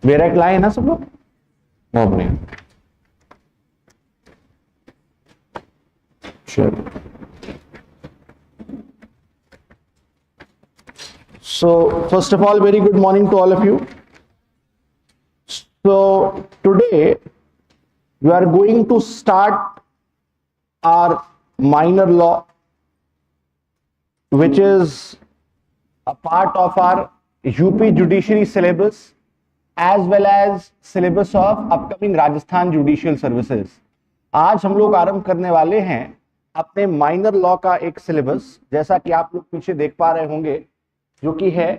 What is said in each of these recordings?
मेरा एक लाइन है सब लोग मोबने चलो। So first of all, very good morning to all of you. So today we are going to start our minor law, which is a part of our UP judiciary syllabus as well as syllabus of upcoming Rajasthan judicial services. आज हम लोग आरंभ करने वाले हैं अपने minor law का एक सिलेबस, जैसा कि आप लोग पीछे देख पा रहे होंगे, जो कि है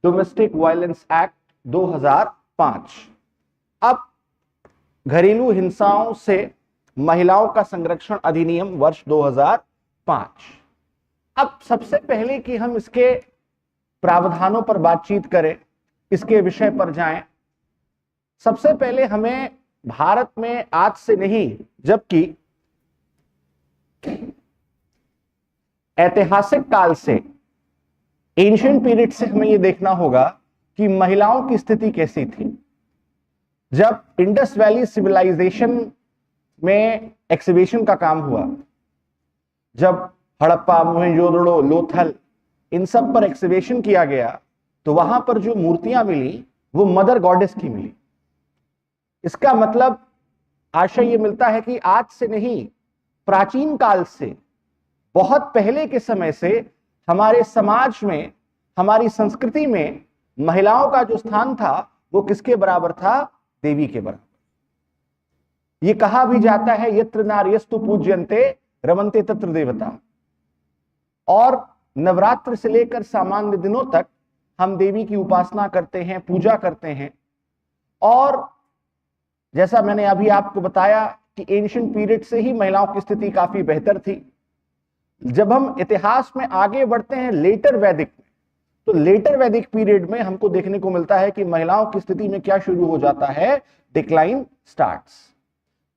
डोमेस्टिक वायलेंस एक्ट 2005। अब घरेलू हिंसाओं से महिलाओं का संरक्षण अधिनियम वर्ष 2005। अब सबसे पहले कि हम इसके प्रावधानों पर बातचीत करें, इसके विषय पर जाएं, सबसे पहले हमें भारत में आज से नहीं जबकि ऐतिहासिक काल से, एंशिएंट पीरियड से हमें यह देखना होगा कि महिलाओं की स्थिति कैसी थी। जब इंडस वैली सिविलाइजेशन में एक्सकेवेशन का काम हुआ, जब हड़प्पा, मोहनजोदड़ो, लोथल, इन सब पर एक्सकेवेशन किया गया, तो वहां पर जो मूर्तियां मिली वो मदर गॉडेस की मिली। इसका मतलब आशय ये मिलता है कि आज से नहीं, प्राचीन काल से, बहुत पहले के समय से हमारे समाज में, हमारी संस्कृति में महिलाओं का जो स्थान था वो किसके बराबर था? देवी के बराबर। ये कहा भी जाता है यत्र नार्यस्तु पूज्यन्ते रमन्ते तत्र देवता। और नवरात्र से लेकर सामान्य दिनों तक हम देवी की उपासना करते हैं, पूजा करते हैं। और जैसा मैंने अभी आपको बताया कि एंशिएंट पीरियड से ही महिलाओं की स्थिति काफी बेहतर थी। जब हम इतिहास में आगे बढ़ते हैं लेटर वैदिक में, तो लेटर वैदिक पीरियड में हमको देखने को मिलता है कि महिलाओं की स्थिति में क्या शुरू हो जाता है? Decline starts.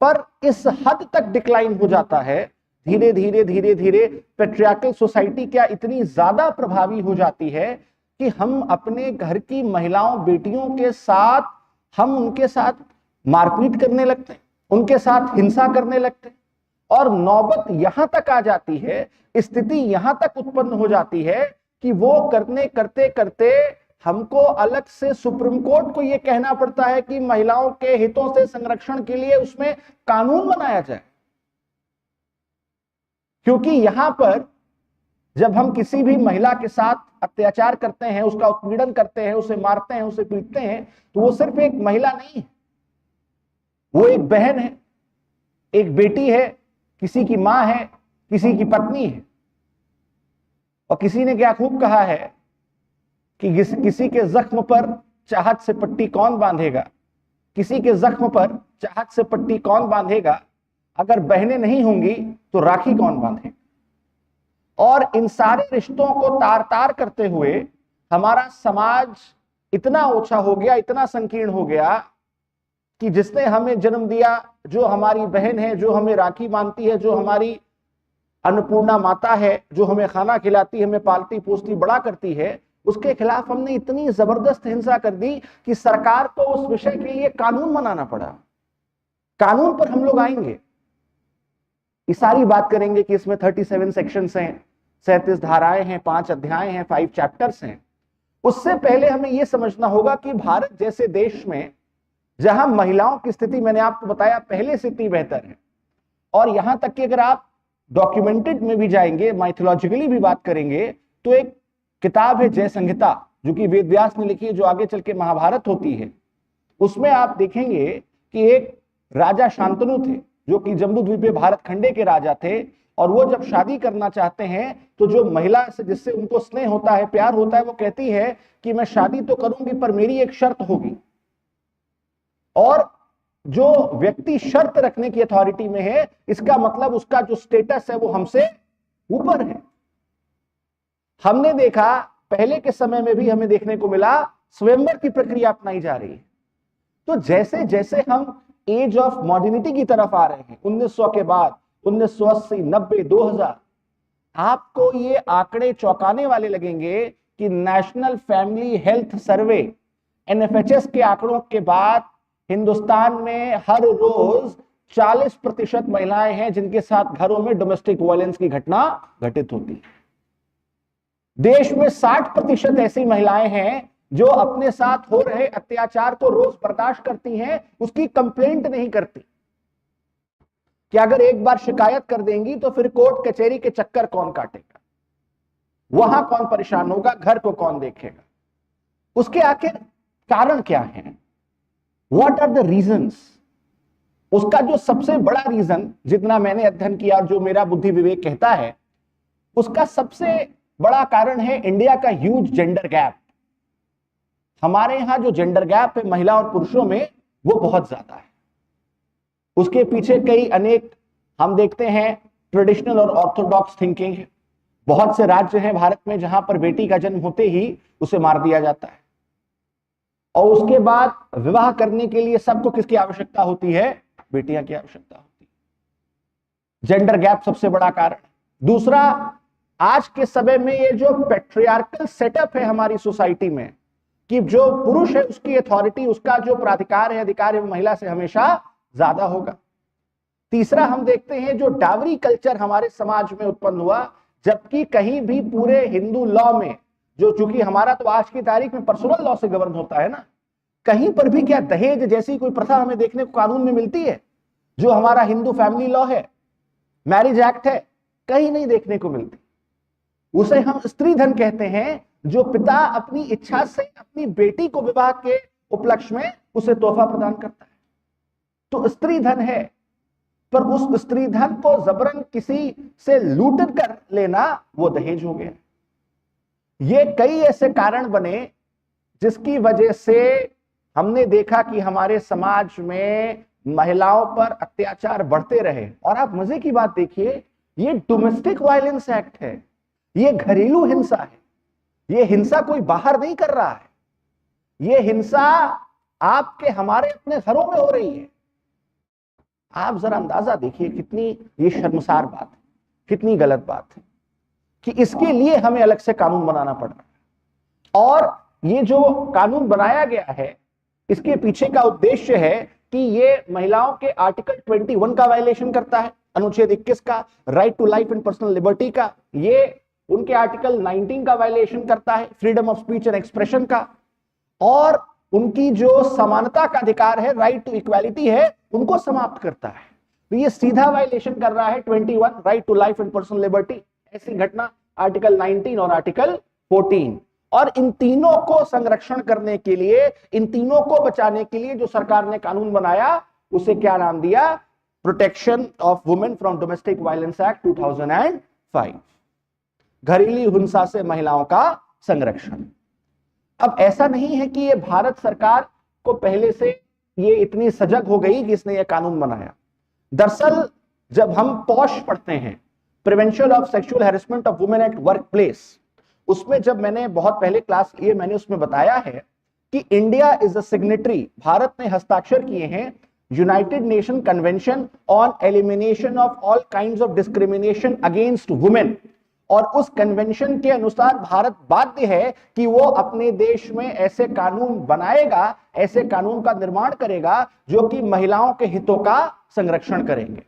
पर इस हद तक डिक्लाइन हो जाता है, धीरे धीरे धीरे धीरे पैट्रियार्कल सोसाइटी क्या इतनी ज्यादा प्रभावी हो जाती है कि हम अपने घर की महिलाओं, बेटियों के साथ, हम उनके साथ मारपीट करने लगते हैं, उनके साथ हिंसा करने लगते हैं। और नौबत यहां तक आ जाती है, स्थिति यहां तक उत्पन्न हो जाती है कि वो करते करते हमको अलग से सुप्रीम कोर्ट को यह कहना पड़ता है कि महिलाओं के हितों से संरक्षण के लिए उसमें कानून बनाया जाए। क्योंकि यहां पर जब हम किसी भी महिला के साथ अत्याचार करते हैं, उसका उत्पीड़न करते हैं, उसे मारते हैं, उसे पीटते हैं, तो वो सिर्फ एक महिला नहीं है, वो एक बहन है, एक बेटी है, किसी की मां है, किसी की पत्नी है। और किसी ने क्या खूब कहा है कि किसी के जख्म पर चाहत से पट्टी कौन बांधेगा, किसी के जख्म पर चाहत से पट्टी कौन बांधेगा, अगर बहनें नहीं होंगी तो राखी कौन बांधेगा। और इन सारे रिश्तों को तार तार करते हुए हमारा समाज इतना ओछा हो गया, इतना संकीर्ण हो गया कि जिसने हमें जन्म दिया, जो हमारी बहन है, जो हमें राखी बांधती है, जो हमारी अन्नपूर्णा माता है, जो हमें खाना खिलाती, हमें पालती पोसती बड़ा करती है, उसके खिलाफ हमने इतनी जबरदस्त हिंसा कर दी कि सरकार को उस विषय के लिए कानून बनाना पड़ा। कानून पर हम लोग आएंगे, ये सारी बात करेंगे कि इसमें 37 सेक्शंस हैं, 37 धाराएं हैं, 5 अध्याय हैं, 5 चैप्टर्स हैं। उससे पहले हमें यह समझना होगा कि भारत जैसे देश में, जहां महिलाओं की स्थिति, मैंने आपको बताया, पहले से इतनी बेहतर है, और यहां तक कि अगर आप डॉक्यूमेंटेड में भी जाएंगे, माइथोलॉजिकली भी बात करेंगे, तो एक किताब है जय संहिता, जो कि वेद व्यास ने लिखी है, जो आगे चल के महाभारत होती है। उसमें आप देखेंगे कि एक राजा शांतनु थे, जो कि जम्बूद्वीपीय भारत खंडे के राजा थे, और वो जब शादी करना चाहते हैं तो जो महिला से, जिससे उनको स्नेह होता है, प्यार होता है, वो कहती है कि मैं शादी तो करूंगी पर मेरी एक शर्त होगी। और जो व्यक्ति शर्त रखने की अथॉरिटी में है, इसका मतलब उसका जो स्टेटस है वो हमसे ऊपर है। हमने देखा पहले के समय में भी, हमें देखने को मिला स्वयंवर की प्रक्रिया अपनाई जा रही है। तो जैसे जैसे हम एज ऑफ मॉडर्निटी की तरफ आ रहे हैं, 1900 के बाद 1980, 90, 2000, आपको ये आंकड़े चौंकाने वाले लगेंगे कि national family health survey NFHS के आंकड़ों के बाद हिंदुस्तान में हर रोज 40% महिलाएं हैं जिनके साथ घरों में डोमेस्टिक वायलेंस की घटना घटित होती है। देश में 60% ऐसी महिलाएं हैं जो अपने साथ हो रहे अत्याचार को रोज बर्दाश्त करती हैं, उसकी कंप्लेंट नहीं करती कि अगर एक बार शिकायत कर देंगी तो फिर कोर्ट कचहरी के चक्कर कौन काटेगा, वहां कौन परेशान होगा, घर को कौन देखेगा। उसके आखिर कारण क्या है? What are the reasons? उसका जो सबसे बड़ा रीजन, जितना मैंने अध्ययन किया और जो मेरा बुद्धि विवेक कहता है, उसका सबसे बड़ा कारण है इंडिया का ह्यूज जेंडर गैप। हमारे यहां जो जेंडर गैप है महिला और पुरुषों में, वो बहुत ज्यादा है। उसके पीछे कई अनेक हम देखते हैं ट्रेडिशनल और ऑर्थोडॉक्स थिंकिंग है। बहुत से राज्य हैं भारत में जहां पर बेटी का जन्म होते ही उसे मार दिया जाता है, और उसके बाद विवाह करने के लिए सबको किसकी आवश्यकता होती है? बेटियां की आवश्यकता होती है। जेंडर गैप सबसे बड़ा कारण। दूसरा, आज के समय में ये जो पैट्रियार्कल सेटअप है हमारी सोसाइटी में, कि जो पुरुष है उसकी अथॉरिटी, उसका जो प्राधिकार है, अधिकार है, वो महिला से हमेशा ज्यादा होगा। तीसरा, हम देखते हैं जो डावरी कल्चर हमारे समाज में उत्पन्न हुआ, जबकि कहीं भी पूरे हिंदू लॉ में, जो चूंकि हमारा तो आज की तारीख में पर्सनल लॉ से गवर्न होता है ना, कहीं पर भी क्या दहेज जैसी कोई प्रथा हमें देखने को कानून में मिलती है? जो हमारा हिंदू फैमिली लॉ है, मैरिज एक्ट है, कहीं नहीं देखने को मिलती। उसे हम स्त्री धन कहते हैं, जो पिता अपनी इच्छा से अपनी बेटी को विवाह के उपलक्ष्य में उसे तोहफा प्रदान करता है। तो स्त्री धन है, पर उस स्त्री धन को जबरन किसी से लूट कर लेना वो दहेज हो गया। ये कई ऐसे कारण बने जिसकी वजह से हमने देखा कि हमारे समाज में महिलाओं पर अत्याचार बढ़ते रहे। और आप मजे की बात देखिए, ये डोमेस्टिक वायलेंस एक्ट है, ये घरेलू हिंसा है। ये हिंसा कोई बाहर नहीं कर रहा है, ये हिंसा आपके हमारे अपने घरों में हो रही है। आप जरा अंदाजा देखिए कितनी ये शर्मसार बात है, कितनी गलत बात है कि इसके लिए हमें अलग से कानून बनाना पड़ रहा है। और ये जो कानून बनाया गया है, इसके पीछे का उद्देश्य है कि ये महिलाओं के आर्टिकल 21 का वायलेशन करता है, अनुच्छेद 21 का, right to life and personal liberty का, ये उनके आर्टिकल 19 का वायलेशन करता है, freedom of speech and expression का, और उनकी जो समानता का अधिकार है, राइट टू इक्वालिटी है, उनको समाप्त करता है। तो ये सीधा वायलेशन कर रहा है 21, right to life and personal liberty. ऐसी घटना आर्टिकल 19 और आर्टिकल 14। और इन तीनों को संरक्षण करने के लिए, इन तीनों को बचाने के लिए जो सरकार ने कानून बनाया, उसे क्या नाम दिया? Protection of women from domestic violence act 2005, घरेलू हिंसा से महिलाओं का संरक्षण। अब ऐसा नहीं है कि ये भारत सरकार को पहले से ये इतनी सजग हो गई कि इसने ये कानून बनाया। दरअसल जब हम पॉश पढ़ते हैं, prevention of sexual harassment of women at work place, उसमें जब मैंने बहुत पहले क्लास लिए, मैंने उसमें बताया है कि India is a signatory, Bharat ने हस्ताक्षर किए हैं United nation convention on elimination of all kinds of discrimination against women. और उस कन्वेंशन के अनुसार भारत बाध्य है कि वो अपने देश में ऐसे कानून बनाएगा, ऐसे कानून का निर्माण करेगा जो कि महिलाओं के हितों का संरक्षण करेंगे।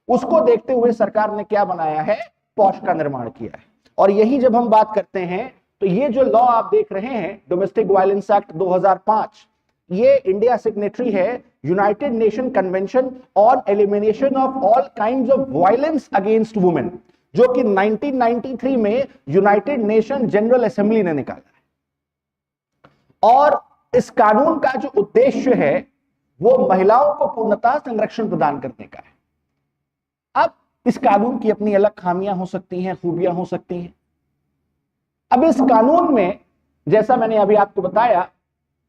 उसको देखते हुए सरकार ने क्या बनाया है? पॉश का निर्माण किया है। और यही जब हम बात करते हैं तो ये जो लॉ आप देख रहे हैं, डोमेस्टिक वायलेंस एक्ट 2005, ये इंडिया सिग्नेटरी है United nation convention on elimination of all kinds of violence against women, जो कि 1993 में यूनाइटेड नेशन जनरल असेंबली ने निकाला है। और इस कानून का जो उद्देश्य है वो महिलाओं को पूर्णतः संरक्षण प्रदान करने का है। अब इस कानून की अपनी अलग खामियां हो सकती हैं, खूबियां हो सकती हैं। अब इस कानून में, जैसा मैंने अभी आपको बताया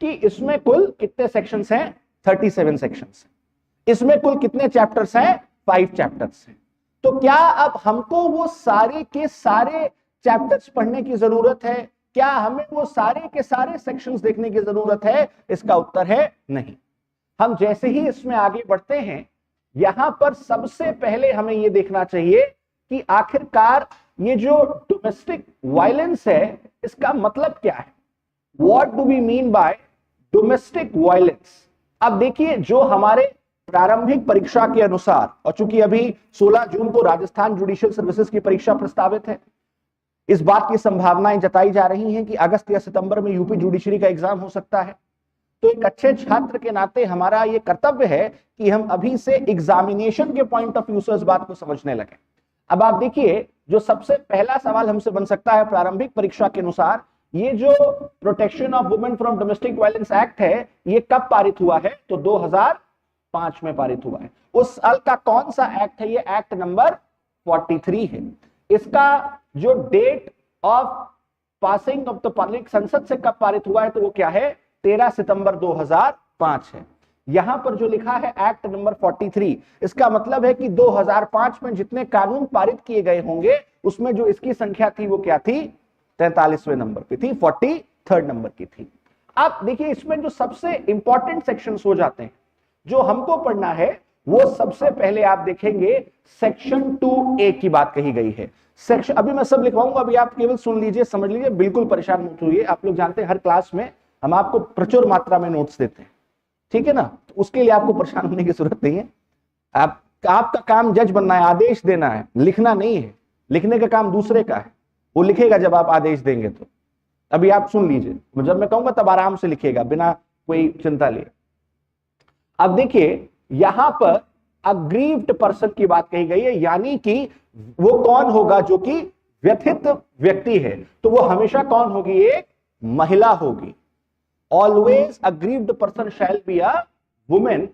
कि इसमें कुल कितने सेक्शंस हैं? 37 सेक्शंस। इसमें कुल कितने चैप्टर्स हैं? 5 चैप्टर्स हैं। तो क्या अब हमको वो सारे के सारे चैप्टर्स पढ़ने की जरूरत है? क्या हमें वो सारे के सारे सेक्शंस देखने की जरूरत है? इसका उत्तर है नहीं। हम जैसे ही इसमें आगे बढ़ते हैं, यहां पर सबसे पहले हमें ये देखना चाहिए कि आखिरकार ये जो डोमेस्टिक वायलेंस है, इसका मतलब क्या है? What do we mean by domestic violence. अब देखिए, जो हमारे प्रारंभिक परीक्षा के अनुसार, और चूंकि अभी 16 जून को राजस्थान जुडिशियल सर्विसेज की परीक्षा प्रस्तावित है, इस बात की संभावनाएं जताई जा रही हैं कि अगस्त या सितंबर में यूपी जुडिशरी का एग्जाम हो सकता है। तो एक अच्छे छात्र के नाते हमारा यह कर्तव्य है कि हम अभी से एग्जामिनेशन के पॉइंट ऑफ व्यू से इस बात को समझने लगे। अब आप देखिए, जो सबसे पहला सवाल हमसे बन सकता है प्रारंभिक परीक्षा के अनुसार, ये जो protection of women from domestic violence act है, ये कब पारित हुआ है? तो 2005 में पारित हुआ है। उस साल का कौन सा एक्ट है? ये एक्ट नंबर 43 है। इसका जो date of passing of the public, संसद से कब पारित हुआ है, तो वो क्या है? 13 सितंबर 2005 है। यहां पर जो लिखा है एक्ट नंबर 43, इसका मतलब है कि 2005 में जितने कानून पारित किए गए होंगे, उसमें जो इसकी संख्या थी वो क्या थी? 43वें नंबर पे थी, 43rd नंबर की थी। अब देखिए, इसमें जो सबसे इंपॉर्टेंट सेक्शंस हो जाते हैं जो हमको पढ़ना है, वो सबसे पहले आप देखेंगे सेक्शन 2A की बात कही गई है। सेक्शन, अभी मैं सब लिखवाऊंगा, अभी आप केवल सुन लीजिए, समझ लीजिए, बिल्कुल परेशान मत होइए। आप लोग जानते हैं हर क्लास में हम आपको प्रचुर मात्रा में नोट्स देते हैं, ठीक है ना? तो उसके लिए आपको परेशान होने की जरूरत नहीं है। आपका काम जज बनना है, आदेश देना है, लिखना नहीं है। लिखने का काम दूसरे का है, वो लिखेगा जब आप आदेश देंगे। तो अभी आप सुन लीजिए, जब मैं कहूंगा तब आराम से लिखेगा, बिना कोई चिंता लिए। अब देखिए, यहां पर अग्रीव्ड पर्सन की बात कही गई है, यानी कि वो कौन होगा? जो कि व्यथित व्यक्ति है, तो वो हमेशा कौन होगी? एक महिला होगी। Always aggrieved person shall be a women,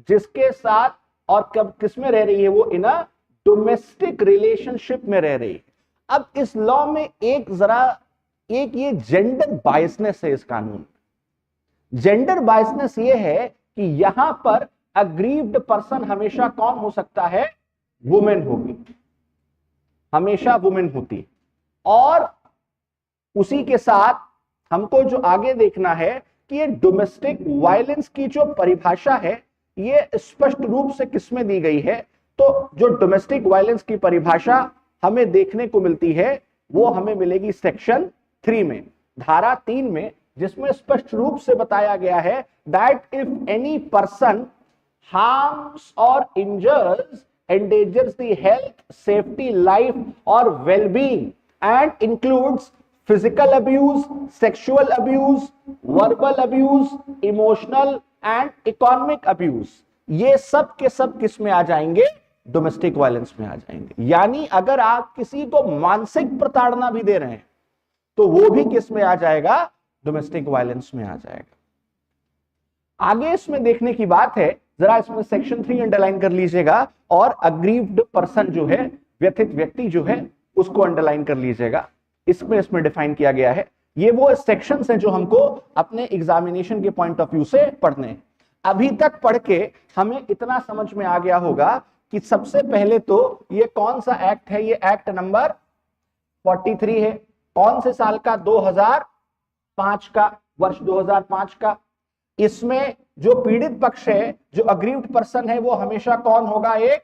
जिसके साथ और कब किस में रह रही है? वो इन अ डोमेस्टिक रिलेशनशिप में रह रही है। अब इस लॉ में एक ये जेंडर बायसनेस है इस कानून में। जेंडर बायसनेस ये है कि यहां पर अग्रीव्ड पर्सन हमेशा कौन हो सकता है? वुमेन होगी, हमेशा वुमेन होती। और उसी के साथ हमको जो आगे देखना है कि ये डोमेस्टिक वायलेंस की जो परिभाषा है, ये स्पष्ट रूप से किसमें दी गई है? तो जो डोमेस्टिक वायलेंस की परिभाषा हमें देखने को मिलती है, वो हमें मिलेगी सेक्शन 3 में, धारा 3 में, जिसमें स्पष्ट रूप से बताया गया है that if any person harms और injures, endangers the health, safety, life और wellbeing and includes physical abuse, sexual abuse, verbal abuse, emotional and economic abuse, ये सब के सब किस में आ जाएंगे? डोमेस्टिक वायलेंस में आ जाएंगे। यानी अगर आप किसी को मानसिक प्रताड़ना भी दे रहे हैं, तो वो भी किस में आ जाएगा? डोमेस्टिक वायलेंस में आ जाएगा। आगे इसमें देखने की बात है, जरा इसमें सेक्शन 3 अंडरलाइन कर लीजिएगा, और अग्रीव्ड पर्सन जो है, व्यथित व्यक्ति जो है, उसको अंडरलाइन कर लीजिएगा। इसमें डिफाइन किया गया है। ये वो सेक्शंस हैं जो हमको अपने एग्जामिनेशन के पॉइंट ऑफ व्यू से पढ़ने हैं। अभी तक पढ़ के हमें इतना समझ में आ गया होगा कि सबसे पहले तो ये कौन सा एक्ट है? ये एक्ट नंबर 43 है। कौन से साल का? 2005 का, वर्ष 2005 का। इसमें जो पीड़ित पक्ष है, जो अग्रीव्ड पर्सन है, वो हमेशा कौन होगा? एक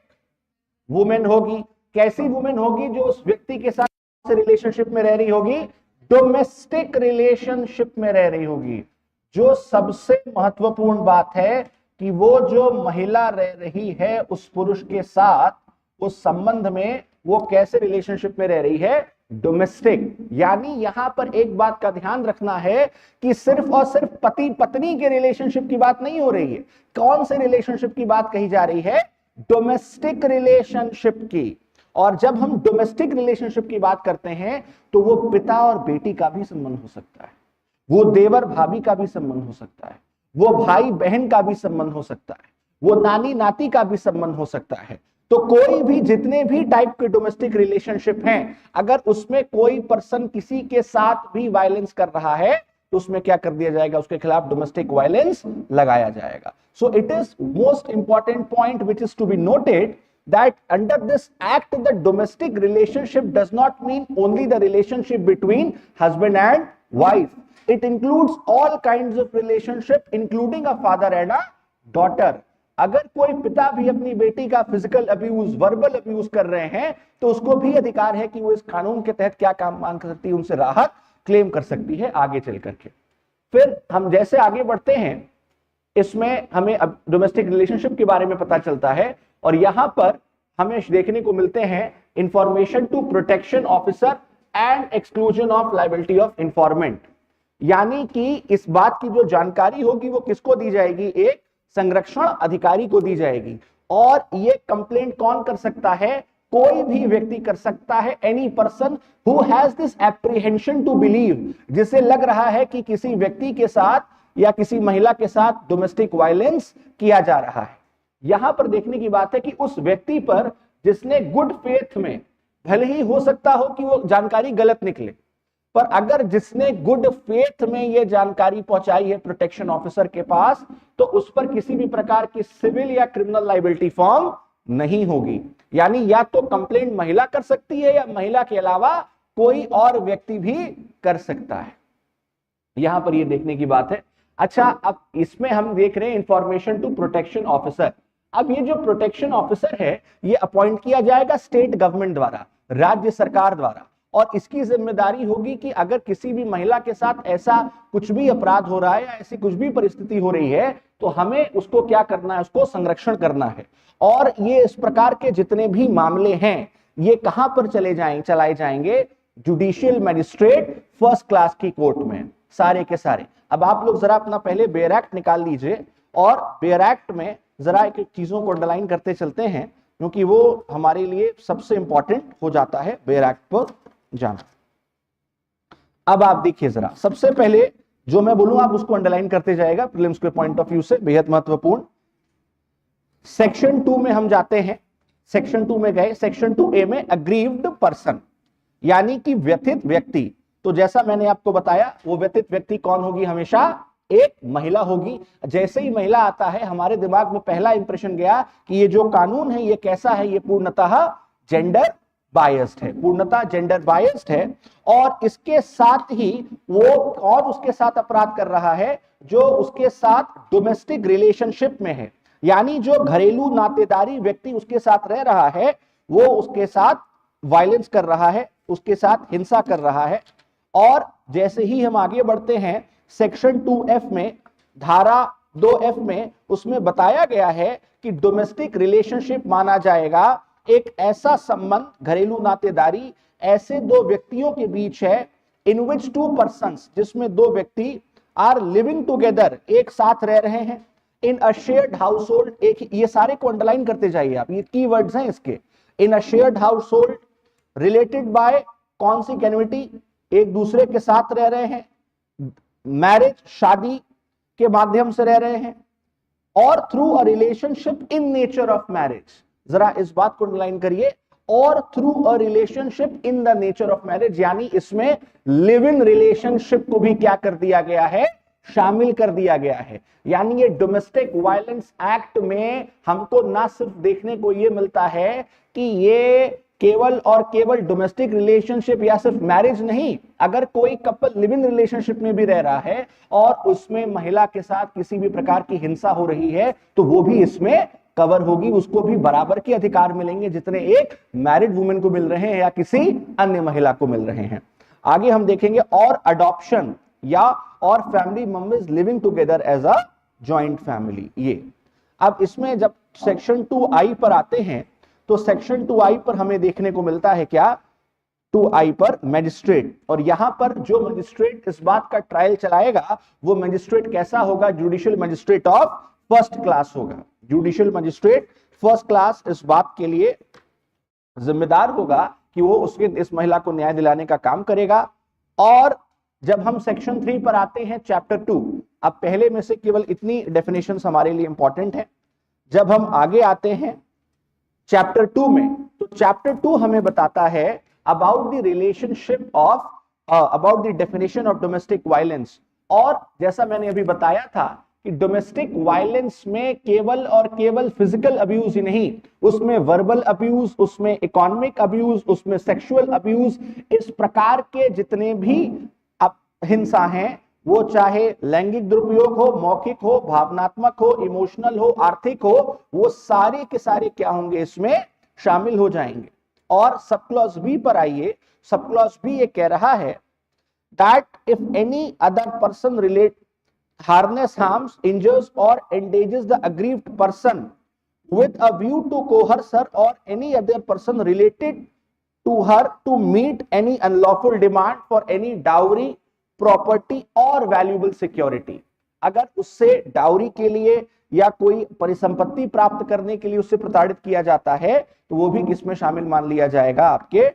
वुमेन होगी। कैसी वुमेन होगी? जो उस व्यक्ति के साथ रिलेशनशिप में रह रही होगी, डोमेस्टिक रिलेशनशिप में रह रही होगी। जो सबसे महत्वपूर्ण बात है कि वो जो महिला रह रही है उस पुरुष के साथ, उस संबंध में वो कैसे रिलेशनशिप में रह रही है? डोमेस्टिक। यानी यहां पर एक बात का ध्यान रखना है कि सिर्फ और सिर्फ पति पत्नी के रिलेशनशिप की बात नहीं हो रही है। कौन से रिलेशनशिप की बात कही जा रही है? डोमेस्टिक रिलेशनशिप की। और जब हम डोमेस्टिक रिलेशनशिप की बात करते हैं, तो वो पिता और बेटी का भी संबंध हो सकता है, वो देवर भाभी का भी संबंध हो सकता है, वो भाई बहन का भी संबंध हो सकता है, वो नानी नाती का भी संबंध हो सकता है। तो कोई भी, जितने भी टाइप के डोमेस्टिक रिलेशनशिप हैं, अगर उसमें कोई पर्सन किसी के साथ भी वायलेंस कर रहा है, तो उसमें क्या कर दिया जाएगा? उसके खिलाफ डोमेस्टिक वायलेंस लगाया जाएगा। So it is most important point which is to be noted that under this act the domestic relationship does not mean only the relationship between husband and wife. It includes all kinds of relationship including a father and a daughter. अगर कोई पिता भी अपनी बेटी का physical abuse, verbal abuse कर रहे हैं, तो उसको भी अधिकार है कि वो इस कानून के तहत क्या काम मांग सकती है? उनसे राहत क्लेम कर सकती है आगे चल करके। फिर हम जैसे आगे बढ़ते हैं इसमें हमें अब डोमेस्टिक रिलेशनशिप के बारे में पता चलता है, और यहां पर हमें देखने को मिलते हैं information to protection officer and exclusion of liability of informant. यानी कि इस बात की जो जानकारी होगी वो किसको दी जाएगी, एक संरक्षण अधिकारी को दी जाएगी। और ये कंप्लेंट कौन कर सकता है, कोई भी व्यक्ति कर सकता है, any person who has this apprehension to believe, जिसे लग रहा है कि किसी व्यक्ति के साथ या किसी महिला के साथ डोमेस्टिक वायलेंस किया जा रहा है। यहां पर देखने की बात है कि उस व्यक्ति पर जिसने गुड फेथ में, भले ही हो सकता हो कि वो जानकारी गलत निकले, पर अगर जिसने गुड फेथ में ये जानकारी पहुंचाई है प्रोटेक्शन ऑफिसर के पास, तो उस पर किसी भी प्रकार की सिविल या क्रिमिनल लायबिलिटी फॉर्म नहीं होगी। यानी या तो कंप्लेंट महिला कर सकती है या महिला के अलावा कोई और व्यक्ति भी कर सकता है। यहां पर ये देखने की बात है। अच्छा, अब इसमें हम देख रहे हैं इंफॉर्मेशन टू प्रोटेक्शन ऑफिसर। अब ये जो प्रोटेक्शन ऑफिसर है ये अपॉइंट किया जाएगा स्टेट गवर्नमेंट द्वारा, राज्य सरकार द्वारा, और इसकी जिम्मेदारी होगी कि अगर किसी भी महिला के साथ ऐसा कुछ भी अपराध हो रहा है या ऐसी कुछ भी परिस्थिति हो रही है तो हमें उसको क्या करना है, उसको संरक्षण करना है। और ये इस प्रकार के जितने भी मामले हैं ये कहां पर चलाए जाएंगे, जुडिशियल मैजिस्ट्रेट फर्स्ट क्लास की कोर्ट में, सारे के सारे। अब आप लोग जरा अपना पहले बेयर एक्ट निकाल लीजिए और बेयर एक्ट में जरा एक चीजों को अंडरलाइन करते चलते हैं, क्योंकि वो हमारे लिए सबसे इंपॉर्टेंट हो जाता है बेयर एक्ट पर जाना। अब आप देखिए जरा, सबसे पहले जो मैं बोलूं आप उसको अंडरलाइन करते जाएगा, प्रीलिम्स के पॉइंट ऑफ व्यू से बेहद महत्वपूर्ण। सेक्शन 2 में हम जाते हैं, सेक्शन 2 में गए, सेक्शन 2A में अग्रीव्ड पर्सन, यानी कि व्यथित व्यक्ति। तो जैसा मैंने आपको बताया वो व्यथित व्यक्ति कौन होगी, हमेशा एक महिला होगी। जैसे ही महिला आता है हमारे दिमाग में पहला इंप्रेशन गया कि ये जो कानून है ये कैसा है, ये पूर्णतः जेंडर बायस्ड है, पूर्णतः जेंडर बायस्ड है। और इसके साथ ही वो और उसके साथ अपराध कर रहा है जो उसके साथ डोमेस्टिक रिलेशनशिप में है, यानी जो घरेलू नातेदारी व्यक्ति उसके साथ रह रहा है वो उसके साथ वायलेंस कर रहा है, उसके साथ हिंसा कर रहा है। और जैसे ही हम आगे बढ़ते हैं सेक्शन 2F में, धारा 2F में, उसमें बताया गया है कि डोमेस्टिक रिलेशनशिप माना जाएगा एक ऐसा संबंध, घरेलू नातेदारी ऐसे दो व्यक्तियों के बीच है इन विच टू पर्सन्स, जिसमें दो व्यक्ति आर लिविंग टुगेदर, एक साथ रह रहे हैं, इन अ शेयर्ड हाउस होल्ड। एक ये सारे को अंडरलाइन करते जाइए आप, ये कीवर्ड्स हैं इसके। In a shared household, related by कौन सी कन्विटी, एक दूसरे के साथ रह रहे हैं, मैरिज शादी के माध्यम से रह रहे हैं, और through a relationship in nature of marriage. जरा इस बात को अंडरलाइन करिए, और through a relationship in the nature of marriage, यानी इसमें लिव इन रिलेशनशिप को भी क्या कर दिया गया है, शामिल कर दिया गया है। यानी ये डोमेस्टिक वायलेंस एक्ट में हमको ना सिर्फ देखने को ये मिलता है कि ये केवल और केवल डोमेस्टिक रिलेशनशिप या सिर्फ मैरिज नहीं, अगर कोई कपल लिव इन रिलेशनशिप में भी रह रहा है और उसमें महिला के साथ किसी भी प्रकार की हिंसा हो रही है तो वो भी इसमें कवर होगी, उसको भी बराबर के अधिकार मिलेंगे जितने एक मैरिड वुमेन को मिल रहे हैं या किसी अन्य महिला को मिल रहे हैं। आगे हम देखेंगे और अडॉप्शन या और family members living together as a joint family. ये अब इसमें जब सेक्शन 2I पर आते हैं तो सेक्शन 2I पर हमें देखने को मिलता है क्या, 2I पर मैजिस्ट्रेट। और यहां पर जो मैजिस्ट्रेट इस बात का ट्रायल चलाएगा वो मैजिस्ट्रेट कैसा होगा, judicial magistrate of first class होगा। जुडिशियल मैजिस्ट्रेट फर्स्ट क्लास इस बात के लिए जिम्मेदार होगा कि वो उसके इस महिला को न्याय दिलाने का काम करेगा। और जब हम सेक्शन 3 पर आते हैं चैप्टर 2, अब पहले में से केवल इतनी डेफिनेशंस हमारे लिए इंपॉर्टेंट है। जब हम आगे आते हैं चैप्टर 2 में, तो चैप्टर 2 हमें बताता है about the relationship of about the definition of domestic violence. और जैसा मैंने अभी बताया था कि डोमेस्टिक वायलेंस में केवल और केवल फिजिकल अब्यूज ही नहीं, उसमें वर्बल अब्यूज, उसमें इकोनॉमिक अब्यूज, उसमें सेक्सुअल अब्यूज, इस प्रकार के जितने भी हिंसा हैं, वो चाहे लैंगिक दुरुपयोग हो, मौखिक हो, भावनात्मक हो, इमोशनल हो, आर्थिक हो, वो सारे के सारे क्या होंगे, इसमें शामिल हो जाएंगे। और सब क्लॉज बी पर आइए, सब क्लॉज बी ये कह रहा है that if any other person relate harness harms, injures or endages the aggrieved person with a view to coerce her or any other person related to her to meet any unlawful demand for any dowry, property or valuable security. अगर उससे dowry के लिए या कोई परिसंपत्ति प्राप्त करने के लिए उससे प्रताड़ित किया जाता है तो वो भी किसमें शामिल मान लिया जाएगा? आपके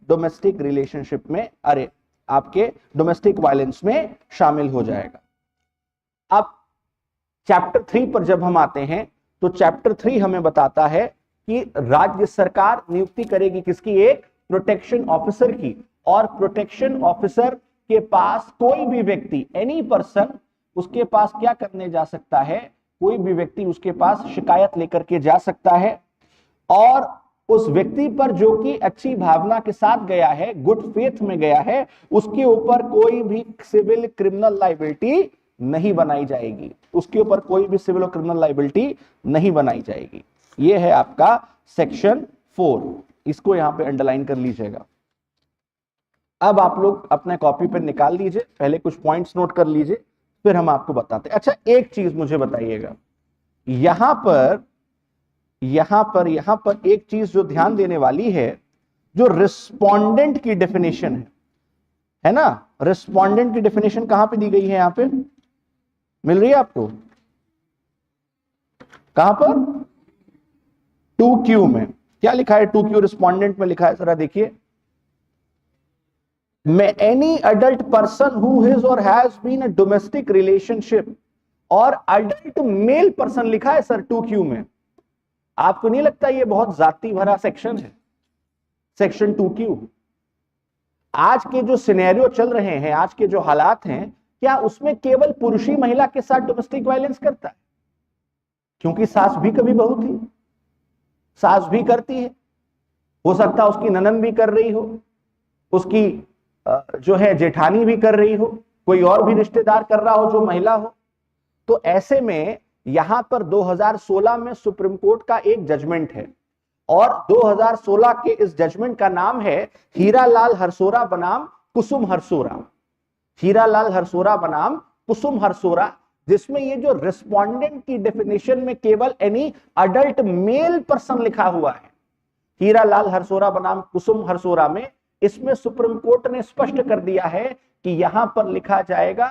डोमेस्टिक रिलेशनशिप में, अरे आपके डोमेस्टिक वायलेंस में शामिल हो जाएगा। अब चैप्टर 3 पर जब हम आते हैं तो चैप्टर 3 हमें बताता है कि राज्य सरकार नियुक्ति करेगी किसकी? एक प्रोटेक्शन ऑफिसर की। और प्रोटेक्शन ऑफिसर के पास कोई भी व्यक्ति, एनी पर्सन, उसके पास क्या करने जा सकता है? कोई भी व्यक्ति उसके पास शिकायत लेकर के जा सकता है और उस व्यक्ति पर जो कि अच्छी भावना के साथ गया है, गुड फेथ में गया है, उसके ऊपर कोई भी सिविल क्रिमिनल लायबिलिटी नहीं बनाई जाएगी। उसके ऊपर कोई भी सिविल और क्रिमिनल लायबिलिटी नहीं बनाई जाएगी। ये है आपका सेक्शन 4, इसको यहां पे अंडरलाइन कर लीजिएगा। अब आप लोग अपने कॉपी पर निकाल लीजिए, पहले कुछ पॉइंट्स नोट कर लीजिए, फिर हम आपको बताते हैं। अच्छा, एक चीज मुझे बताइएगा, यहां पर एक चीज जो ध्यान देने वाली है, जो रिस्पोंडेंट की डेफिनेशन है ना, रिस्पोंडेंट की डेफिनेशन कहां पे दी गई है? यहां पे मिल रही है आपको? कहां पर? 2Q में क्या लिखा है? 2Q रिस्पोंडेंट में लिखा है, जरा देखिए। Any adult person who is और has been a domestic relationship, और अडल्ट मेल पर्सन लिखा है सर 2Q में। आपको नहीं लगता ये बहुत जाति भरा सेक्शन है, सेक्शन 2Q? आज के जो सिनेरियो चल रहे हैं, आज के जो हालात हैं, क्या उसमें केवल पुरुष ही महिला के साथ डोमेस्टिक वायलेंस करता है? क्योंकि सास भी कभी बहू थी, सास भी करती है, हो सकता है उसकी ननद भी कर रही हो, उसकी जो है जेठानी भी कर रही हो, कोई और भी रिश्तेदार कर रहा हो जो महिला हो। तो ऐसे में यहां पर 2016 में सुप्रीम कोर्ट का एक जजमेंट है और 2016 के इस जजमेंट का नाम है हीरालाल हरसोरा बनाम कुसुम हरसोरा। हीरालाल हरसोरा बनाम कुसुम हरसोरा, जिसमें ये जो रिस्पोंडेंट की डेफिनेशन में केवल एनी अडल्ट मेल पर्सन लिखा हुआ है, हीरालाल हरसोरा बनाम कुसुम हरसोरा में, इसमें सुप्रीम कोर्ट ने स्पष्ट कर दिया है कि यहां पर लिखा जाएगा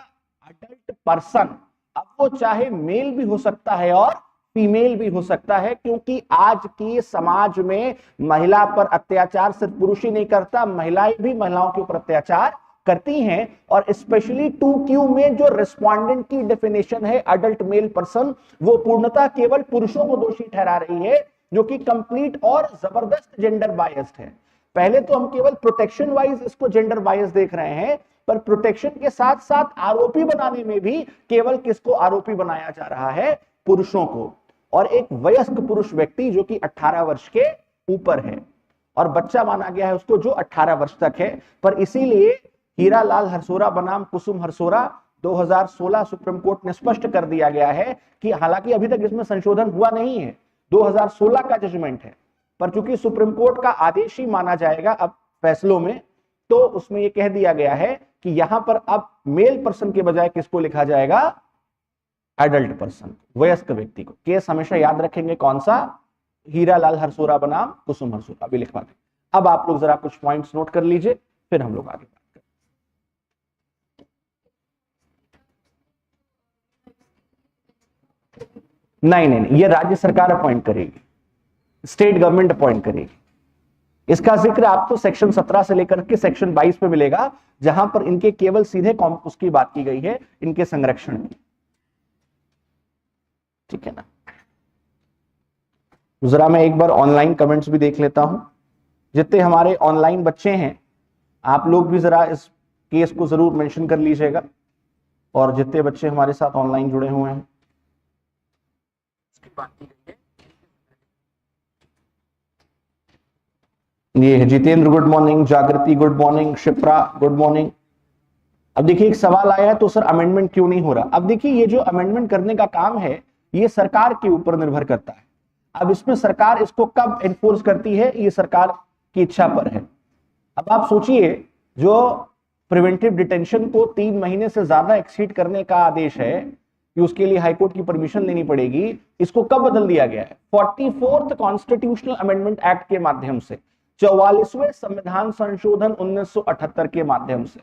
अडल्ट पर्सन। अब वो चाहे मेल भी हो सकता है और फीमेल भी हो सकता है, क्योंकि आज की समाज में महिला पर अत्याचार सिर्फ पुरुष ही नहीं करता, महिलाएं भी महिलाओं के ऊपर अत्याचार करती हैं। और स्पेशली 2Q में जो रिस्पोंडेंट की डेफिनेशन है अडल्ट मेल पर्सन, वो पूर्णतः केवल पुरुषों को दोषी ठहरा रही है, जो कि कंप्लीट और जबरदस्त जेंडर बायस्ड है। पहले तो हम केवल प्रोटेक्शन वाइज इसको जेंडर बायस देख रहे हैं, पर प्रोटेक्शन के साथ साथ आरोपी बनाने में भी केवल किसको आरोपी बनाया जा रहा है? पुरुषों को। और एक वयस्क पुरुष व्यक्ति जो कि 18 वर्ष के ऊपर है, और बच्चा माना गया है उसको जो 18 वर्ष तक है। पर इसीलिए हीरालाल हरसोरा बनाम कुसुम हरसोरा 2016 सुप्रीम कोर्ट ने स्पष्ट कर दिया गया है कि हालांकि अभी तक इसमें संशोधन हुआ नहीं है, 2016 का जजमेंट है, पर चूंकि सुप्रीम कोर्ट का आदेश ही माना जाएगा अब फैसलों में, तो उसमें यह कह दिया गया है कि यहां पर अब मेल पर्सन के बजाय किसको लिखा जाएगा? एडल्ट पर्सन, वयस्क व्यक्ति को। केस हमेशा याद रखेंगे कौन सा? हीरालाल हरसोरा बनाम कुसुम हरसोरा, अभी लिखवा दें। अब आप लोग जरा कुछ पॉइंट्स नोट कर लीजिए, फिर हम लोग आगे बात करें। नहीं, ये राज्य सरकार अपॉइंट करेगी, स्टेट गवर्नमेंट अपॉइंट करेगी। इसका जिक्र आपको सेक्शन 17 से लेकर के सेक्शन 22 पे मिलेगा, जहां पर इनके केवल सीधे उसकी बात की गई है, इनके संरक्षण की। ठीक है ना? जरा मैं एक बार ऑनलाइन कमेंट्स भी देख लेता हूं। जितने हमारे ऑनलाइन बच्चे हैं, आप लोग भी जरा इस केस को जरूर मेंशन कर लीजिएगा, और जितने बच्चे हमारे साथ ऑनलाइन जुड़े हुए हैं। ये है जितेंद्र, गुड मॉर्निंग। जागृति, good morning. Shipra, good morning. अब देखिए एक सवाल आया है, तो सर अमेंडमेंट क्यों नहीं हो रहा? अब देखिए ये जो अमेंडमेंट करने का काम है, ये सरकार के ऊपर निर्भर करता है। अब इसमें सरकार इसको कब एनफोर्स करती है, ये सरकार की इच्छा पर है। अब आप सोचिए, जो प्रिवेंटिव डिटेंशन को 3 महीने से ज्यादा एक्सीड करने का आदेश है कि उसके लिए हाईकोर्ट की परमिशन लेनी पड़ेगी, इसको कब बदल दिया गया है? 44th कॉन्स्टिट्यूशनल अमेंडमेंट एक्ट के माध्यम से, 44वें संविधान संशोधन 1978 के माध्यम से।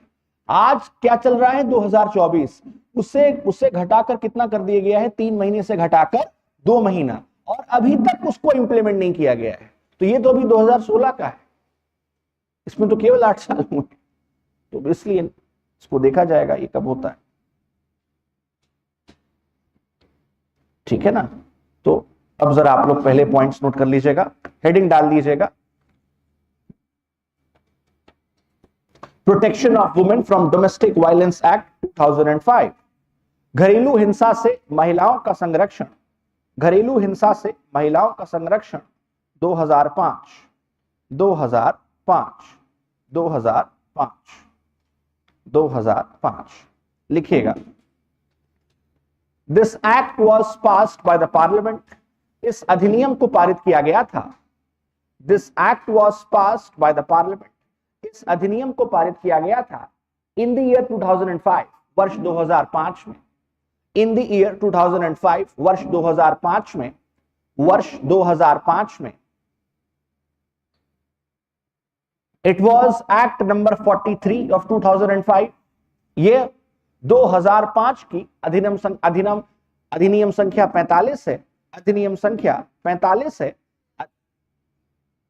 आज क्या चल रहा है? 2024। उससे घटाकर कितना कर दिया गया है? 3 महीने से घटाकर 2 महीना, और अभी तक उसको इंप्लीमेंट नहीं किया गया है। तो ये तो अभी 2016 का है, इसमें तो केवल 8 साल हुए, तो इसलिए इसको देखा जाएगा ये कब होता है। ठीक है ना? तो अब जरा आप लोग पहले पॉइंट्स नोट कर लीजिएगा, हेडिंग डाल दीजिएगा, protection of women from domestic violence act 2005, घरेलू हिंसा से महिलाओं का संरक्षण, घरेलू हिंसा से महिलाओं का संरक्षण 2005, 2005, 2005, 2005 लिखिएगा। This act was passed by the parliament, इस अधिनियम को पारित किया गया था। This act was passed by the parliament, इस अधिनियम को पारित किया गया था इन द ईयर 2005, वर्ष 2005 में। इन द ईयर 2005, वर्ष 2005 में, वर्ष 2005 में। It was act number 43 of 2005, ये 2005 की अधिनियम संख्या 45 है, अधिनियम संख्या 45 है,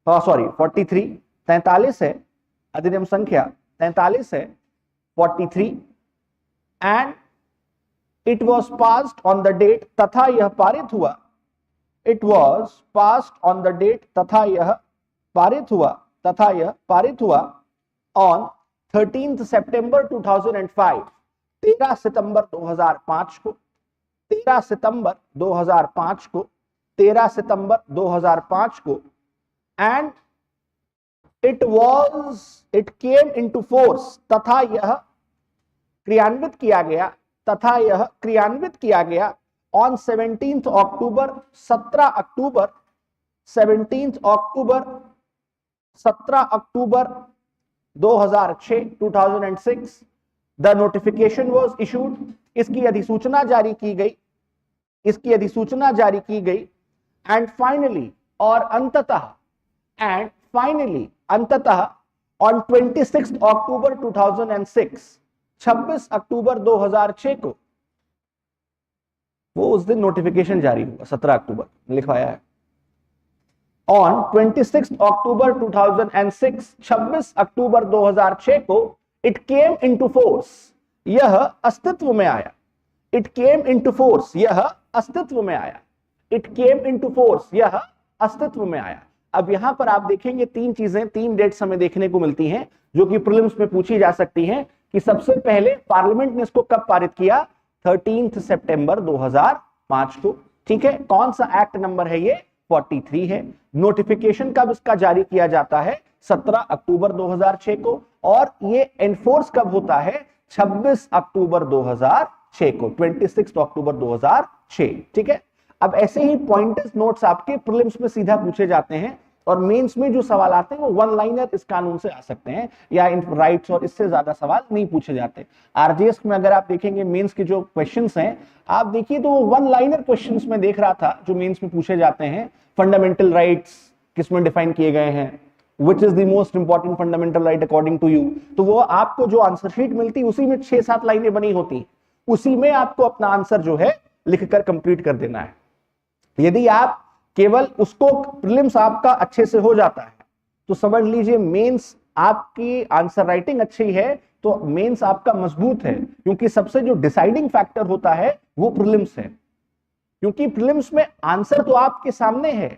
सॉरी 43, 43 है, अधिनियम संख्या 43 है, 43, and it was passed on the date, तथा यह पारित हुआ, it was passed on the date, तथा यह पारित हुआ, तथा यह पारित हुआ ऑन 13 सितंबर 2005, 13 सितंबर 2005 को, 13 सितंबर 2005 को, 13 सितंबर 2005 को, and it came into force, तथा यह क्रियान्वित किया गया, तथा यह क्रियान्वित किया गया on 17 October, 17 October, 17 October, 17 October 2006, 2006। The notification was issued, इसकी अधिसूचना जारी की गई, इसकी अधिसूचना जारी की गई, एंड फाइनली, और अंततः, एंड फाइनली, अंततः ऑन 26 अक्टूबर 2006, 26 अक्टूबर 2006 को वो उस दिन नोटिफिकेशन जारी हुआ, 17 अक्टूबर लिखवाया है। ऑन 26 अक्टूबर 2006, 26 अक्टूबर 2006 को इट केम इनटू फोर्स, यह अस्तित्व में आया, इट केम इनटू फोर्स, यह अस्तित्व में आया, इट केम इनटू फोर्स, यह अस्तित्व में आया। अब यहां पर आप देखेंगे 3 चीजें, 3 डेट्स हमें देखने को मिलती हैं जो कि प्रीलिम्स में पूछी जा सकती हैं, कि सबसे पहले पार्लियामेंट ने इसको कब पारित किया? 13 सितंबर 2005 को। ठीक है, कौन सा एक्ट नंबर है ये? 43 है। नोटिफिकेशन कब इसका जारी किया जाता है? 17 अक्टूबर 2006 को, और ये एनफोर्स कब होता है? 26 अक्टूबर 2006 को, 26 अक्टूबर 2006। ठीक है, अब ऐसे ही पॉइंटर्स नोट्स आपके प्रीलिम्स में सीधा पूछे जाते हैं, और मेंस में जो सवाल आते हैं वो 1 लाइनर इस कानून से आ सकते हैं, या इन राइट्स, और इससे ज्यादा सवाल नहीं पूछे जाते। आरजीएस में अगर आप देखेंगे मेंस के जो क्वेश्चंस हैं, आप देखिए तो वो 1 लाइनर क्वेश्चंस में देख रहा था जो मेंस में पूछे जाते हैं। फंडामेंटल राइट्स किसमें डिफाइन किए गए हैं, which is the most important fundamental right according to you, तो वो आपको जो आंसर शीट मिलती उसी में 6-7 लाइनें बनी होती, उसी में आपको अपना आंसर जो है लिखकर कंप्लीट कर देना है। यदि आप केवल उसको, प्रीलिम्स आपका अच्छे से हो जाता है तो समझ लीजिए मेंस आपकी आंसर राइटिंग अच्छी है तो मेंस आपका मजबूत है, क्योंकि सबसे जो डिसाइडिंग फैक्टर होता है वो प्रीलिम्स है। क्योंकि प्रीलिम्स में आंसर तो आपके सामने है,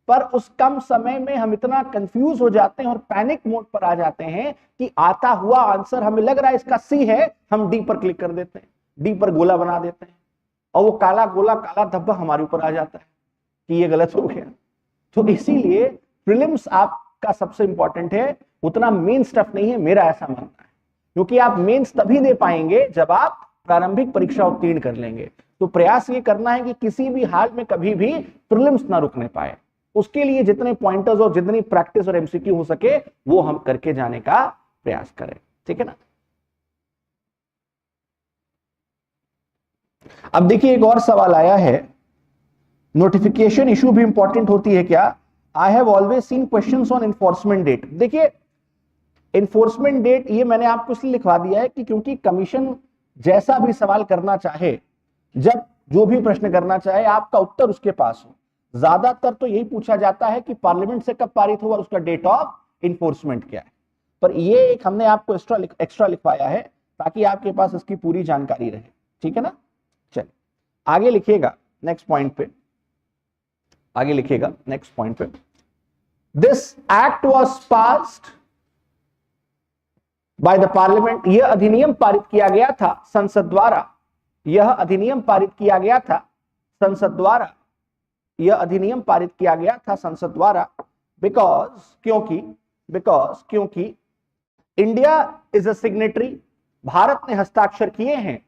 पर उस कम समय में हम इतना कंफ्यूज हो जाते हैं और पैनिक मोड पर आ जाते हैं कि आता हुआ आंसर हमें लग रहा है इसका सी है, हम डी पर क्लिक कर देते हैं, डी पर गोला बना देते हैं, और वो काला गोला, काला धब्बा हमारे ऊपर आ जाता है कि ये गलत हो गया। तो इसीलिए प्रीलिम्स आपका सबसे इंपॉर्टेंट है, उतना मेन स्टफ नहीं है, मेरा ऐसा मानना है, क्योंकि आप मेंस तभी दे पाएंगे जब आप प्रारंभिक परीक्षा उत्तीर्ण कर लेंगे। तो प्रयास ये करना है कि किसी भी हाल में कभी भी प्रीलिम्स ना रुकने पाए। उसके लिए जितने पॉइंटर्स और जितनी प्रैक्टिस और एमसीक्यू हो सके वो हम करके जाने का प्रयास करें। ठीक है ना? अब देखिए एक और सवाल आया है, नोटिफिकेशन इशू भी इंपॉर्टेंट होती है क्या? I have always seen questions on enforcement date. देखिए एनफोर्समेंट डेट ये मैंने आपको इसलिए लिखवा दिया है कि क्योंकि कमीशन जैसा भी सवाल करना चाहे, जब जो भी प्रश्न करना चाहे, आपका उत्तर उसके पास हो। ज्यादातर तो यही पूछा जाता है कि पार्लियामेंट से कब पारित हुआ और उसका डेट ऑफ इन्फोर्समेंट क्या है, पर ये एक हमने आपको एक्स्ट्रा लिखवाया है ताकि आपके पास इसकी पूरी जानकारी रहे। ठीक है ना? चलिए आगे लिखिएगा नेक्स्ट पॉइंट पे, आगे लिखिएगा नेक्स्ट पॉइंट पे। This act was passed by the parliament, यह अधिनियम पारित किया गया था संसद द्वारा, यह अधिनियम पारित किया गया था संसद द्वारा, यह अधिनियम पारित किया गया था संसद द्वारा, क्योंकि India is a signatory, Bharat ने हस्ताक्षर किए हैं,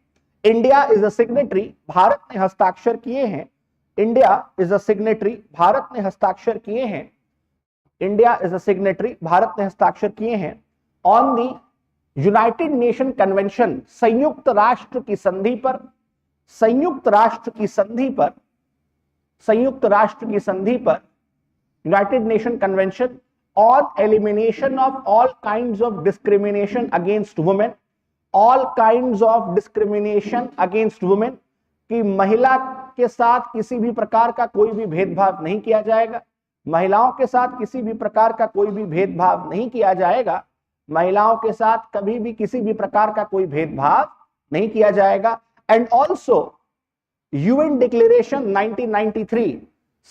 India is a signatory, Bharat ने हस्ताक्षर किए हैं, India is a signatory, Bharat ने हस्ताक्षर किए हैं, India is a signatory, Bharat ने हस्ताक्षर किए हैं on the United nation convention, संयुक्त राष्ट्र की संधि पर, संयुक्त राष्ट्र की संधि पर, संयुक्त राष्ट्र की संधि पर, United nation convention on elimination of all kinds of discrimination against women, all kinds of discrimination against women, कि महिला के साथ किसी भी प्रकार का कोई भी भेदभाव नहीं किया जाएगा, महिलाओं के साथ किसी भी प्रकार का कोई भी भेदभाव नहीं किया जाएगा, महिलाओं के साथ कभी भी किसी भी प्रकार का कोई भेदभाव नहीं किया जाएगा। एंड ऑल्सो यूएन डिक्लेरेशन 1993,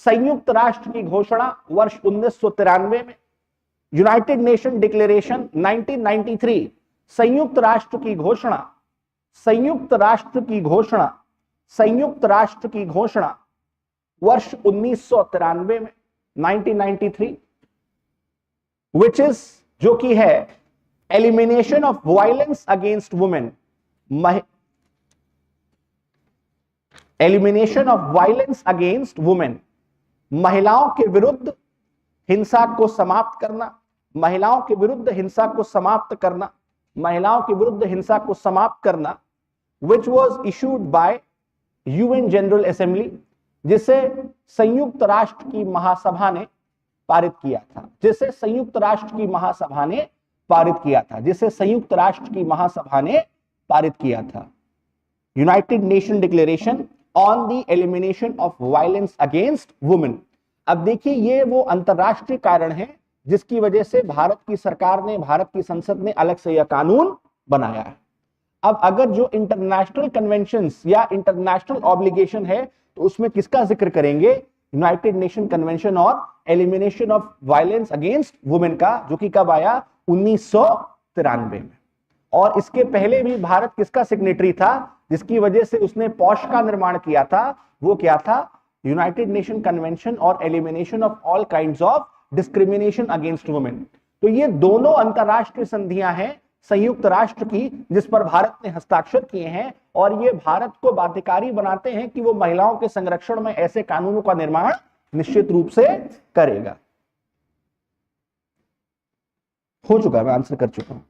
संयुक्त राष्ट्र की घोषणा वर्ष 1993 में, यूनाइटेड नेशन डिक्लेरेशन 1993, संयुक्त राष्ट्र की घोषणा, संयुक्त राष्ट्र की घोषणा, संयुक्त राष्ट्र की घोषणा वर्ष 1993 में, 1993, विच इज, जो कि है elimination of violence against women, elimination of violence against women, महिलाओं के विरुद्ध हिंसा को समाप्त करना, महिलाओं के विरुद्ध हिंसा को समाप्त करना, महिलाओं के विरुद्ध हिंसा को समाप्त करना, which was issued by UN general assembly, जिसे संयुक्त राष्ट्र की महासभा ने पारित किया था, जिसे संयुक्त राष्ट्र की महासभा ने पारित किया था, जिसे संयुक्त राष्ट्र की महासभा ने पारित किया था, United nation declaration on the elimination of violence against women. अब देखिए ये वो अंतरराष्ट्रीय कारण है जिसकी वजह से भारत की सरकार ने, भारत की संसद ने अलग से यह कानून बनाया है। अब अगर जो इंटरनेशनल कन्वेंशंस या इंटरनेशनल ऑब्लिगेशन है तो उसमें किसका जिक्र करेंगे? यूनाइटेड नेशन कन्वेंशन और elimination of violence against women का, जो कि कब आया? 1993 में। और इसके पहले भी भारत किसका सिग्नेटरी था जिसकी वजह से उसने पॉश का निर्माण किया था? वो क्या था? यूनाइटेड नेशन कन्वेंशन और elimination of all kinds of discrimination against women. तो ये दोनों अंतरराष्ट्रीय संधियां हैं संयुक्त राष्ट्र की जिस पर भारत ने हस्ताक्षर किए हैं, और ये भारत को बाध्यकारी बनाते हैं कि वो महिलाओं के संरक्षण में ऐसे कानूनों का निर्माण निश्चित रूप से करेगा। हो चुका है, मैं आंसर कर चुका हूं,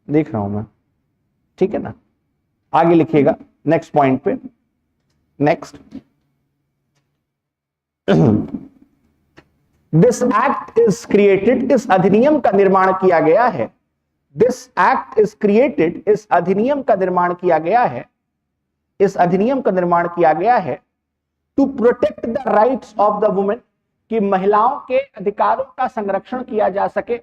देख रहा हूं मैं, ठीक है ना? आगे लिखिएगा नेक्स्ट पॉइंट पे। Next, this act is created, इस अधिनियम का निर्माण किया गया है, दिस एक्ट इज क्रिएटेड, इस अधिनियम का निर्माण किया गया है, इस अधिनियम का निर्माण किया गया है to protect the rights of the women, कि महिलाओं के अधिकारों का संरक्षण किया जा सके,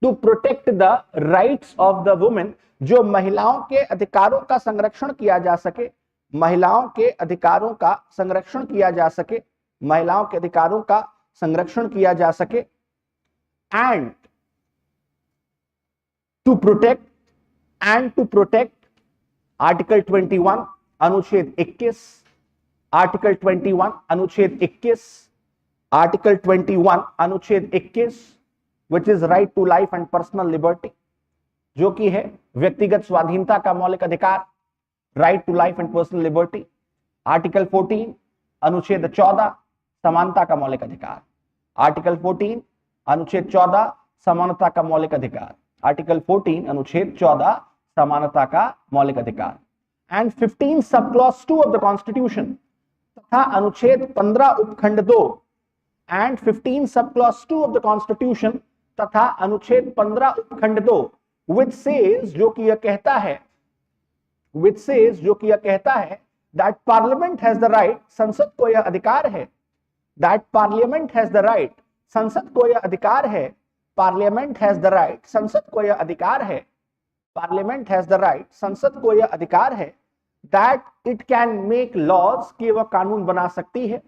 to protect the rights of the women, जो महिलाओं के अधिकारों का संरक्षण किया जा सके, महिलाओं के अधिकारों का संरक्षण किया जा सके, महिलाओं के अधिकारों का संरक्षण किया जा सके, एंड टू प्रोटेक्ट आर्टिकल 21 अनुच्छेद 21, आर्टिकल 21 अनुच्छेद 21, आर्टिकल 21 अनुच्छेद 21, which is right to life and personal liberty, जो कि है व्यक्तिगत स्वाधीनता का मौलिक अधिकार, right to life and personal liberty. Article 14 अनुच्छेद 14 समानता का मौलिक अधिकार, आर्टिकल 14 अनुच्छेद 14 समानता का मौलिक अधिकार, आर्टिकल 14 अनुच्छेद 14 समानता का मौलिक अधिकार। And 15 sub clause 2 of the constitution तथा अनुच्छेद 15 उपखंड 2 and 15 sub clause 2 of the constitution तथा अनुच्छेद 15 उपखंड 2 which says जो कि यह कहता है that parliament has the right, संसद को यह अधिकार है, that parliament has the right, संसद को यह अधिकार है, parliament has the right, संसद को यह अधिकार है, parliament has the right, संसद को यह अधिकार है, that it can make laws, कि वह कानून बना सकती है,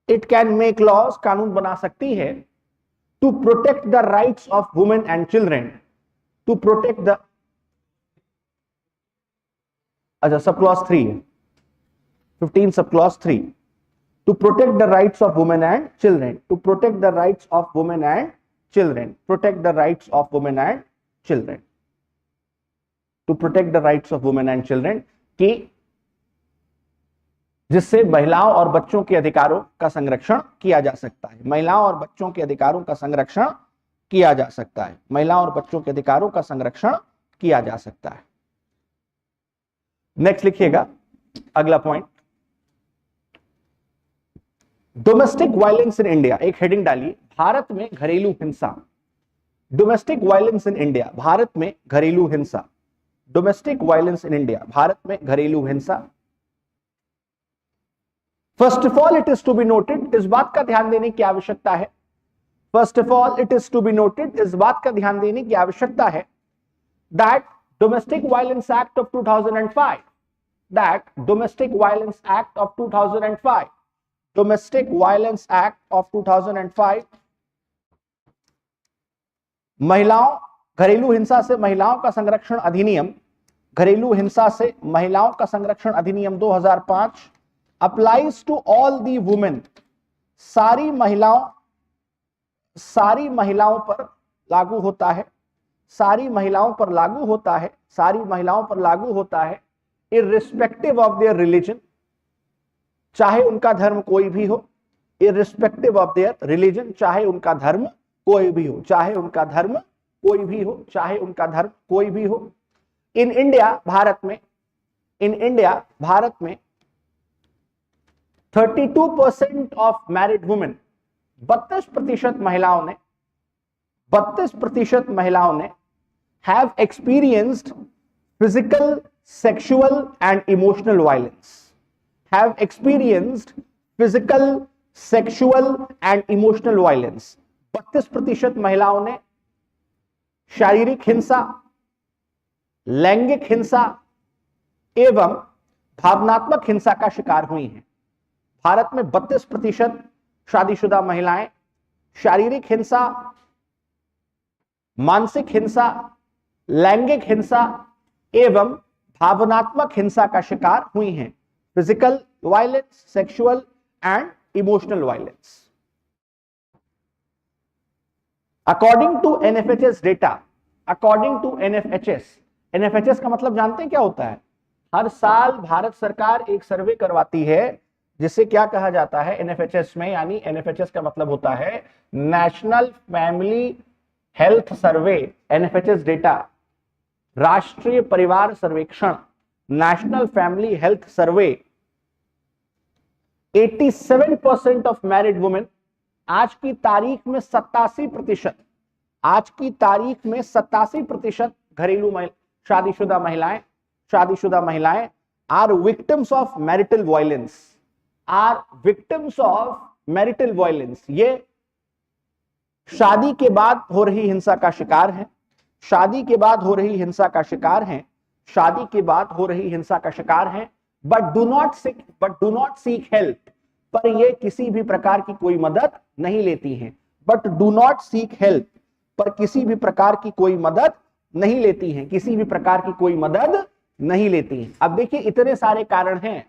it can make laws, कानून बना सकती है, to protect the rights of women and children, to protect the, अच्छा सब क्लॉज 3 है, 15 sub clause 3, to protect the rights of women and children, to protect the rights of women and children, protect the rights of women and children, to protect the rights of women and children, कि जिससे महिलाओं और बच्चों के अधिकारों का संरक्षण किया जा सकता है, महिलाओं और बच्चों के अधिकारों का संरक्षण किया जा सकता है, महिलाओं और बच्चों के अधिकारों का संरक्षण किया जा सकता है। नेक्स्ट लिखिएगा अगला point, domestic violence in India, एक हेडिंग डालिए, भारत में घरेलू हिंसा, डोमेस्टिक वायलेंस इन इंडिया, भारत में घरेलू हिंसा, डोमेस्टिक वायलेंस इन इंडिया, भारत में घरेलू हिंसा। First of all it is to be noted, इस बात का ध्यान देने की आवश्यकता है, first of all it is to be noted, इस बात का ध्यान देने की आवश्यकता है that domestic violence act of 2005, that domestic violence act of 2005, domestic violence act of 2005 महिलाओं घरेलू हिंसा से महिलाओं का संरक्षण अधिनियम, घरेलू हिंसा से महिलाओं का संरक्षण अधिनियम 2005 applies to all the women, सारी महिलाओं पर लागू होता है, सारी महिलाओं पर लागू होता है, सारी महिलाओं पर लागू होता है, irrespective of their religion, चाहे उनका धर्म कोई भी हो, irrespective of their religion, चाहे उनका धर्म कोई भी हो, चाहे उनका धर्म कोई भी हो, चाहे उनका धर्म कोई भी हो। इन इंडिया, भारत में, इन इंडिया, भारत में 32% ऑफ मैरिड वुमेन, 32% महिलाओं ने, 32% महिलाओं ने have experienced physical, sexual and emotional violence, have experienced physical, sexual and emotional violence। 32% महिलाओं ने शारीरिक हिंसा, लैंगिक हिंसा एवं भावनात्मक हिंसा का शिकार हुई हैं। भारत में 32% शादीशुदा महिलाएं शारीरिक हिंसा, मानसिक हिंसा, लैंगिक हिंसा एवं भावनात्मक हिंसा का शिकार हुई हैं, physical violence, sexual and emotional violence. According to NFHS data, according to NFHS, NFHS का मतलब जानते हैं क्या होता है? हर साल भारत सरकार एक सर्वे करवाती है जिसे क्या कहा जाता है एनएफएचएस में, यानी एनएफएचएस का मतलब होता है national family health survey, NFHS data, राष्ट्रीय परिवार सर्वेक्षण, national family health survey. 87% of married women, आज की तारीख में 87%, आज की तारीख में 87% घरेलू शादीशुदा महिलाएं are victims of marital violence, are victims of marital violence. ये शादी के बाद हो रही हिंसा का शिकार है, शादी के बाद हो रही हिंसा का शिकार हैं, शादी के बाद हो रही हिंसा का शिकार हैं, but do not seek help, पर ये किसी भी प्रकार की कोई मदद नहीं लेती हैं, but do not seek help, पर किसी भी प्रकार की कोई मदद नहीं लेती हैं, किसी भी प्रकार की कोई मदद नहीं लेती हैं। अब देखिए इतने सारे कारण हैं,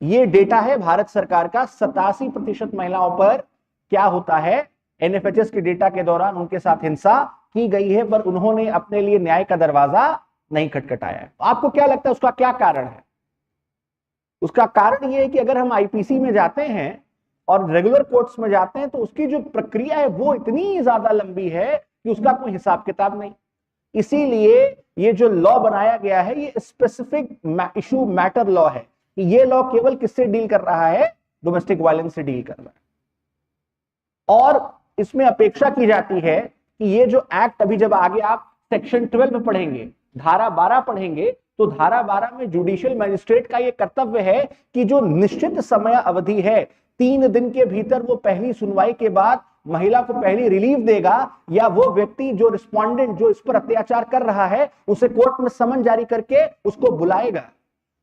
ये डेटा है भारत सरकार का, 87% महिलाओं पर क्या होता है, एनएफएचएस के डेटा के दौरान उनके साथ हिंसा की गई है, पर उन्होंने अपने लिए न्याय का दरवाजा नहीं खटखटाया है। आपको क्या लगता है उसका क्या कारण है? उसका कारण यह है कि अगर हम आईपीसी में जाते हैं और रेगुलर कोर्ट्स में जाते हैं तो उसकी जो प्रक्रिया है वो इतनी ज्यादा लंबी है कि उसका कोई हिसाब किताब नहीं। इसीलिए ये जो लॉ बनाया गया है ये स्पेसिफिक इशू मैटर लॉ है कि ये लॉ केवल किससे डील कर रहा है, डोमेस्टिक वायलेंस से डील कर रहा है। और इसमें अपेक्षा की जाती है कि ये जो एक्ट अभी जब आगे आप सेक्शन 12 में पढ़ेंगे, धारा 12 पढ़ेंगे, तो धारा 12 में जुडिशियल मजिस्ट्रेट का यह कर्तव्य है कि जो निश्चित समय अवधि है 3 दिन के भीतर वो पहली सुनवाई के बाद महिला को पहली रिलीफ देगा या वो व्यक्ति जो रिस्पोंडेंट जो इस पर अत्याचार कर रहा है उसे कोर्ट में समन जारी करके उसको बुलाएगा।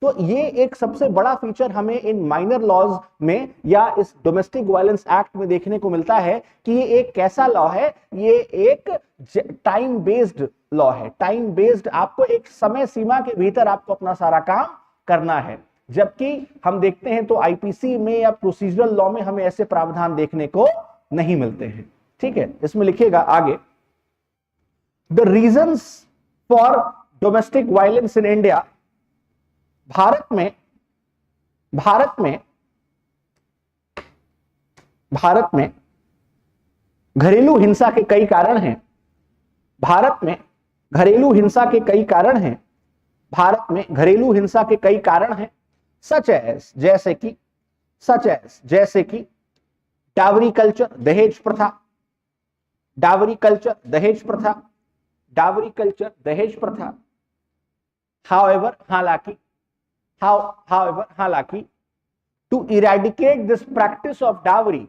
तो ये एक सबसे बड़ा फीचर हमें इन माइनर लॉज में या इस डोमेस्टिक वायलेंस एक्ट में देखने को मिलता है कि ये एक कैसा लॉ है, ये एक टाइम बेस्ड लॉ है। टाइम बेस्ड, आपको एक समय सीमा के भीतर आपको अपना सारा काम करना है। जबकि हम देखते हैं तो आईपीसी में या प्रोसीजरल लॉ में हमें ऐसे प्रावधान देखने को नहीं मिलते हैं। ठीक है, इसमें लिखिएगा आगे, the reasons for domestic violence in India. भारत में घरेलू हिंसा के कई कारण हैं। भारत में घरेलू हिंसा के कई कारण हैं। भारत में घरेलू हिंसा के कई कारण हैं, सच एज जैसे कि डावरी कल्चर, दहेज प्रथा, डावरी कल्चर, दहेज प्रथा, डावरी कल्चर, दहेज प्रथा। हाउएवर, हालांकि to eradicate this practice of dowry,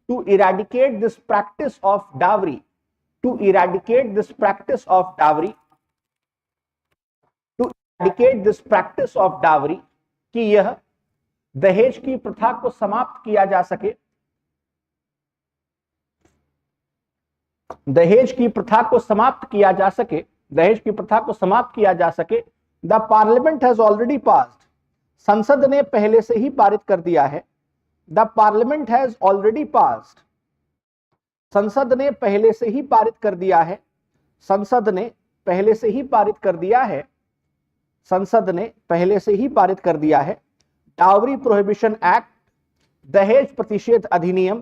to eradicate this practice of dowry, to eradicate this practice of dowry, to eradicate this practice of dowry, कि यह दहेज की प्रथा को समाप्त किया जा सके, दहेज की प्रथा को समाप्त किया जा सके, दहेज की प्रथा को समाप्त किया जा सके, the parliament has already passed, संसद ने पहले से ही पारित कर दिया है। The parliament has already passed, संसद ने पहले से ही पारित कर दिया है, संसद ने पहले से ही पारित कर दिया है, संसद ने पहले से ही पारित कर दिया है। डावरी प्रोहिबिशन एक्ट, दहेज प्रतिषेध अधिनियम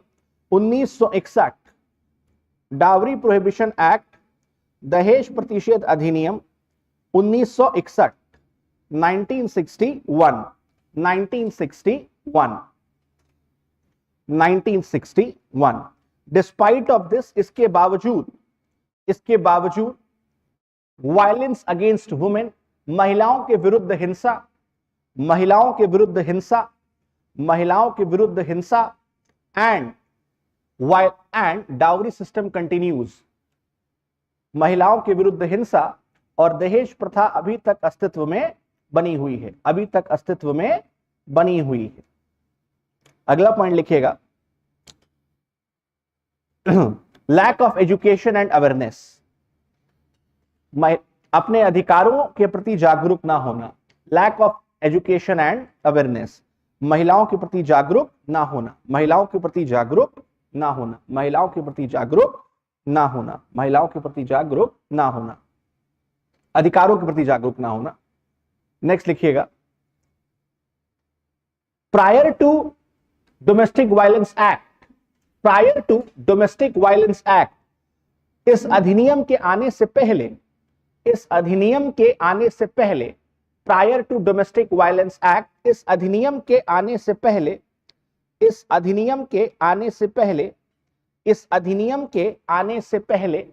1961, डावरी प्रोहिबिशन एक्ट, दहेज प्रतिषेध अधिनियम 1961, 1961। डिस्पाइट ऑफ दिस, इसके बावजूद वायलेंस अगेंस्ट वुमेन, महिलाओं के विरुद्ध हिंसा एंड डाउरी सिस्टम कंटिन्यूज। महिलाओं के विरुद्ध हिंसा और दहेज प्रथा अभी तक अस्तित्व में बनी हुई है, अगला पॉइंट लिखिएगा, lack of education and awareness, अपने अधिकारों के प्रति जागरूक ना होना। Lack of education and awareness, महिलाओं के प्रति जागरूक ना होना, महिलाओं के प्रति जागरूक ना होना, महिलाओं के प्रति जागरूक ना होना, महिलाओं के प्रति जागरूक ना होना, अधिकारों के प्रति जागरूक ना होना। नेक्स्ट लिखिएगा, prior to domestic violence act, prior to domestic violence act, इस अधिनियम के आने से पहले, इस अधिनियम के आने से पहले, prior to domestic violence act, इस अधिनियम के आने से पहले, इस अधिनियम के आने से पहले, इस अधिनियम के आने से पहले,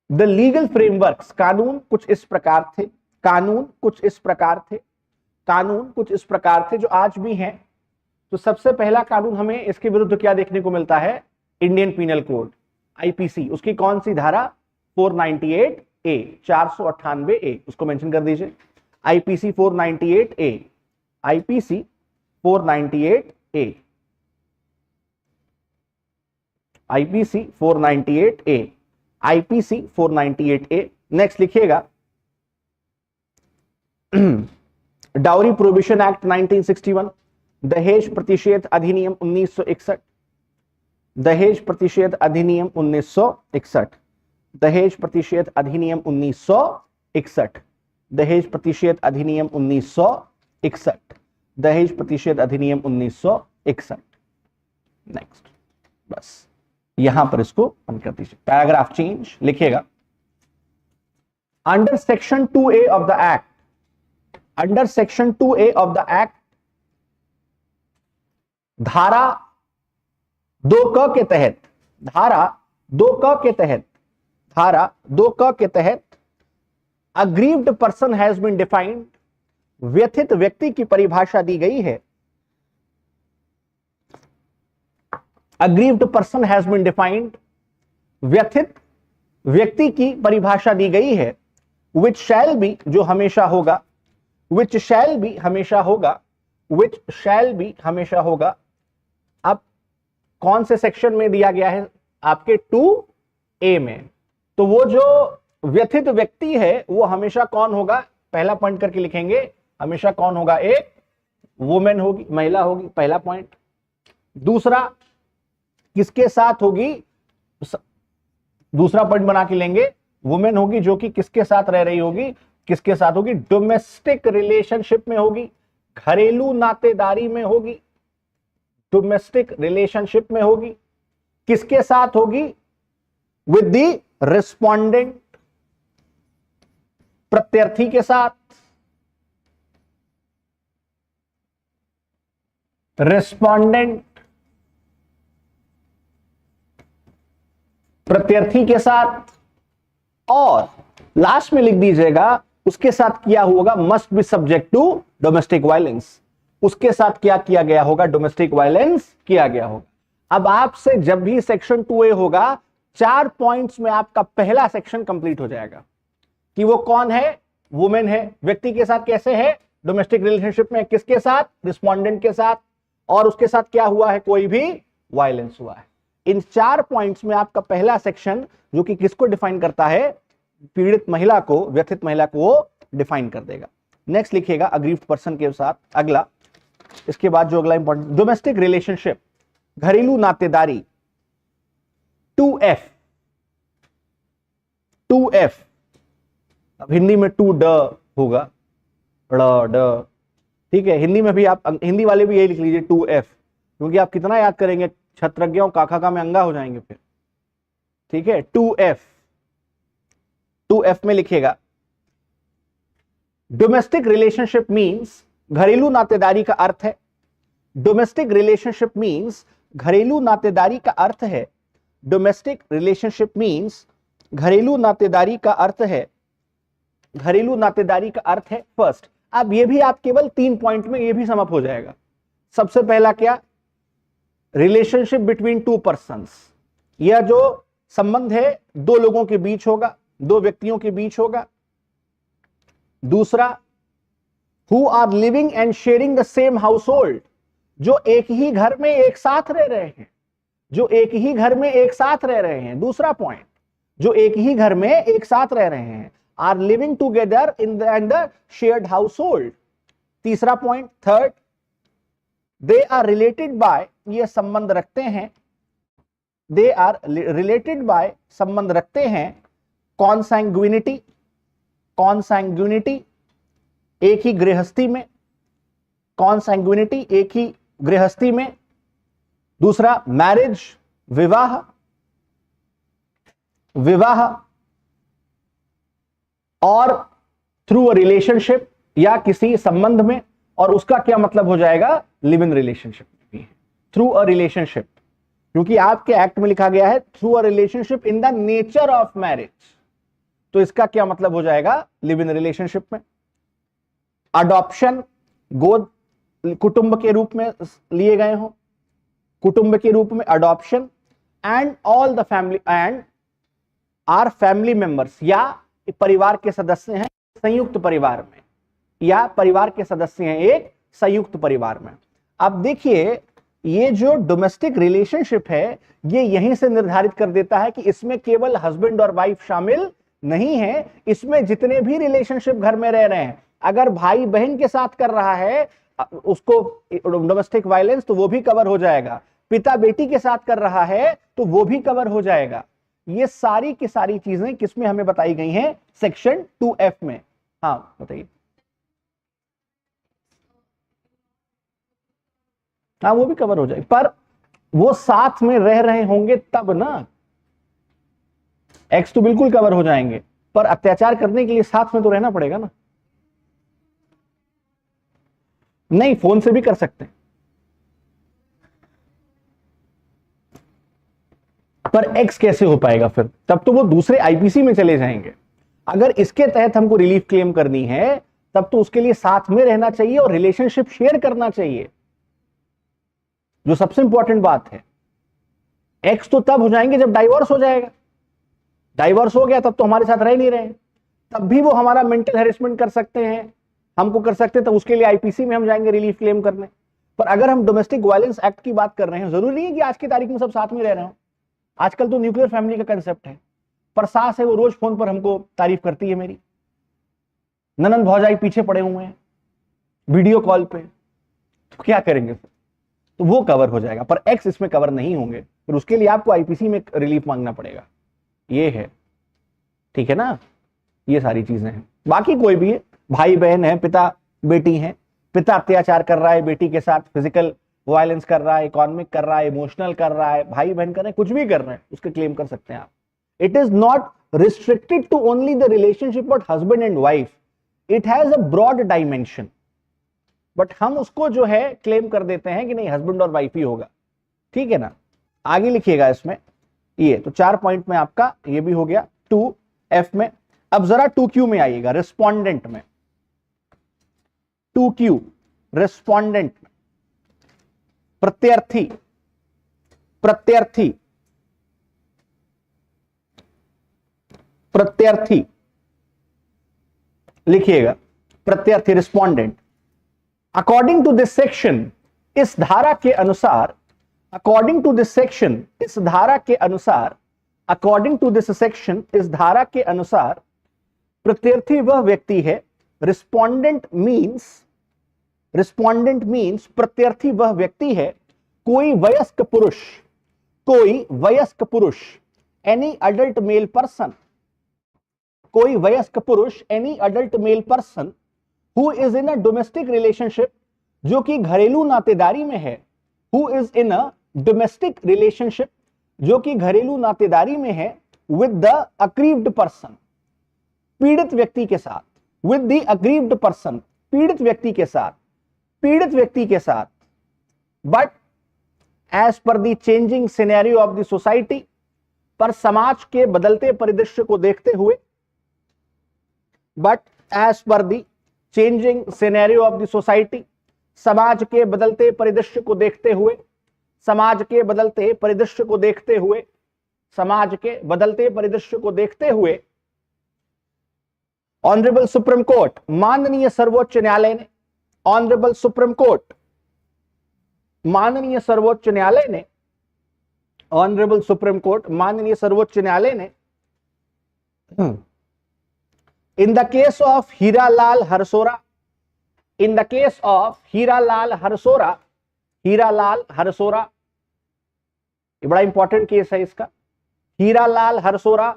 द लीगल फ्रेमवर्क्स, कानून कुछ इस प्रकार थे, कानून कुछ इस प्रकार थे, कानून कुछ इस प्रकार थे जो आज भी हैं। तो सबसे पहला कानून हमें इसके विरुद्ध क्या देखने को मिलता है, इंडियन पीनल कोड, आईपीसी, उसकी कौन सी धारा, 498A, 498A, उसको मेंशन कर दीजिए, IPC 498A, IPC 498A, IPC 498A, IPC 498A। Next लिखिएगा, डाउरी प्रोहिबिशन एक्ट 1961, दहेज प्रतिषेध अधिनियम 1961, दहेज प्रतिषेध अधिनियम 1961, दहेज प्रतिषेध अधिनियम 1961, दहेज प्रतिषेध अधिनियम 1961, दहेज प्रतिषेध अधिनियम 1961। नेक्स्ट, बस यहां पर इसको बंद कर दीजिए। पैराग्राफ चेंज लिखिएगा, under section 2A of the act, under section 2A of the act, धारा 2 के तहत, धारा 2 के तहत, धारा 2 के तहत aggrieved person has been defined, व्यथित व्यक्ति की परिभाषा दी गई है। Aggrieved person has been defined, व्यथित व्यक्ति की परिभाषा दी गई है। विच शैल बी, जो हमेशा होगा, विच शैल बी हमेशा होगा, विच शैल बी हमेशा होगा। अब कौन से सेक्शन में दिया गया है? आपके 2A में। तो वो जो व्यथित व्यक्ति है वो हमेशा कौन होगा? पहला पॉइंट करके लिखेंगे, हमेशा कौन होगा? एक वुमेन होगी, महिला होगी, पहला पॉइंट। दूसरा, किसके साथ होगी? दूसरा पॉइंट बना के लेंगे, वुमेन होगी जो कि किसके साथ रह रही होगी? किसके साथ होगी? डोमेस्टिक रिलेशनशिप में होगी, घरेलू नातेदारी में होगी, डोमेस्टिक रिलेशनशिप में होगी। किसके साथ होगी? विद द रिस्पोंडेंट, प्रत्यर्थी के साथ, रिस्पोंडेंट प्रत्यर्थी के साथ, और लास्ट में लिख दीजिएगा उसके साथ किया होगा must be subject to domestic violence, उसके साथ क्या किया गया होगा? डोमेस्टिक वायलेंस किया गया होगा। अब आपसे जब भी सेक्शन 2A होगा, 4 पॉइंट्स में आपका पहला सेक्शन कंप्लीट हो जाएगा कि वो कौन है? वुमेन है, व्यक्ति के साथ कैसे है? डोमेस्टिक रिलेशनशिप में, किसके साथ? रिस्पोंडेंट के साथ, और उसके साथ क्या हुआ है? कोई भी वायलेंस हुआ है। इन 4 पॉइंट्स में आपका पहला सेक्शन, जो कि किसको डिफाइन करता है? पीड़ित महिला को, व्यथित महिला को वो डिफाइन कर देगा। नेक्स्ट लिखिएगा अग्रीव्ड पर्सन के साथ अगला, इसके बाद जो अगला इंपॉर्टेंट, डोमेस्टिक रिलेशनशिप, घरेलू नातेदारी, 2F, 2F, अब हिंदी में 2 ड होगा, ड, ठीक है। हिंदी में भी आप, हिंदी वाले भी यही लिख लीजिए 2F, क्योंकि आप कितना याद करेंगे, छत्रज्ञ और काका का में अंगा हो जाएंगे फिर, ठीक है। 2F, 2F में लिखिएगा, डोमेस्टिक रिलेशनशिप मींस, घरेलू नातेदारी का अर्थ है, डोमेस्टिक रिलेशनशिप मींस, घरेलू नातेदारी का अर्थ है, डोमेस्टिक रिलेशनशिप मींस, घरेलू नातेदारी का अर्थ है, घरेलू नातेदारी का अर्थ है। फर्स्ट, अब ये भी आप केवल 3 पॉइंट में ये भी समअप हो जाएगा। सबसे पहला क्या? रिलेशनशिप बिटवीन 2 पर्सन्स, यह जो संबंध है 2 लोगों के बीच होगा, 2 व्यक्तियों के बीच होगा। दूसरा, who are living and sharing the same household, जो एक ही घर में एक साथ रह रहे हैं, जो एक ही घर में एक साथ रह रहे हैं। दूसरा पॉइंट, जो एक ही घर में एक साथ रह रहे हैं, are living together in the shared household. तीसरा point, third, they are related by, ये संबंध रखते हैं, दे आर रिलेटेड बाय, संबंध रखते हैं, कॉन्सैंग्विनिटी, कॉन्सैंग्विनिटी, एक ही गृहस्थी में, कॉन्सैंग्विनिटी, एक ही गृहस्थी में। दूसरा, मैरिज, विवाह, विवाह, और थ्रू अ रिलेशनशिप, या किसी संबंध में, और उसका क्या मतलब हो जाएगा? लिव इन रिलेशनशिप भी है, थ्रू अ रिलेशनशिप, क्योंकि आपके एक्ट में लिखा गया है through a relationship in the nature of marriage, तो इसका क्या मतलब हो जाएगा? लिव इन रिलेशनशिप में। अडॉप्शन, गोद कुटुंब के रूप में लिए गए हो, कुटुंब के रूप में adoption, and all the family and our family members, या परिवार के सदस्य हैं संयुक्त परिवार में, या परिवार के सदस्य हैं एक संयुक्त परिवार में। अब देखिए, ये जो डोमेस्टिक रिलेशनशिप है, ये यहीं से निर्धारित कर देता है कि इसमें केवल हस्बैंड और वाइफ शामिल नहीं है, इसमें जितने भी रिलेशनशिप घर में रह रहे हैं, अगर भाई बहन के साथ कर रहा है उसको डोमेस्टिक वायलेंस, तो वो भी कवर हो जाएगा। पिता बेटी के साथ कर रहा है तो वो भी कवर हो जाएगा। ये सारी की सारी चीजें किसमें हमें बताई गई हैं? सेक्शन 2F में। हाँ बताइए। हाँ वो भी कवर हो जाएगी, पर वो साथ में रह रहे होंगे तब ना, एक्स तो बिल्कुल कवर हो जाएंगे, पर अत्याचार करने के लिए साथ में तो रहना पड़ेगा ना। नहीं, फोन से भी कर सकते हैं, पर एक्स कैसे हो पाएगा फिर? तब तो वो दूसरे आईपीसी में चले जाएंगे। अगर इसके तहत हमको रिलीफ क्लेम करनी है तब तो उसके लिए साथ में रहना चाहिए और रिलेशनशिप शेयर करना चाहिए, जो सबसे इंपॉर्टेंट बात है। एक्स तो तब हो जाएंगे जब डाइवोर्स हो जाएगा। डाइवोर्स हो गया तब तो हमारे साथ रह नहीं रहे, तब भी वो हमारा मेंटल हैरेसमेंट कर सकते हैं, हमको कर सकते हैं, तो उसके लिए आईपीसी में हम जाएंगे रिलीफ क्लेम करने। पर अगर हम डोमेस्टिक वायलेंस एक्ट की बात कर रहे हैं, जरूरी नहीं है कि आज की तारीख में सब साथ में रह रहे हो। आजकल तो न्यूक्लियर फैमिली का कंसेप्ट है, पर सास है वो रोज फोन पर हमको तारीफ करती है मेरी, ननंद भौजाई पीछे पड़े हुए हैं वीडियो कॉल पे, तो क्या करेंगे फिर? तो वो कवर हो जाएगा, पर एक्स इसमें कवर नहीं होंगे, फिर उसके लिए आपको आईपीसी में रिलीफ मांगना पड़ेगा। ये है, ठीक है ना? ये सारी चीजें हैं। बाकी कोई भी है, भाई बहन है, पिता बेटी है, पिता अत्याचार कर रहा है बेटी के साथ, फिजिकल वायलेंस कर रहा है, इकोनॉमिक कर रहा है, इमोशनल कर रहा है, भाई बहन कर रहे हैं, कुछ भी कर रहे हैं, उसके क्लेम कर सकते हैं आप। It is not restricted to only the relationship of husband and wife, it has a broad dimension, but हम उसको जो है क्लेम कर देते हैं कि नहीं हस्बैंड और वाइफ ही होगा, ठीक है ना? आगे लिखिएगा इसमें, ये तो 4 पॉइंट में आपका ये भी हो गया 2F में। अब जरा 2Q में आइएगा, रिस्पोंडेंट में। 2Q रिस्पोंडेंट में, प्रत्यार्थी, प्रत्यार्थी, प्रत्यार्थी लिखिएगा, प्रत्यार्थी respondent. According to this section, इस धारा के अनुसार, अकॉर्डिंग टू दिस सेक्शन, इस धारा के अनुसार, अकॉर्डिंग टू दिस सेक्शन, इस धारा के अनुसार प्रत्यार्थी वह व्यक्ति है, रिस्पोंडेंट मींस, रिस्पोंडेंट मींस प्रत्यार्थी वह व्यक्ति है, कोई वयस्क पुरुष, कोई वयस्क पुरुष, एनी अडल्ट मेल पर्सन, कोई वयस्क पुरुष, any adult male person who is in a domestic relationship, जो कि घरेलू नातेदारी में है, who is in a domestic relationship, जो कि घरेलू नातेदारी में है, विद द अग्रीव्ड पर्सन, पीड़ित व्यक्ति के साथ, विद द अग्रीव्ड पर्सन, पीड़ित व्यक्ति के साथ, पीड़ित व्यक्ति के साथ, but as per the changing scenario of the society, पर समाज के बदलते परिदृश्य को देखते हुए, but as per the changing scenario of the society, समाज के बदलते परिदृश्य को देखते हुए, समाज के बदलते परिदृश्य को देखते हुए, समाज के बदलते परिदृश्य को देखते हुए, ऑनरेबल सुप्रीम कोर्ट, माननीय सर्वोच्च न्यायालय ने, ऑनरेबल सुप्रीम कोर्ट, माननीय सर्वोच्च न्यायालय ने, ऑनरेबल सुप्रीम कोर्ट, माननीय सर्वोच्च न्यायालय ने, in the case of Hiralal Harsora, in the case of Hiralal Harsora, Hiralal Harsora, ये बड़ा इंपॉर्टेंट केस है इसका, हीरालाल हरसोरा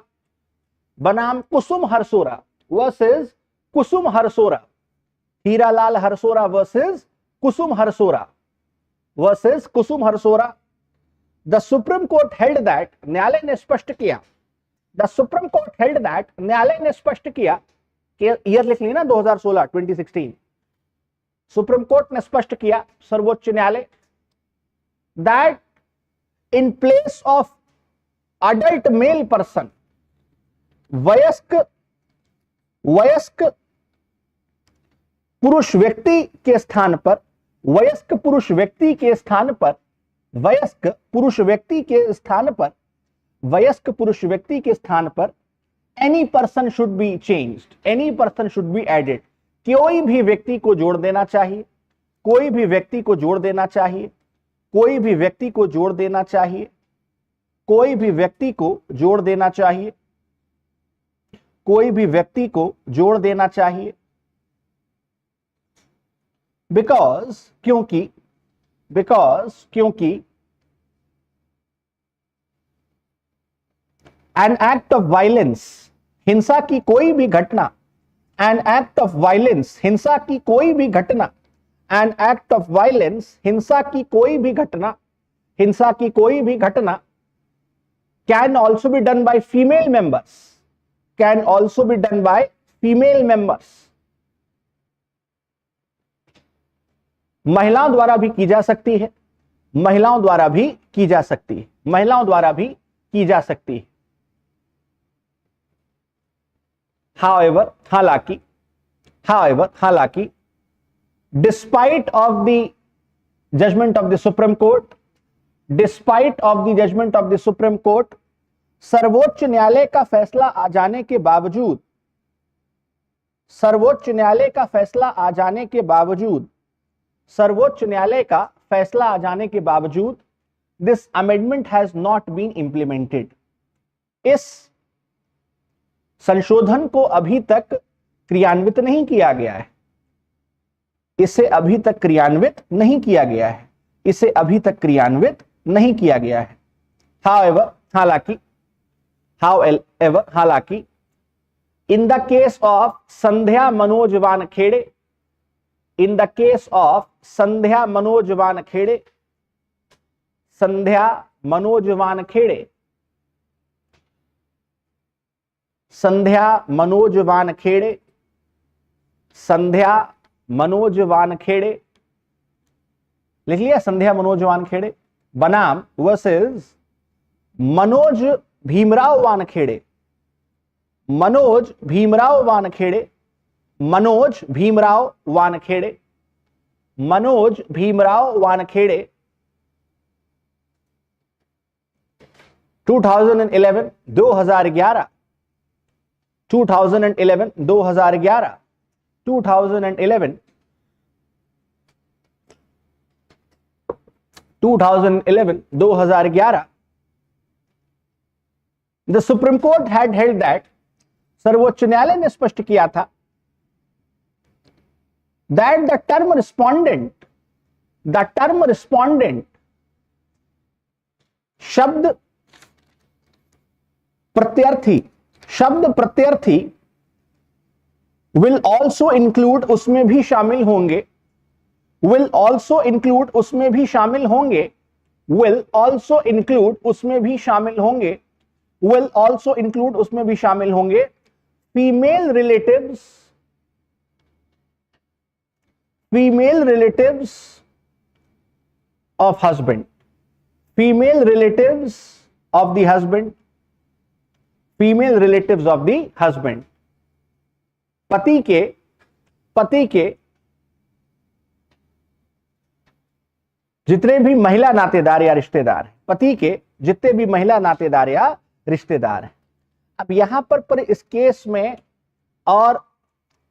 बनाम Kusum Harsora versus Kusum Harsora, Hiralal Harsora versus Kusum Harsora, versus Kusum Harsora. The Supreme Court held that, न्यायालय ने स्पष्ट किया, the Supreme Court held that, न्यायालय ने स्पष्ट किया, ईयर लिख ली ना 2016, 2016, सुप्रीम कोर्ट ने स्पष्ट किया, सर्वोच्च न्यायालय, that in place of adult male person, वयस्क, वयस्क पुरुष व्यक्ति के स्थान पर, वयस्क पुरुष व्यक्ति के स्थान पर, वयस्क पुरुष व्यक्ति के स्थान पर, वयस्क पुरुष व्यक्ति के स्थान पर, any person should be changed, any person should be added, कोई भी व्यक्ति को जोड़ देना चाहिए, कोई भी व्यक्ति को जोड़ देना चाहिए, कोई भी व्यक्ति को जोड़ देना चाहिए, कोई भी व्यक्ति को जोड़ देना चाहिए, कोई भी व्यक्ति को जोड़ देना चाहिए, बिकॉज, क्योंकि, बिकॉज, क्योंकि एन एक्ट ऑफ वायलेंस, हिंसा की कोई भी घटना, एन एक्ट ऑफ वायलेंस, हिंसा की कोई भी घटना, एन एक्ट ऑफ वायलेंस, हिंसा की कोई भी घटना, हिंसा की कोई भी घटना can also be done by female members, can also be done by female members, महिलाओं द्वारा भी की जा सकती है, महिलाओं द्वारा भी की जा सकती है, महिलाओं द्वारा भी की जा सकती है। However, हालांकि despite of the judgement of the Supreme Court, despite of the judgement of the Supreme Court, सर्वोच्च न्यायालय का फैसला आ जाने के बावजूद, सर्वोच्च न्यायालय का फैसला आ जाने के बावजूद, सर्वोच्च न्यायालय का फैसला आ जाने के बावजूद this amendment has not been implemented, इस संशोधन को अभी तक क्रियान्वित नहीं किया गया है, इसे अभी तक क्रियान्वित नहीं किया गया है, इसे अभी तक क्रियान्वित नहीं किया गया है। हालांकि in the case of Sandhya Manoj Wankhede, in the case of Sandhya Manoj Wankhede, Sandhya Manoj Wankhede, Sandhya Manoj Wankhede, Sandhya Manoj Wankhede, लिख लिया, संध्या मनोज वानखेड़े बनाम versus Manoj Bhimrao Wankhede, Manoj Bhimrao Wankhede, Manoj Bhimrao Wankhede, Manoj Bhimrao Wankhede 2011 2011 2011 2011 2011 2011 2011 the Supreme Court had held that, सर्वोच्च न्यायालय ने स्पष्ट किया था दैट द टर्म रिस्पोंडेंट शब्द प्रत्यर्थी विल ऑल्सो इंक्लूड, उसमें भी शामिल होंगे, विल ऑल्सो इंक्लूड, उसमें भी शामिल होंगे, विल ऑल्सो इंक्लूड, उसमें भी शामिल होंगे, विल ऑल्सो इंक्लूड, उसमें भी शामिल होंगे female relatives of husband, female relatives of the husband, female relatives of the husband, पति के जितने भी महिला नातेदार या रिश्तेदार हैं, पति के जितने भी महिला नातेदार या रिश्तेदार हैं। अब यहां पर इस केस में और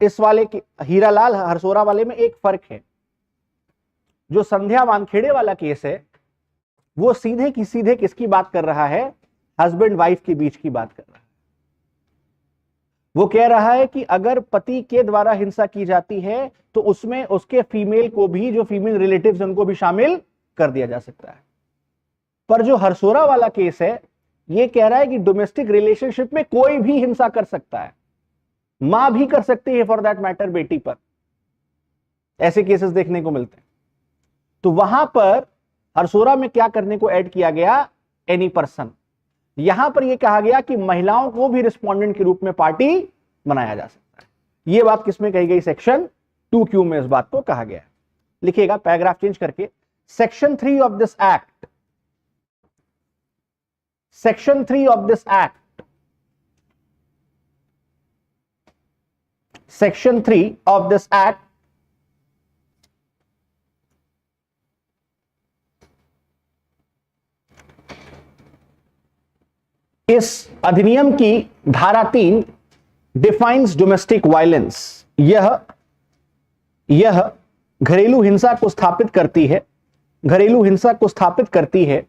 इस वाले की हीरालाल हरसोरा वाले में एक फर्क है। जो संध्या वानखेड़े वाला केस है वो सीधे की सीधे किसकी बात कर रहा है, हस्बैंड वाइफ के बीच की बात कर रहा है। वो कह रहा है कि अगर पति के द्वारा हिंसा की जाती है तो उसमें उसके फीमेल को भी, जो फीमेल रिलेटिव्स उनको भी शामिल कर दिया जा सकता है। पर जो हरसोरा वाला केस है ये कह रहा है कि डोमेस्टिक रिलेशनशिप में कोई भी हिंसा कर सकता है, मां भी कर सकती है फॉर दैट मैटर बेटी पर, ऐसे केसेस देखने को मिलते हैं। तो वहां पर हरसोरा में क्या करने को ऐड किया गया, एनी पर्सन। यहां पर यह कहा गया कि महिलाओं को भी रिस्पोंडेंट के रूप में पार्टी बनाया जा सकता है। यह बात किसमें कही गई, सेक्शन 2Q में इस बात को कहा गया है। लिखिएगा पैराग्राफ चेंज करके, section 3 of this act, section 3 of this act, section 3 of this act इस अधिनियम की धारा 3 डिफाइंस डोमेस्टिक वायलेंस, यह घरेलू हिंसा को स्थापित करती है, घरेलू हिंसा को स्थापित करती है,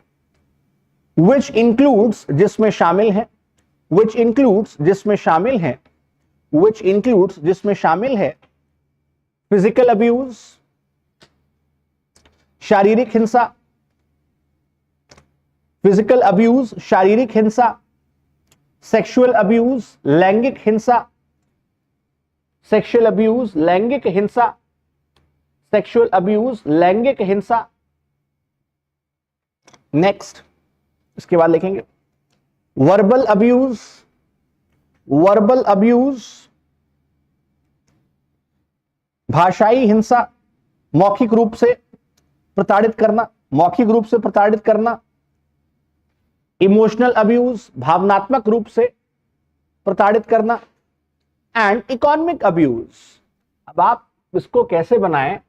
विच इंक्लूड्स, जिसमें शामिल है, विच इंक्लूड्स, जिसमें शामिल है, विच इंक्लूड्स, जिसमें शामिल है फिजिकल अब्यूज, शारीरिक हिंसा, फिजिकल अब्यूज शारीरिक हिंसा, सेक्सुअल अब्यूज लैंगिक हिंसा, सेक्सुअल अब्यूज लैंगिक हिंसा, सेक्सुअल अब्यूज लैंगिक हिंसा, नेक्स्ट इसके बाद लिखेंगे वर्बल अब्यूज। वर्बल अब्यूज भाषाई हिंसा, मौखिक रूप से प्रताड़ित करना, मौखिक रूप से प्रताड़ित करना। इमोशनल अब्यूज भावनात्मक रूप से प्रताड़ित करना। एंड इकोनॉमिक अब्यूज, अब आप इसको कैसे बनाएं,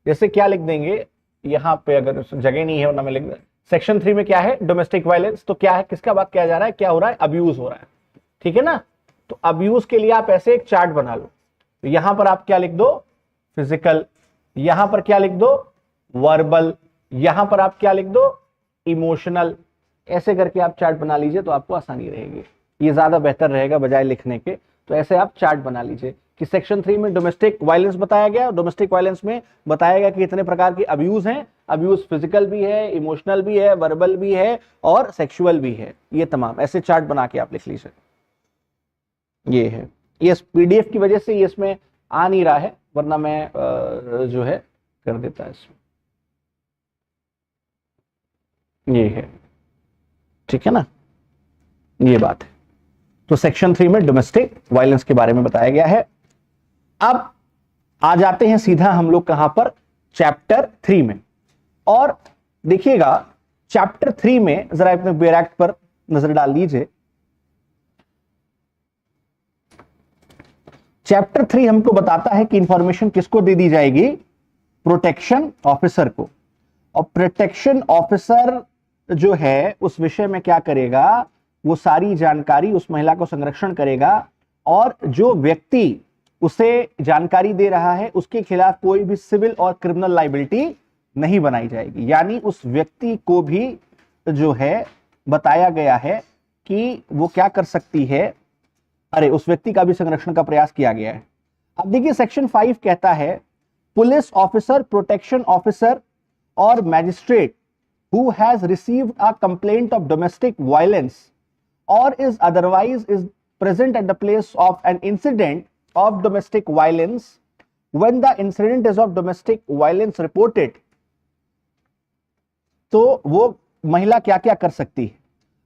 जैसे क्या लिख देंगे यहां पे, अगर जगह नहीं है वरना मैं लिख दूं सेक्शन 3 में क्या है, डोमेस्टिक वायलेंस, तो क्या है, किसका बात किया जा रहा है, क्या हो रहा है, अब्यूज हो रहा है, ठीक है ना। तो अब्यूज के लिए आप ऐसे एक चार्ट बना लो, तो यहां पर आप क्या लिख दो, फिजिकल, यहां पर क्या लिख दो, वर्बल, यहां पर आप क्या लिख दो, इमोशनल, ऐसे करके आप चार्ट बना लीजिए तो आपको आसानी रहेगी, ये ज्यादा बेहतर रहेगा बजाय लिखने के। तो ऐसे आप चार्ट बना लीजिए कि सेक्शन 3 में डोमेस्टिक वायलेंस बताया गया, डोमेस्टिक वायलेंस में बताया गया कि इतने प्रकार के अब्यूज हैं, अब्यूज फिजिकल भी है, इमोशनल भी है, वर्बल भी है और सेक्सुअल भी है, ये तमाम ऐसे चार्ट बना के आप लिख लीजिए। ये है, ये पीडीएफ की वजह से ये इसमें आ नहीं रहा है, वरना मैं जो है कर देता है इसमें। ये है, ठीक है ना, ये बात है। तो सेक्शन 3 में डोमेस्टिक वायलेंस के बारे में बताया गया है। अब आ जाते हैं सीधा हम लोग कहां पर, चैप्टर 3 में। और देखिएगा चैप्टर 3 में जरा अपने बेयर एक्ट पर नजर डाल दीजिए। चैप्टर 3 हमको बताता है कि इंफॉर्मेशन किसको दे दी जाएगी, प्रोटेक्शन ऑफिसर को। और प्रोटेक्शन ऑफिसर जो है उस विषय में क्या करेगा, वो सारी जानकारी उस महिला को संरक्षण करेगा और जो व्यक्ति उसे जानकारी दे रहा है उसके खिलाफ कोई भी सिविल और क्रिमिनल लायबिलिटी नहीं बनाई जाएगी। यानी उस व्यक्ति को भी जो है बताया गया है कि वो क्या कर सकती है, उस व्यक्ति का भी संरक्षण का प्रयास किया गया है। अब देखिए सेक्शन 5 कहता है पुलिस ऑफिसर, प्रोटेक्शन ऑफिसर और magistrate who has received a complaint of domestic violence or is otherwise is present at the place of an incident of domestic violence when the incident is of domestic violence reported, तो वो महिला क्या क्या कर सकती है।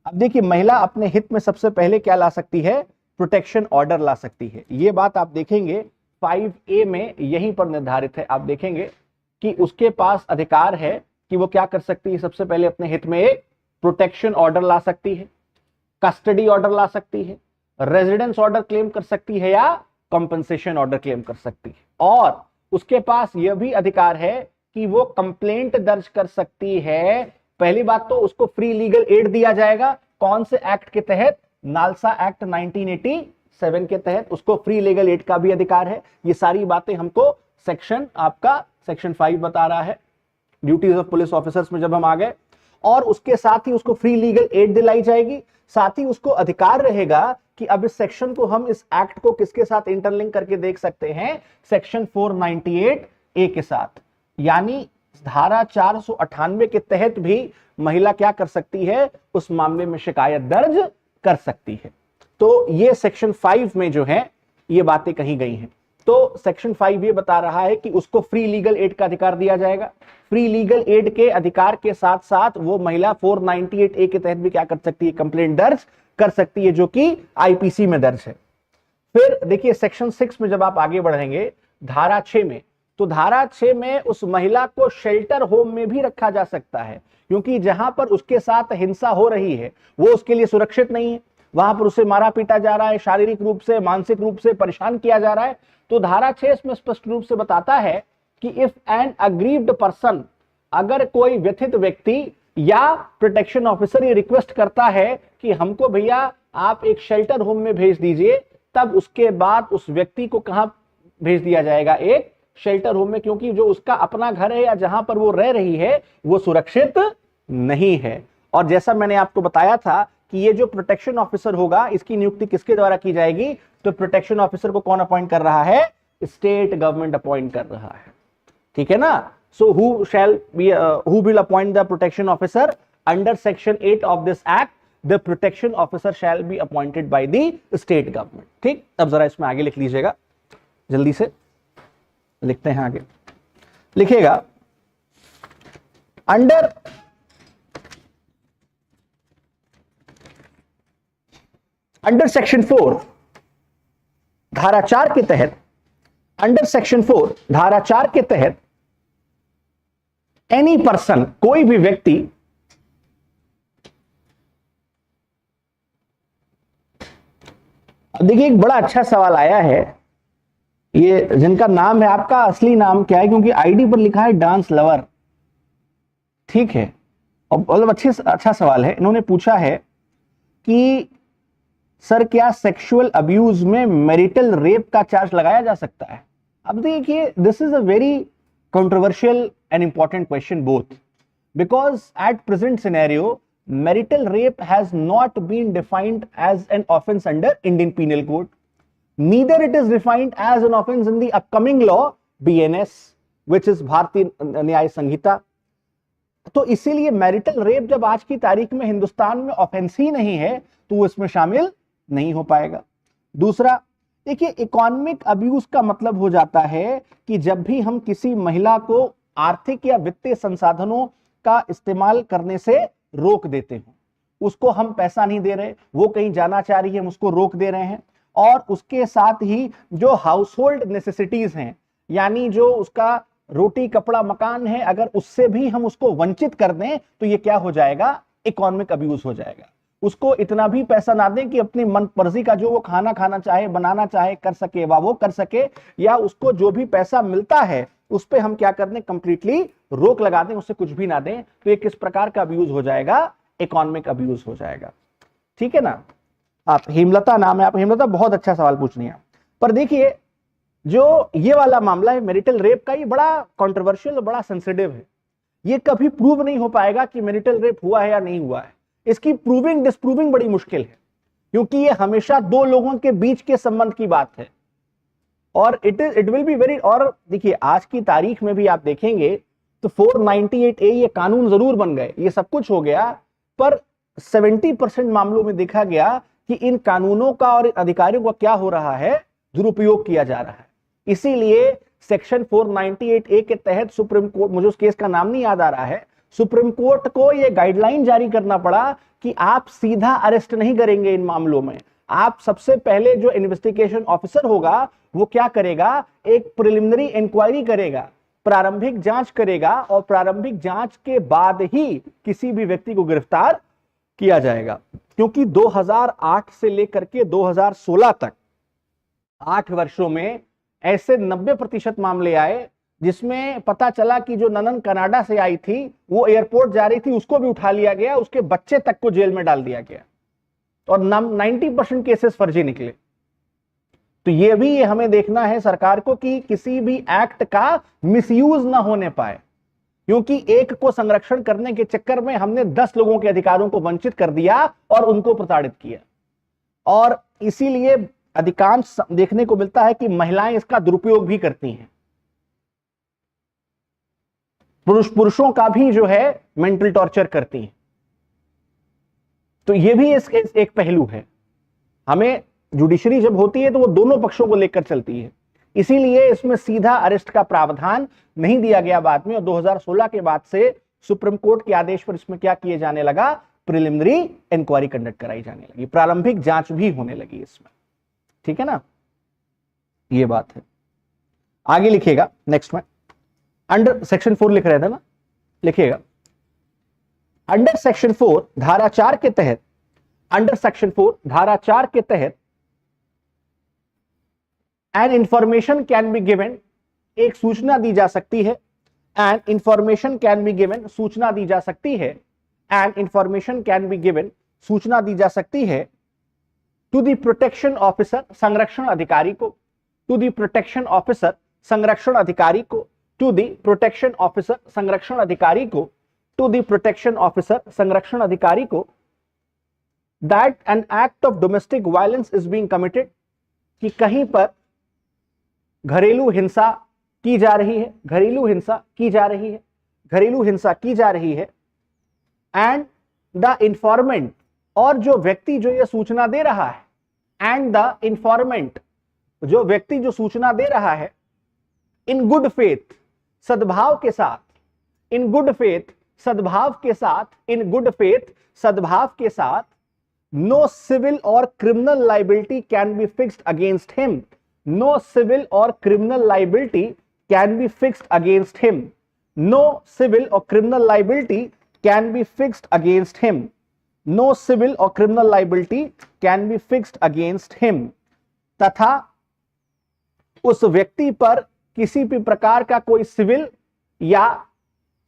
अब देखिए महिला अपने हित में सबसे पहले क्या ला सकती है, प्रोटेक्शन ऑर्डर ला सकती है। ये बात आप देखेंगे 5A में यहीं पर निर्धारित है। आप देखेंगे कि उसके पास अधिकार है कि वो क्या कर सकती है, सबसे पहले अपने हित में एक प्रोटेक्शन ऑर्डर ला सकती है, कस्टडी ऑर्डर ला सकती है, रेजिडेंस ऑर्डर क्लेम कर सकती है या कॉम्पेंसेशन ऑर्डर क्लेम कर सकती है। और उसके पास यह भी अधिकार है कि वो कंप्लेंट दर्ज कर सकती है। पहली बात तो उसको फ्री लीगल एड दिया जाएगा, कौन से एक्ट के तहत, नालसा एक्ट 1987 के तहत उसको फ्री लीगल एड का भी अधिकार है। ये सारी बातें हमको सेक्शन आपका सेक्शन 5 बता रहा है, ड्यूटीज ऑफ पुलिस ऑफिसर्स में जब हम आ गए। और उसके साथ ही उसको फ्री लीगल एड दिलाई जाएगी, साथ ही उसको अधिकार रहेगा कि अब इस सेक्शन को हम, इस एक्ट को किसके साथ इंटरलिंक करके देख सकते हैं, सेक्शन 498A के साथ। यानी धारा 498 के तहत भी महिला क्या कर सकती है, उस मामले में शिकायत दर्ज कर सकती है। तो ये सेक्शन 5 में जो है ये बातें कही गई हैं। तो सेक्शन 5 ये बता रहा है कि उसको फ्री लीगल एड का अधिकार दिया जाएगा। फ्री लीगल एड के अधिकार के साथ साथ वो महिला 498A के तहत भी क्या कर सकती है, कंप्लेंट दर्ज कर सकती है, जो कि आईपीसी में दर्ज है। फिर देखिए सेक्शन 6 में जब आप आगे बढ़ेंगे, धारा 6 में, तो धारा 6 में उस महिला को शेल्टर होम में भी रखा जा सकता है, क्योंकि जहां पर उसके साथ हिंसा हो रही है वो उसके लिए सुरक्षित नहीं है, वहां पर उसे मारा पीटा जा रहा है, शारीरिक रूप से मानसिक रूप से परेशान किया जा रहा है। तो धारा 6 इसमें स्पष्ट रूप से बताता है कि इफ एन अग्रीव्ड पर्सन, अगर कोई व्यथित व्यक्ति या प्रोटेक्शन ऑफिसर ये रिक्वेस्ट करता है कि हमको भैया आप एक शेल्टर होम में भेज दीजिए, तब उसके बाद उस व्यक्ति को कहां भेज दिया जाएगा, एक शेल्टर होम में, क्योंकि जो उसका अपना घर है या जहां पर वो रह रही है वो सुरक्षित नहीं है। और जैसा मैंने आपको बताया था कि ये जो प्रोटेक्शन ऑफिसर होगा इसकी नियुक्ति किसके द्वारा की जाएगी, तो प्रोटेक्शन ऑफिसर को कौन अपॉइंट कर रहा है, स्टेट गवर्नमेंट अपॉइंट कर रहा है, ठीक है ना। So who will appoint the protection officer under section 8 of this act, the protection officer shall be appointed by the state government. ठीक, अब जरा इसमें आगे लिख लीजिएगा, जल्दी से लिखते हैं आगे। लिखिएगा अंडर अंडर सेक्शन 4 धारा 4 के तहत, अंडर सेक्शन 4 धारा 4 के तहत एनी पर्सन, कोई भी व्यक्ति देखिए एक बड़ा अच्छा सवाल आया है, ये जिनका नाम है, आपका असली नाम क्या है, क्योंकि आईडी पर लिखा है डांस लवर, ठीक है, और मतलब अच्छा सवाल है। इन्होंने पूछा है कि सर क्या सेक्सुअल अब्यूज में मैरिटल रेप का चार्ज लगाया जा सकता है? अब देखिए this is a very controversial and important question both, because at present scenario marital rape has not been defined as an offense under Indian Penal Code. Neither it is defined as an offense in the upcoming law BNS, which is भारतीय न्याय संहिता। तो इसीलिए marital rape जब आज की तारीख में हिंदुस्तान में ऑफेंस ही नहीं है तो वो इसमें शामिल नहीं हो पाएगा। दूसरा, देखिए इकोनॉमिक अब्यूज का मतलब हो जाता है कि जब भी हम किसी महिला को आर्थिक या वित्तीय संसाधनों का इस्तेमाल करने से रोक देते हैं, उसको हम पैसा नहीं दे रहे, वो कहीं जाना चाह रही है, हम उसको रोक दे रहे हैं, और उसके साथ ही जो हाउस होल्ड नेसेसिटीज हैं, यानी जो उसका रोटी कपड़ा मकान है, अगर उससे भी हम उसको वंचित कर दें तो ये क्या हो जाएगा? इकोनॉमिक अब्यूज हो जाएगा। उसको इतना भी पैसा ना दें कि अपनी मन मर्जी का जो वो खाना खाना चाहे, बनाना चाहे, कर सके, वह वो कर सके, या उसको जो भी पैसा मिलता है उस पर हम क्या कर दें? कंप्लीटली रोक लगा दें, उससे कुछ भी ना दें, तो ये किस प्रकार का अब्यूज हो जाएगा? इकोनॉमिक अब्यूज हो जाएगा। ठीक है ना? आप हेमलता नाम है, आप हेमलता बहुत अच्छा सवाल पूछनी है। पर देखिए जो ये वाला मामला है मैरिटल रेप का, ये बड़ा कंट्रोवर्शियल और बड़ा सेंसिटिव है। ये कभी प्रूव नहीं हो पाएगा कि मैरिटल रेप हुआ है या नहीं हुआ है। इसकी प्रूविंग डिस्प्रूविंग बड़ी मुश्किल है, क्योंकि ये हमेशा दो लोगों के बीच के संबंध की बात है, और इट विल बी वेरी। और देखिए आज की तारीख में भी आप देखेंगे तो 498A ये कानून जरूर बन गए, ये सब कुछ हो गया, पर 70% मामलों में देखा गया कि इन कानूनों का और अधिकारियों का क्या हो रहा है? दुरुपयोग किया जा रहा है। इसीलिए सेक्शन 498A के तहत सुप्रीम कोर्ट, मुझे उस केस का नाम नहीं याद आ रहा है, सुप्रीम कोर्ट को यह गाइडलाइन जारी करना पड़ा कि आप सीधा अरेस्ट नहीं करेंगे इन मामलों में। आप सबसे पहले जो इन्वेस्टिगेशन ऑफिसर होगा वो क्या करेगा? एक प्रिलिमिनरी इंक्वायरी करेगा, प्रारंभिक जांच करेगा, और प्रारंभिक जांच के बाद ही किसी भी व्यक्ति को गिरफ्तार किया जाएगा। क्योंकि 2008 से लेकर के 2016 तक 8 वर्षों में ऐसे 90% मामले आए जिसमें पता चला कि जो ननन कनाडा से आई थी वो एयरपोर्ट जा रही थी, उसको भी उठा लिया गया, उसके बच्चे तक को जेल में डाल दिया गया, और 90% केसेस फर्जी निकले। तो ये भी हमें देखना है सरकार को कि किसी भी एक्ट का मिसयूज ना होने पाए, क्योंकि एक को संरक्षण करने के चक्कर में हमने 10 लोगों के अधिकारों को वंचित कर दिया और उनको प्रताड़ित किया। और इसीलिए अधिकांश देखने को मिलता है कि महिलाएं इसका दुरुपयोग भी करती हैं। पुरुषों का भी जो है मेंटल टॉर्चर करती हैं। तो ये भी एक पहलू है। हमें जुडिशरी जब होती है तो वो दोनों पक्षों को लेकर चलती है, इसीलिए इसमें सीधा अरेस्ट का प्रावधान नहीं दिया गया बाद में। और 2016 के बाद से सुप्रीम कोर्ट के आदेश पर इसमें क्या किए जाने लगा? प्रिलिमिनरी इंक्वायरी कंडक्ट कराई जाने लगी, प्रारंभिक जांच भी होने लगी इसमें। ठीक है ना? ये बात है। आगे लिखिएगा नेक्स्ट में, अंडर सेक्शन 4 लिख रहे थे ना, लिखिएगा अंडर सेक्शन 4 धारा 4 के तहत, अंडर सेक्शन 4 धारा 4 के तहत an information can be given, एक सूचना दी जा सकती है, an information can be given, सूचना दी जा सकती है, an information can be given, सूचना दी जा सकती है, टू द प्रोटेक्शन ऑफिसर, संरक्षण अधिकारी को, टू द प्रोटेक्शन ऑफिसर, संरक्षण अधिकारी को, टू द प्रोटेक्शन ऑफिसर, संरक्षण अधिकारी को, टू द प्रोटेक्शन ऑफिसर, संरक्षण अधिकारी को, that N act of domestic violence is being committed, कि कहीं पर घरेलू हिंसा की जा रही है, घरेलू हिंसा की जा रही है, घरेलू हिंसा की जा रही है, एंड द इंफॉर्मेंट, और जो व्यक्ति जो ये सूचना दे रहा है, एंड द इंफॉर्मेंट, जो व्यक्ति जो सूचना दे रहा है, इन गुड फेथ, सद्भाव के साथ, इन गुड फेथ, सद्भाव के साथ, इन गुड फेथ, सद्भाव के साथ, नो सिविल और criminal liability can be fixed against him, no civil और criminal liability can be fixed against him, no civil और criminal liability can be fixed against him, no civil और criminal liability can be fixed against him, तथा उस व्यक्ति पर किसी भी प्रकार का कोई सिविल या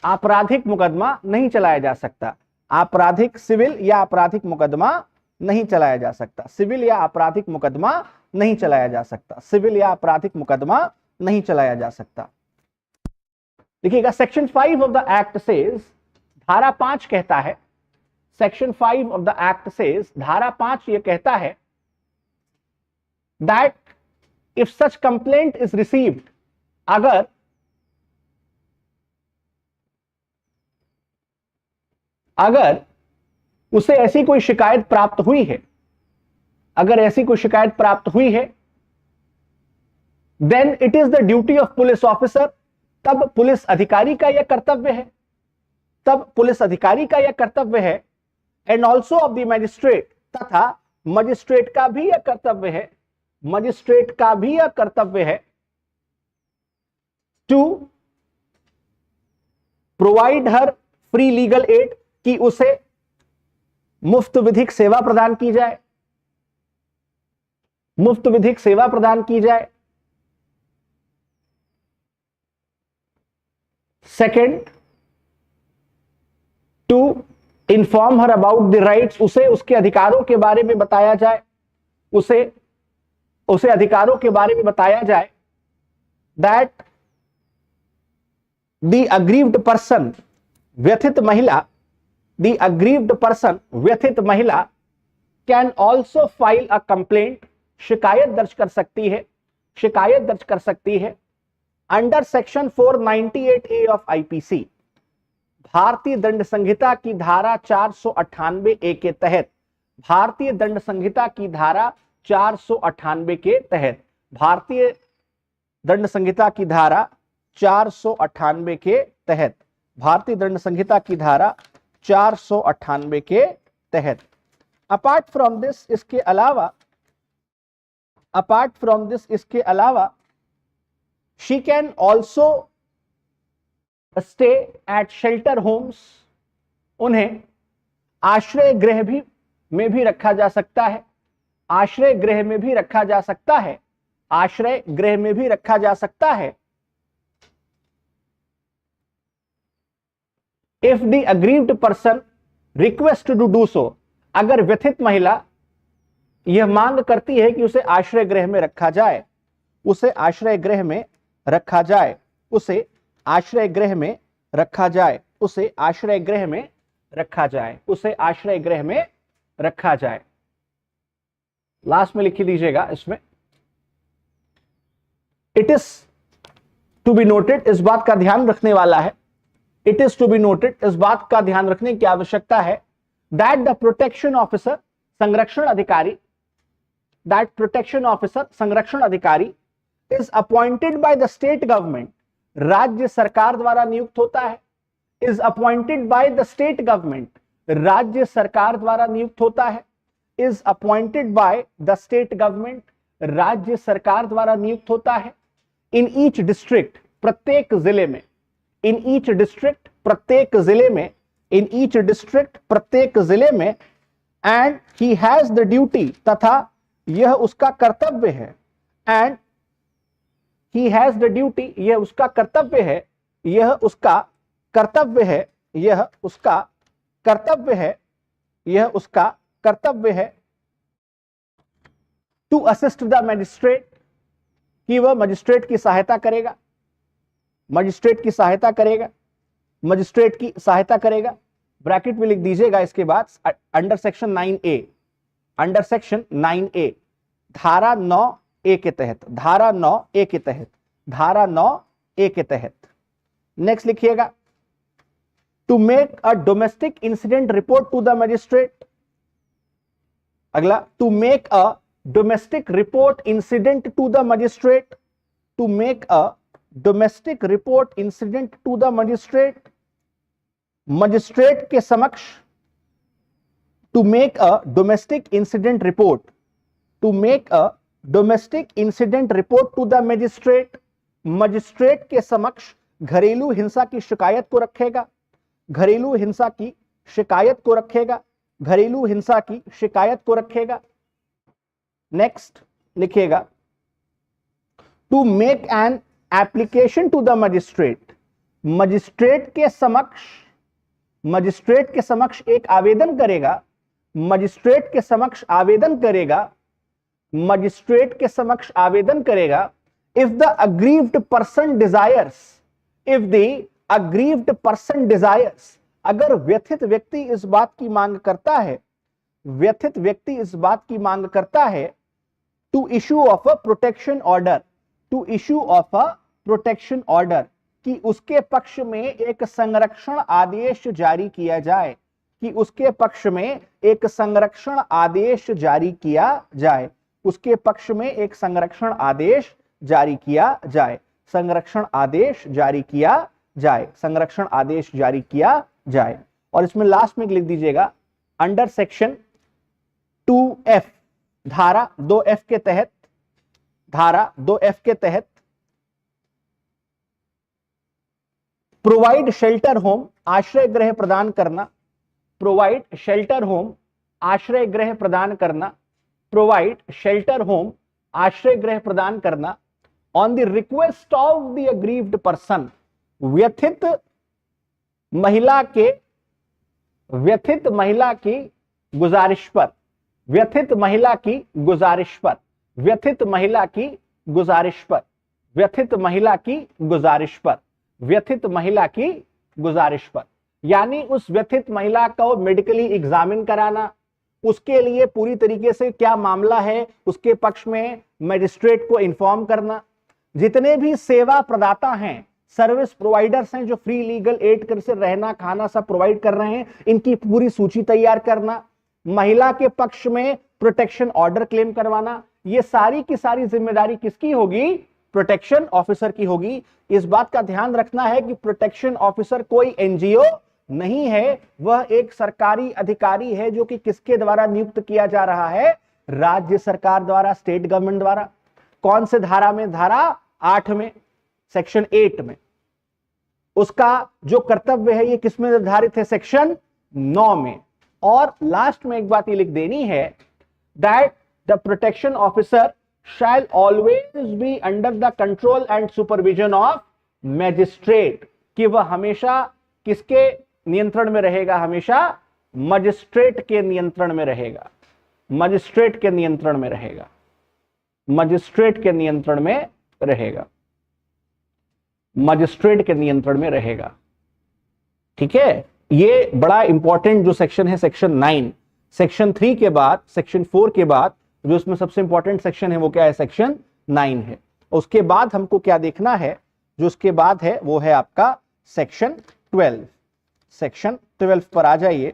आपराधिक मुकदमा नहीं चलाया जा सकता, आपराधिक सिविल या आपराधिक मुकदमा नहीं चलाया जा सकता, सिविल या आपराधिक मुकदमा नहीं चलाया जा सकता, सिविल या आपराधिक मुकदमा नहीं चलाया जा सकता। देखिएगा section 5 of the act says, धारा 5 कहता है, section 5 of the act says, धारा 5 यह कहता है that if such complaint is received, अगर उसे ऐसी कोई शिकायत प्राप्त हुई है, अगर ऐसी कोई शिकायत प्राप्त हुई है, then it is the duty of police officer, तब पुलिस अधिकारी का यह कर्तव्य है, तब पुलिस अधिकारी का यह कर्तव्य है, and also of the magistrate, तथा मजिस्ट्रेट का भी यह कर्तव्य है, मजिस्ट्रेट का भी यह कर्तव्य है, to provide her free legal aid, कि उसे मुफ्त विधिक सेवा प्रदान की जाए, मुफ्त विधिक सेवा प्रदान की जाए। Second, to inform her about the rights, उसे उसके अधिकारों के बारे में बताया जाए, उसे अधिकारों के बारे में बताया जाए, दैट द अग्रीव्ड पर्सन, व्यथित महिला, द अग्रीव्ड पर्सन, व्यथित महिला, can also file a complaint, शिकायत दर्ज कर सकती है, शिकायत दर्ज कर सकती है, under section 498A of IPC, भारतीय दंड संहिता की धारा 498A के तहत, भारतीय दंड संहिता की धारा 498 के तहत, भारतीय दंड संहिता की धारा 498 के तहत, भारतीय दंड संहिता की धारा 498 के तहत। अपार्ट फ्रॉम दिस, इसके अलावा, अपार्ट फ्रॉम दिस, इसके अलावा, she can also stay at shelter homes, उन्हें आश्रय गृह भी में भी रखा जा सकता है, आश्रय गृह में भी रखा जा सकता है, आश्रय गृह में भी रखा जा सकता है। If the aggrieved person request to do so, अगर व्यथित महिला यह मांग करती है कि उसे आश्रय गृह में रखा जाए, उसे आश्रय गृह में रखा जाए, उसे आश्रय गृह में रखा जाए, उसे आश्रय गृह में रखा जाए, उसे आश्रय गृह में रखा जाए। लास्ट में लिख दीजिएगा इसमें, it is to be noted, इस बात का ध्यान रखने वाला है, it is to be noted, इस बात का ध्यान रखने की आवश्यकता है, दैट द प्रोटेक्शन ऑफिसर, संरक्षण अधिकारी, दैट प्रोटेक्शन ऑफिसर, संरक्षण अधिकारी, is appointed by the state government, राज्य सरकार द्वारा नियुक्त होता है, is appointed by the state government, राज्य सरकार द्वारा नियुक्त होता है, is appointed by the state government, राज्य सरकार द्वारा नियुक्त होता है, इन ईच डिस्ट्रिक्ट, प्रत्येक जिले में, इन ईच डिस्ट्रिक्ट, प्रत्येक जिले में, इन ईच डिस्ट्रिक्ट, प्रत्येक जिले में, and he has the duty, तथा यह उसका कर्तव्य है, and he has the duty, यह उसका कर्तव्य है, यह उसका कर्तव्य है, यह उसका कर्तव्य है, यह उसका कर्तव्य है, टू असिस्ट द मजिस्ट्रेट, कि वह मजिस्ट्रेट की सहायता करेगा, मजिस्ट्रेट की सहायता करेगा, मजिस्ट्रेट की सहायता करेगा, ब्रैकेट में लिख दीजिएगा इसके बाद, under section 9A, under section 9A, धारा 9A के तहत, धारा 9A के तहत, धारा 9A के तहत। नेक्स्ट लिखिएगा, to make a domestic incident report to the magistrate, अगला, to make a domestic report incident to the magistrate, to make a domestic report incident to the magistrate, magistrate के समक्ष to make a domestic incident report, to make a domestic incident report to the magistrate, magistrate के समक्ष घरेलू हिंसा की शिकायत को रखेगा, घरेलू हिंसा की शिकायत को रखेगा, घरेलू हिंसा की शिकायत को रखेगा। नेक्स्ट लिखिएगा, to make an application to the magistrate, magistrate के समक्ष, मजिस्ट्रेट के समक्ष एक आवेदन करेगा, मजिस्ट्रेट के समक्ष आवेदन करेगा, मजिस्ट्रेट के समक्ष आवेदन करेगा। If the aggrieved person desires, if the aggrieved person desires, अगर व्यथित व्यक्ति इस बात की मांग करता है, व्यथित व्यक्ति इस बात की मांग करता है, to issue of a protection order, to issue of a protection order, कि उसके पक्ष में एक संरक्षण आदेश जारी किया जाए, कि उसके पक्ष में एक संरक्षण आदेश जारी किया जाए, उसके पक्ष में एक संरक्षण आदेश जारी किया जाए, संरक्षण आदेश जारी किया जाए, संरक्षण आदेश जारी किया जाए। और इसमें लास्ट में लिख दीजिएगा, अंडर सेक्शन 2F, धारा 2F के तहत, धारा 2F के तहत प्रोवाइड शेल्टर होम, आश्रय गृह प्रदान करना, प्रोवाइड शेल्टर होम, आश्रय गृह प्रदान करना, प्रोवाइड शेल्टर होम, आश्रय गृह प्रदान करना, on the request of the aggrieved person, व्यथित महिला के, व्यथित महिला की गुजारिश पर, व्यथित महिला की गुजारिश पर, व्यथित महिला की गुजारिश पर, व्यथित महिला की गुजारिश पर, व्यथित महिला की गुजारिश पर, यानी उस व्यथित महिला को मेडिकली एग्जामिन कराना, उसके लिए पूरी तरीके से क्या मामला है उसके पक्ष में मजिस्ट्रेट को इन्फॉर्म करना। जितने भी सेवा प्रदाता हैं, सर्विस प्रोवाइडर्स हैं जो फ्री लीगल एड कर से रहना खाना सब प्रोवाइड कर रहे हैं, इनकी पूरी सूची तैयार करना, महिला के पक्ष में प्रोटेक्शन ऑर्डर क्लेम करवाना, ये सारी की सारी जिम्मेदारी किसकी होगी? प्रोटेक्शन ऑफिसर की होगी। इस बात का ध्यान रखना है कि प्रोटेक्शन ऑफिसर कोई एनजीओ नहीं है, वह एक सरकारी अधिकारी है जो कि किसके द्वारा नियुक्त किया जा रहा है? राज्य सरकार द्वारा, स्टेट गवर्नमेंट द्वारा। कौन से धारा में? धारा 8 में, सेक्शन 8 में। उसका जो कर्तव्य है ये किसमें निर्धारित है? सेक्शन 9 में। और लास्ट में एक बात ये लिख देनी है, that the protection officer shall always be under the control and supervision of magistrate, कि वह हमेशा किसके नियंत्रण में रहेगा? हमेशा मजिस्ट्रेट के नियंत्रण में रहेगा, मजिस्ट्रेट के नियंत्रण में रहेगा, मजिस्ट्रेट के नियंत्रण में रहेगा, मजिस्ट्रेट के नियंत्रण में रहेगा। ठीक है, ये बड़ा इंपॉर्टेंट जो सेक्शन है, सेक्शन 9। सेक्शन 3 के बाद, सेक्शन 4 के बाद जो इसमें सबसे इंपॉर्टेंट सेक्शन है वो क्या है? सेक्शन 9 है। उसके बाद हमको क्या देखना है? जो उसके बाद है वो है आपका सेक्शन 12। सेक्शन 12 पर आ जाइए।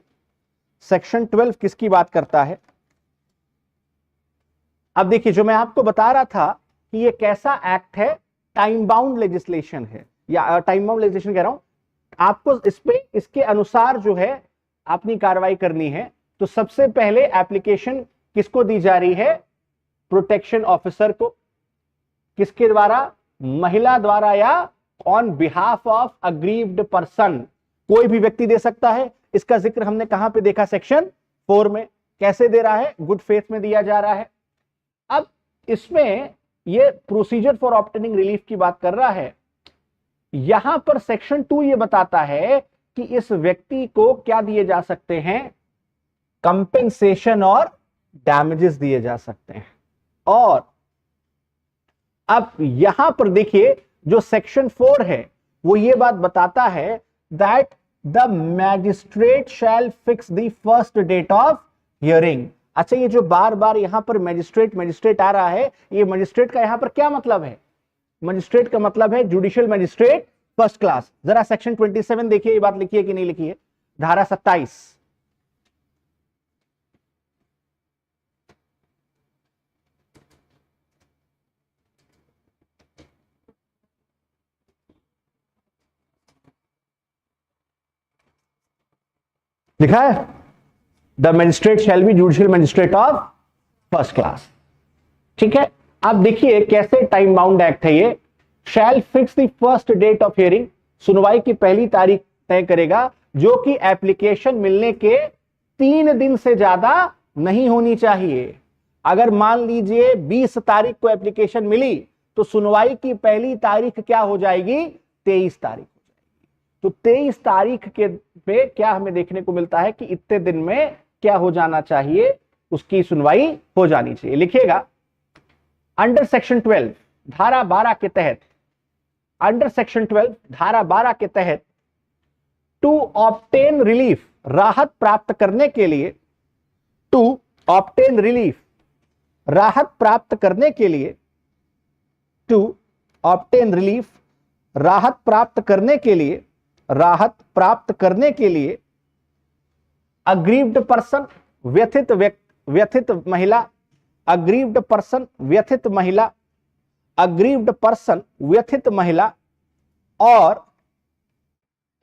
सेक्शन 12 किसकी बात करता है? अब देखिए, जो मैं आपको बता रहा था कि ये कैसा एक्ट है, टाइम बाउंड लेजिस्लेशन है, या टाइम बाउंड लेजिस्लेशन कह रहा हूं, आपको इस पे इसके अनुसार जो है अपनी कार्रवाई करनी है। तो सबसे पहले एप्लीकेशन किसको दी जा रही है? प्रोटेक्शन ऑफिसर को। किसके द्वारा? महिला द्वारा, या on behalf of aggrieved person. कोई भी व्यक्ति दे सकता है। इसका जिक्र हमने कहां पे देखा? सेक्शन 4 में। कैसे दे रहा है? गुड फेथ में दिया जा रहा है। अब इसमें ये प्रोसीजर फॉर ऑब्टेनिंग रिलीफ की बात कर रहा है। यहां पर सेक्शन 2 ये बताता है कि इस व्यक्ति को क्या दिए जा सकते हैं? कंपेंसेशन और डैमेजेस दिए जा सकते हैं। और अब यहां पर देखिए, जो सेक्शन 4 है वो ये बात बताता है that the magistrate shall fix the first date of hearing. अच्छा, ये जो बार बार यहां पर मैजिस्ट्रेट मैजिस्ट्रेट आ रहा है, ये मैजिस्ट्रेट का यहां पर क्या मतलब है? मैजिस्ट्रेट का मतलब है जुडिशियल मैजिस्ट्रेट फर्स्ट क्लास। जरा सेक्शन 27 देखिए, ये बात लिखी है कि नहीं लिखी है? धारा 27। लिखा है? The magistrate shall be judicial magistrate of first class. ठीक है, अब देखिए कैसे टाइम बाउंड एक्ट है ये। Shall fix the first date of hearing, सुनवाई की पहली तारीख तय करेगा जो कि एप्लीकेशन मिलने के 3 दिन से ज्यादा नहीं होनी चाहिए। अगर मान लीजिए 20 तारीख को एप्लीकेशन मिली तो सुनवाई की पहली तारीख क्या हो जाएगी, 23 तारीख हो जाएगी। तो 23 तारीख के पे क्या हमें देखने को मिलता है कि इतने दिन में क्या हो जाना चाहिए, उसकी सुनवाई हो जानी चाहिए। लिखिएगा, अंडर सेक्शन 12 धारा 12 के तहत, अंडर सेक्शन 12 धारा 12 के तहत टू ऑब्टेन रिलीफ, राहत प्राप्त करने के लिए, टू ऑब्टेन रिलीफ, राहत प्राप्त करने के लिए, टू ऑब्टेन रिलीफ, राहत प्राप्त करने के लिए, राहत प्राप्त करने के लिए अग्रीव्ड पर्सन, व्यथित महिला, अग्रीव्ड पर्सन व्यथित महिला, अग्रीव्ड पर्सन व्यथित महिला और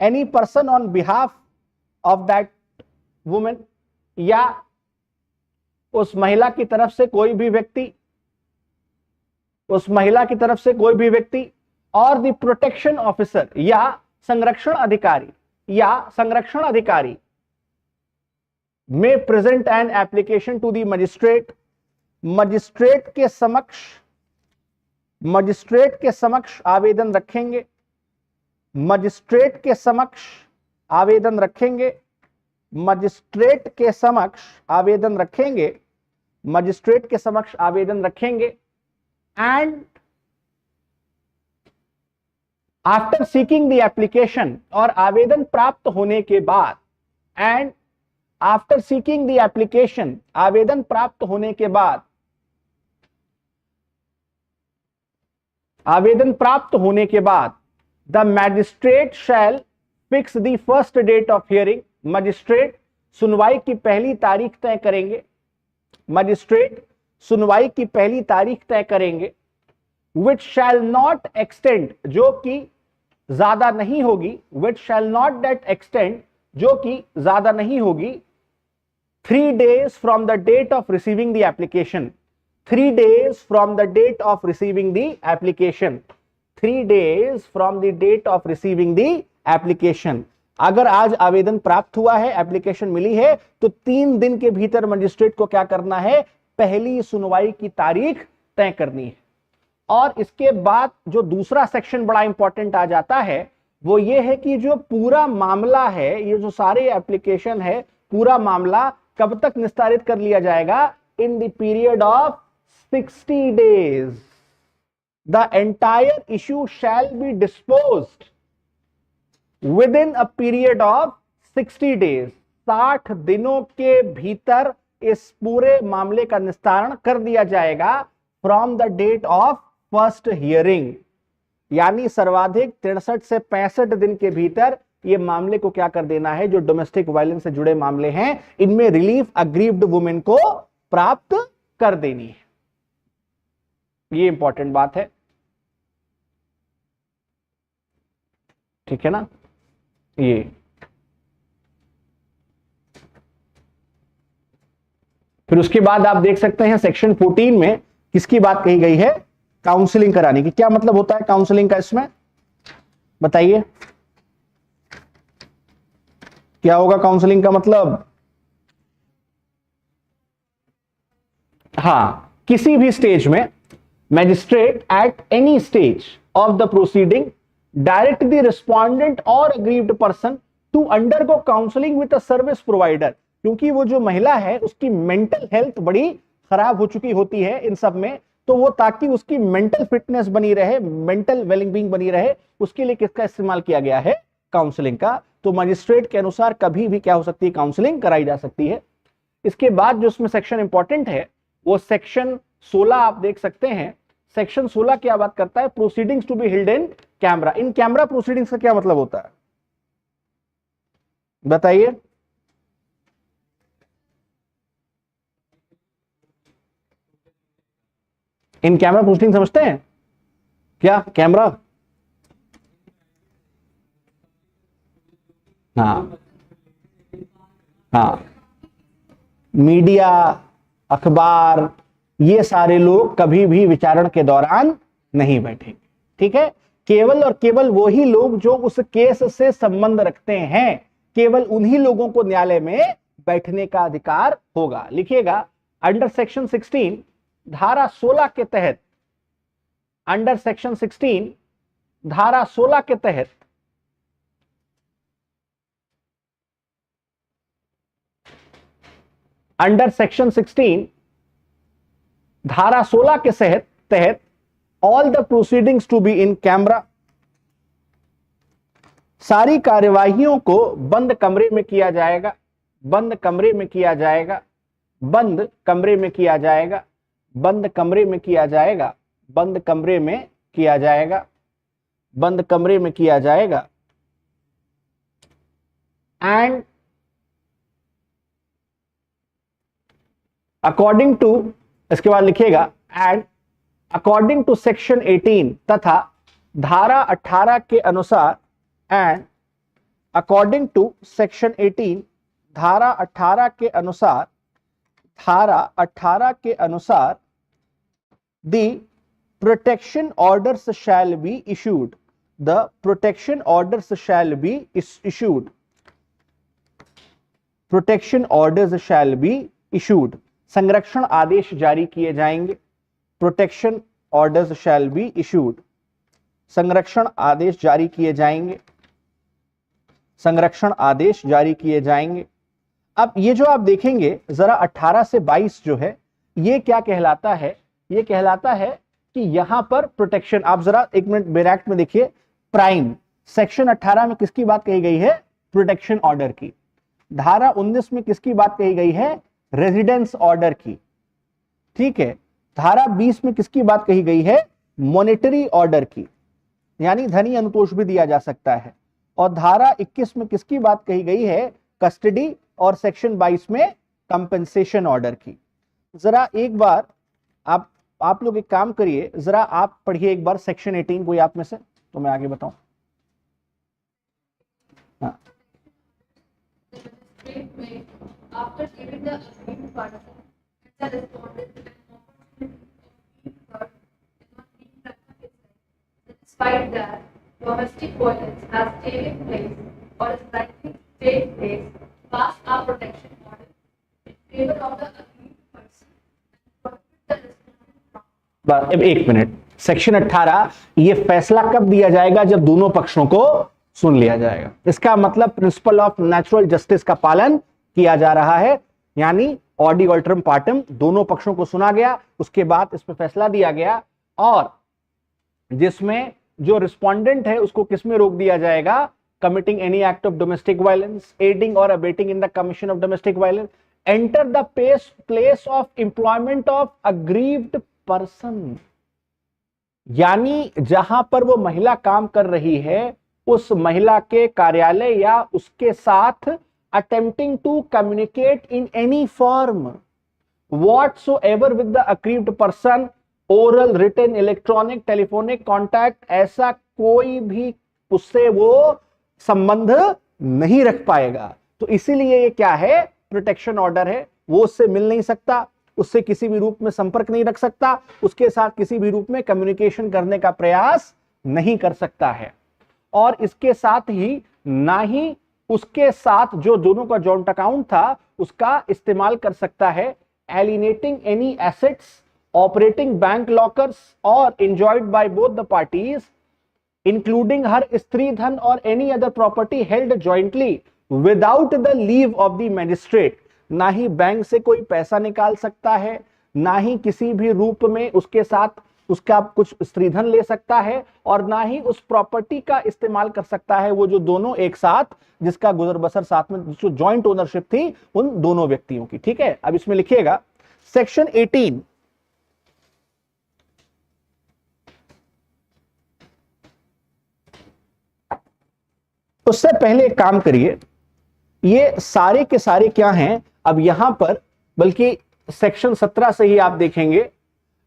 any person on behalf of that women, या उस महिला की तरफ से कोई भी व्यक्ति, उस महिला की तरफ से कोई भी व्यक्ति, और द प्रोटेक्शन ऑफिसर, या संरक्षण अधिकारी, या संरक्षण अधिकारी में present an application to the magistrate, magistrate के समक्ष, मजिस्ट्रेट के समक्ष आवेदन रखेंगे, मजिस्ट्रेट के समक्ष आवेदन रखेंगे, मजिस्ट्रेट के समक्ष आवेदन रखेंगे, मजिस्ट्रेट के समक्ष आवेदन रखेंगे and after seeking the application, और आवेदन प्राप्त होने के बाद, and after seeking the application, आवेदन प्राप्त होने के बाद, आवेदन प्राप्त होने के बाद the magistrate shall fix the first date of hearing, magistrate सुनवाई की पहली तारीख तय करेंगे, मजिस्ट्रेट सुनवाई की पहली तारीख तय करेंगे, विच शैल नॉट एक्सटेंड, जो कि ज्यादा नहीं होगी, which shall not that extend, जो कि ज्यादा नहीं होगी, 3 days from the date of receiving the application, 3 days from the date of receiving the application, 3 days from the date of receiving the application. अगर आज आवेदन प्राप्त हुआ है, एप्लीकेशन मिली है, तो 3 दिन के भीतर मजिस्ट्रेट को क्या करना है, पहली सुनवाई की तारीख तय करनी है। और इसके बाद जो दूसरा सेक्शन बड़ा इंपॉर्टेंट आ जाता है वो ये है कि जो पूरा मामला है, ये जो सारे एप्लीकेशन है, पूरा मामला कब तक निस्तारित कर लिया जाएगा, in the period of 60 days। The entire issue shall be disposed with in a period of 60 days। 60 दिनों के भीतर इस पूरे मामले का निस्तारण कर दिया जाएगा from the date of first hearing, यानी सर्वाधिक 63 से 65 दिन के भीतर ये मामले को क्या कर देना है, जो डोमेस्टिक वायलेंस से जुड़े मामले हैं इनमें रिलीफ अग्रीव्ड वुमेन को प्राप्त कर देनी है। ये इंपॉर्टेंट बात है, ठीक है ना। ये फिर उसके बाद आप देख सकते हैं सेक्शन 14 में किसकी बात कही गई है, काउंसलिंग कराने की। क्या मतलब होता है काउंसलिंग का, इसमें बताइए क्या होगा काउंसलिंग का मतलब। हां, किसी भी स्टेज में magistrate at any stage of the proceeding direct the respondent और aggrieved person to undergo counselling with a service provider, क्योंकि वो जो महिला है उसकी मेंटल हेल्थ बड़ी खराब हो चुकी होती है इन सब में, तो वो ताकि उसकी मेंटल फिटनेस बनी रहे, मेंटल वेलबींग बनी रहे, उसके लिए किसका इस्तेमाल किया गया है, काउंसलिंग का। तो मजिस्ट्रेट के अनुसार कभी भी क्या हो सकती है, काउंसलिंग कराई जा सकती है। इसके बाद जो उसमें सेक्शन इंपॉर्टेंट है वो सेक्शन 16 आप देख सकते हैं। सेक्शन 16 क्या बात करता है, proceedings to be held in camera. In camera proceedings का क्या मतलब होता है बताइए। इन कैमरा प्रोसीडिंग समझते हैं क्या, कैमरा, हाँ हाँ मीडिया, अखबार, ये सारे लोग कभी भी विचारण के दौरान नहीं बैठेंगे। ठीक है, केवल और केवल वही लोग जो उस केस से संबंध रखते हैं, केवल उन्हीं लोगों को न्यायालय में बैठने का अधिकार होगा। लिखिएगा, अंडर सेक्शन 16 धारा 16 के तहत, अंडर सेक्शन 16 धारा 16 के तहत अंडर सेक्शन 16 धारा 16 के तहत all the proceedings to be in camera, सारी कार्यवाहियों को बंद कमरे में किया जाएगा, बंद कमरे में किया जाएगा, बंद कमरे में किया जाएगा, बंद कमरे में किया जाएगा, बंद कमरे में किया जाएगा, बंद कमरे में किया जाएगा। एंड अकॉर्डिंग टू, इसके बाद लिखिएगा, एंड अकॉर्डिंग टू सेक्शन 18 तथा धारा 18 के अनुसार, एंड अकॉर्डिंग टू सेक्शन 18 धारा 18 के अनुसार, धारा 18 के अनुसार the protection orders shall be issued, the protection orders shall be issued, protection orders shall be issued, संरक्षण आदेश जारी किए जाएंगे, protection orders shall be issued, संरक्षण आदेश जारी किए जाएंगे, संरक्षण आदेश जारी किए जाएंगे। अब ये जो आप देखेंगे जरा 18 से 22 जो है, ये क्या कहलाता है? ये कहलाता है कि यहां पर प्रोटेक्शन, आप जरा एक मिनट बेर एक्ट में देखिए, प्राइम सेक्शन 18 में किसकी बात कही गई है? प्रोटेक्शन ऑर्डर की। धारा 19 में किसकी बात कही गई है? रेजिडेंस ऑर्डर की। ठीक है, धारा 20 में किसकी बात कही गई है? मॉनेटरी ऑर्डर की, यानी धनी अनुतोष भी दिया जा सकता है। और धारा 21 में किसकी बात कही गई है? कस्टडी। और सेक्शन 22 में कंपेंसेशन ऑर्डर की। जरा एक बार आप लोग एक काम करिए, जरा आप पढ़िए एक बार सेक्शन 18, कोई आप में से, तो मैं आगे बताऊं। हाँ, after giving the agreed party the respondent an opportunity of being heard, despite that domestic violence has taken place or is likely to take place, pass a protection order in favor of the agreed person and prohibit the respondent from. एक minute, section 18 ये फैसला कब दिया जाएगा? जब दोनों पक्षों को सुन लिया जाएगा। इसका मतलब प्रिंसिपल ऑफ नेचुरल जस्टिस का पालन किया जा रहा है, यानी ऑडी ऑल्टरम पार्टम, दोनों पक्षों को सुना गया, उसके बाद इस पर फैसला दिया गया, और जिसमें जो रिस्पोंडेंट है उसको किसमें रोक दिया जाएगा? Committing any act of domestic violence, aiding और abetting in the commission of domestic violence, enter the place of employment of aggrieved person, यानी जहां पर वो महिला काम कर रही है उस महिला के कार्यालय या उसके साथ attempting to communicate in any form whatsoever with the aggrieved person, oral, written, electronic, telephonic contact, ऐसा कोई भी उससे वो संबंध नहीं रख पाएगा। तो इसीलिए ये क्या है? प्रोटेक्शन ऑर्डर है। वो उससे मिल नहीं सकता, उससे किसी भी रूप में संपर्क नहीं रख सकता, उसके साथ किसी भी रूप में कम्युनिकेशन करने का प्रयास नहीं कर सकता है, और इसके साथ ही ना ही उसके साथ जो दोनों का जॉइंट अकाउंट था उसका इस्तेमाल कर सकता है। Alienating any assets, operating bank lockers और enjoyed by both the parties including her स्त्री धन और any other property held jointly without the leave of the magistrate. ना ही बैंक से कोई पैसा निकाल सकता है, ना ही किसी भी रूप में उसके साथ उसका कुछ स्त्रीधन ले सकता है, और ना ही उस प्रॉपर्टी का इस्तेमाल कर सकता है वो जो दोनों एक साथ, जिसका गुजर बसर साथ में, जो जॉइंट ओनरशिप थी उन दोनों व्यक्तियों की। ठीक है, अब इसमें लिखिएगा सेक्शन 18 उससे पहले एक काम करिए, ये सारे के सारे क्या हैं अब यहां पर, बल्कि सेक्शन 17 से ही आप देखेंगे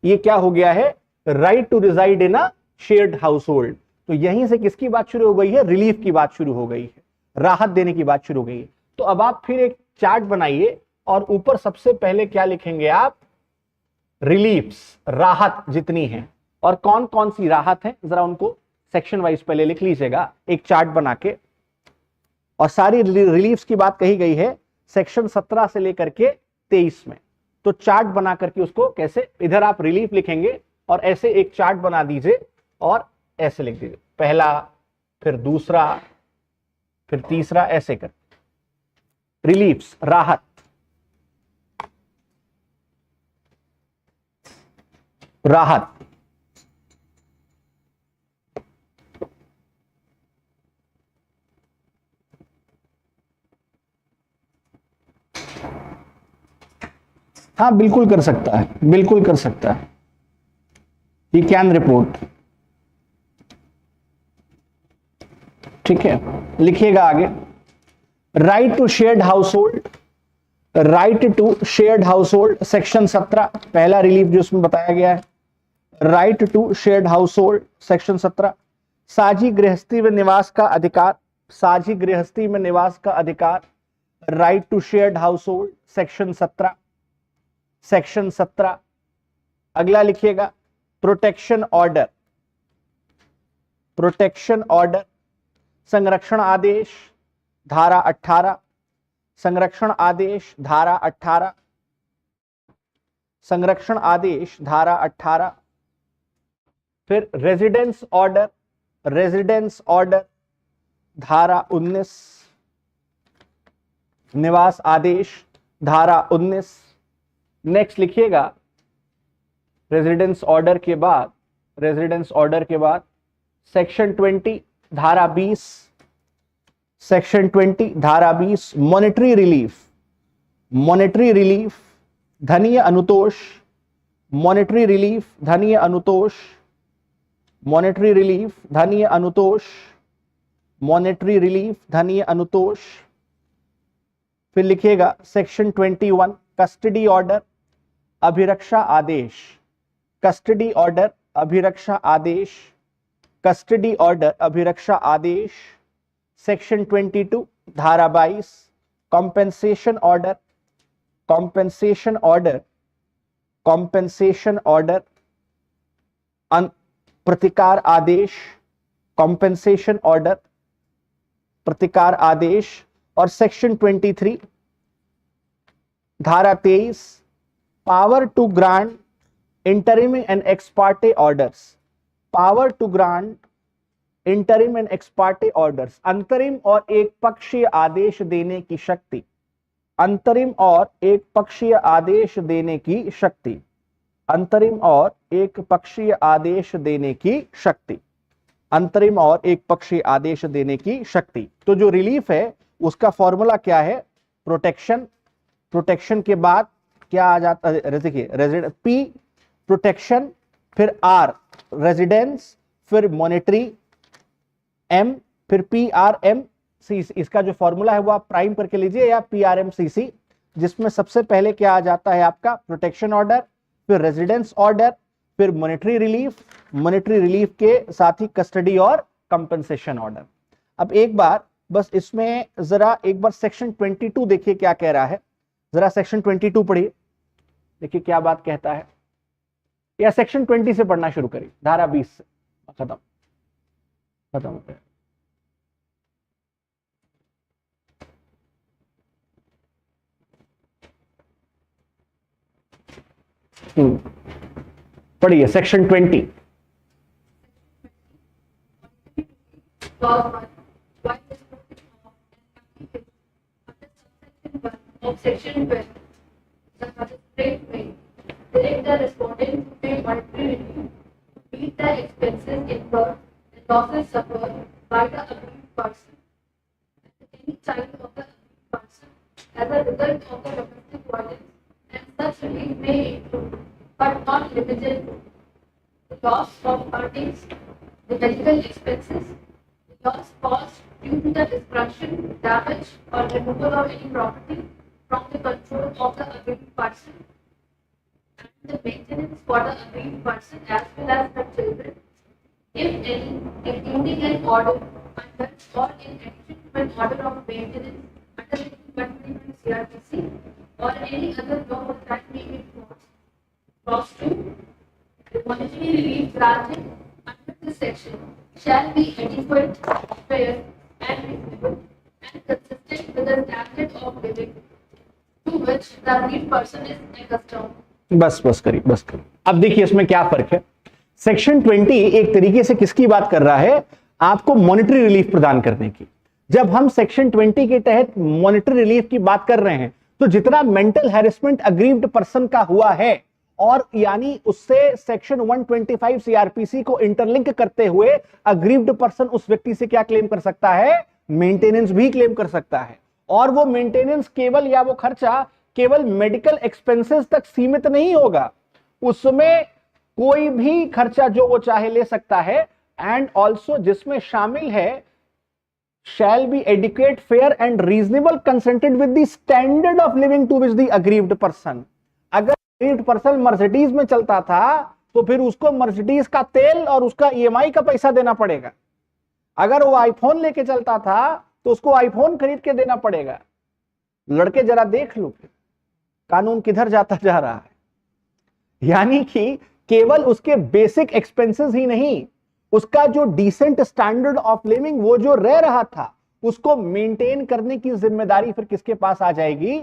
ये क्या हो गया है? Right to reside in a shared household. तो यहीं से किसकी बात शुरू हो गई है? रिलीफ की बात शुरू हो गई है, राहत देने की बात शुरू हो गई है। तो अब आप फिर एक चार्ट बनाइए और ऊपर सबसे पहले क्या लिखेंगे आप, रिलीफ्स, राहत जितनी है। और कौन कौन सी राहत है जरा उनको सेक्शन वाइज पहले लिख लीजिएगा एक चार्ट बना के। और सारी रिलीफ्स की बात कही गई है सेक्शन 17 से लेकर के 23 में। तो चार्ट बना करके उसको कैसे, इधर आप रिलीफ लिखेंगे और ऐसे एक चार्ट बना दीजिए और ऐसे लिख दीजिए, पहला, फिर दूसरा, फिर तीसरा, ऐसे कर। रिलीफ्स, राहत, राहत, हाँ बिल्कुल कर सकता है, बिल्कुल कर सकता है, ही कैन रिपोर्ट। ठीक है, लिखिएगा आगे। Right to shared household, right to shared household section 17 पहला रिलीफ जो उसमें बताया गया है। Right to shared household section 17। साझी गृहस्थी में निवास का अधिकार, साझी गृहस्थी में निवास का अधिकार, right to shared household section 17, section 17। अगला लिखिएगा प्रोटेक्शन ऑर्डर, प्रोटेक्शन ऑर्डर, संरक्षण आदेश धारा 18, संरक्षण आदेश धारा 18, संरक्षण आदेश धारा 18। फिर रेजिडेंस ऑर्डर, रेजिडेंस ऑर्डर धारा 19, निवास आदेश धारा 19। नेक्स्ट लिखिएगा रेजिडेंस ऑर्डर के बाद, रेजिडेंस ऑर्डर के बाद सेक्शन 20 धारा 20, सेक्शन 20 धारा 20 मॉनेटरी रिलीफ, मॉनेटरी रिलीफ, धनीय अनुतोष, मॉनेटरी रिलीफ, धनीय अनुतोष, मॉनेटरी रिलीफ, धनीय अनुतोष, मॉनेटरी रिलीफ, धनीय अनुतोष। फिर लिखिएगा सेक्शन 21 कस्टडी ऑर्डर, अभिरक्षा आदेश, कस्टडी ऑर्डर, अभिरक्षा आदेश, कस्टडी ऑर्डर, अभिरक्षा आदेश। सेक्शन 22 धारा 22 compensation order, compensation order, compensation order, प्रतिकार आदेश, कॉम्पेंसेशन ऑर्डर, प्रतिकार आदेश। और सेक्शन 23 धारा 23 power to grant interim and ex parte orders, power to grant interim and ex parte orders, अंतरिम और एक पक्षीय आदेश देने की शक्ति, अंतरिम और एक पक्षीय आदेश देने की शक्ति, अंतरिम और एक पक्षीय आदेश देने की शक्ति, अंतरिम और एक पक्षीय आदेश देने की शक्ति। तो जो रिलीफ है उसका फॉर्मूला क्या है, प्रोटेक्शन, प्रोटेक्शन के बाद क्या आ जाता है, देखिए रेजिडेंट, पी प्रोटेक्शन, फिर आर रेजिडेंस, फिर मॉनेटरी, एम, फिर पी आर एम सी। इसका जो फॉर्मूला है वो आप प्राइम करके लीजिए या पी आर एम सी सी, जिसमें सबसे पहले क्या आ जाता है आपका प्रोटेक्शन ऑर्डर, फिर रेजिडेंस ऑर्डर, फिर मॉनेटरी रिलीफ, मॉनेटरी रिलीफ के साथ ही कस्टडी और कंपनसेशन ऑर्डर। अब एक बार बस इसमें जरा एक बार सेक्शन 22 देखिए क्या कह रहा है, जरा सेक्शन 22 पढ़िए, देखिए क्या बात कहता है, या सेक्शन 20 से पढ़ना शुरू करिए, धारा 20 से। खत्म, खत्म हो गया। पढ़िए section 20। Section 12, the magistrate may direct the respondent to pay monetary relief to meet the expenses incurred and losses suffered by the aggrieved person and any child of the aggrieved person as a result of the domestic violence, and such relief may include, but not limited to, the loss of earnings, the medical expenses, the loss caused due to the destruction, damage, or removal of any property from the control of the aggrieved person, and the maintenance for the aggrieved person as well as the children, if any, including an order under or in addition to an order of maintenance under Section 121 CRPC, or any other law that may be brought to the monetary relief granted under this section shall be adequate, fair, and reasonable, and consistent with the standard of living to which the aggrieved person is accustomed. बस करिए। अब देखिए इसमें क्या फर्क है। Section 20 एक तरीके से किसकी बात कर रहा है, आपको मॉनेटरी रिलीफ प्रदान करने की। जब हम सेक्शन 20 के तहत मॉनेटरी रिलीफ की बात कर रहे हैं तो जितना मेंटल हैरेसमेंट अग्रीव्ड पर्सन का हुआ है और यानी उससे सेक्शन 125 सीआरपीसी को इंटरलिंक करते हुए अग्रीव्ड पर्सन उस व्यक्ति से क्या क्लेम कर सकता है, मेंटेनेंस भी क्लेम कर सकता है। और वो मेंटेनेंस केवल या वो खर्चा केवल मेडिकल एक्सपेंसेस तक सीमित नहीं होगा, उसमें कोई भी खर्चा जो वो चाहे ले सकता है। एंड ऑल्सो जिसमें शामिल है shall be adequate, fair and reasonable consented with the standard of living to which the aggrieved person। अगर aggrieved person मर्सिडीज में चलता था तो फिर उसको मर्सिडीज का तेल और उसका ईएमआई का पैसा देना पड़ेगा। अगर वो आईफोन लेके चलता था तो उसको आईफोन खरीद के देना पड़ेगा। लड़के जरा देख लो कानून किधर जाता जा रहा है। यानी कि केवल उसके बेसिक एक्सपेंसेस ही नहीं, उसका जो डिसेंट स्टैंडर्ड ऑफ लिविंग वो जो रह रहा था उसको मेंटेन करने की जिम्मेदारी फिर किसके पास आ जाएगी,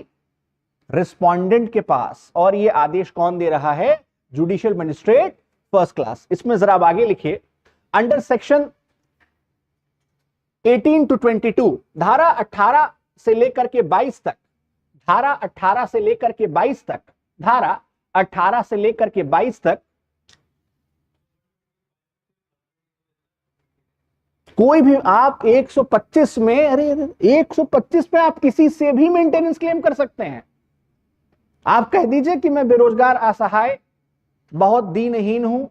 रिस्पोंडेंट के पास। और ये आदेश कौन दे रहा है, जुडिशियल मजिस्ट्रेट फर्स्ट क्लास। इसमें जरा आगे लिखिए, अंडर सेक्शन 18 to 22, धारा 18 से लेकर के 22 तक, धारा 18 से लेकर के 22 तक, धारा 18 से लेकर के 22 तक कोई भी आप 125 में, अरे 125 में आप किसी से भी मेंटेनेंस क्लेम कर सकते हैं। आप कह दीजिए कि मैं बेरोजगार असहाय बहुत दीनहीन हूं,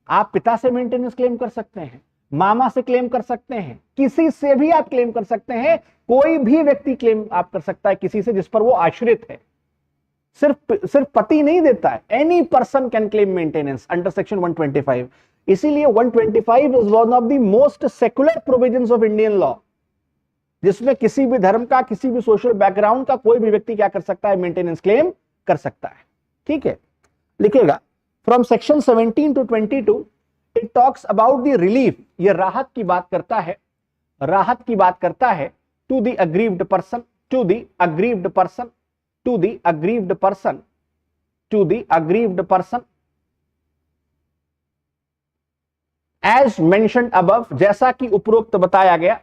आप पिता से मेंटेनेंस क्लेम कर सकते हैं, मामा से क्लेम कर सकते हैं, किसी से भी आप क्लेम कर सकते हैं। कोई भी व्यक्ति क्लेम आप कर सकता है किसी से जिस पर वो आश्रित है, सिर्फ पति नहीं देता है। Any person can claim maintenance under section 125। इसीलिए 125 is one of the most secular provisions of Indian law, जिसमें किसी भी धर्म का, किसी भी सोशल बैकग्राउंड का कोई भी व्यक्ति क्या कर सकता है, मेंटेनेंस क्लेम कर सकता है। ठीक है, लिखेगा from section 17 to 22 it talks about the relief, ये राहत की बात करता है, राहत की बात करता है to the aggrieved person, to the aggrieved person, to the aggrieved person, to the aggrieved person as mentioned above, जैसा कि उपरोक्त बताया गया,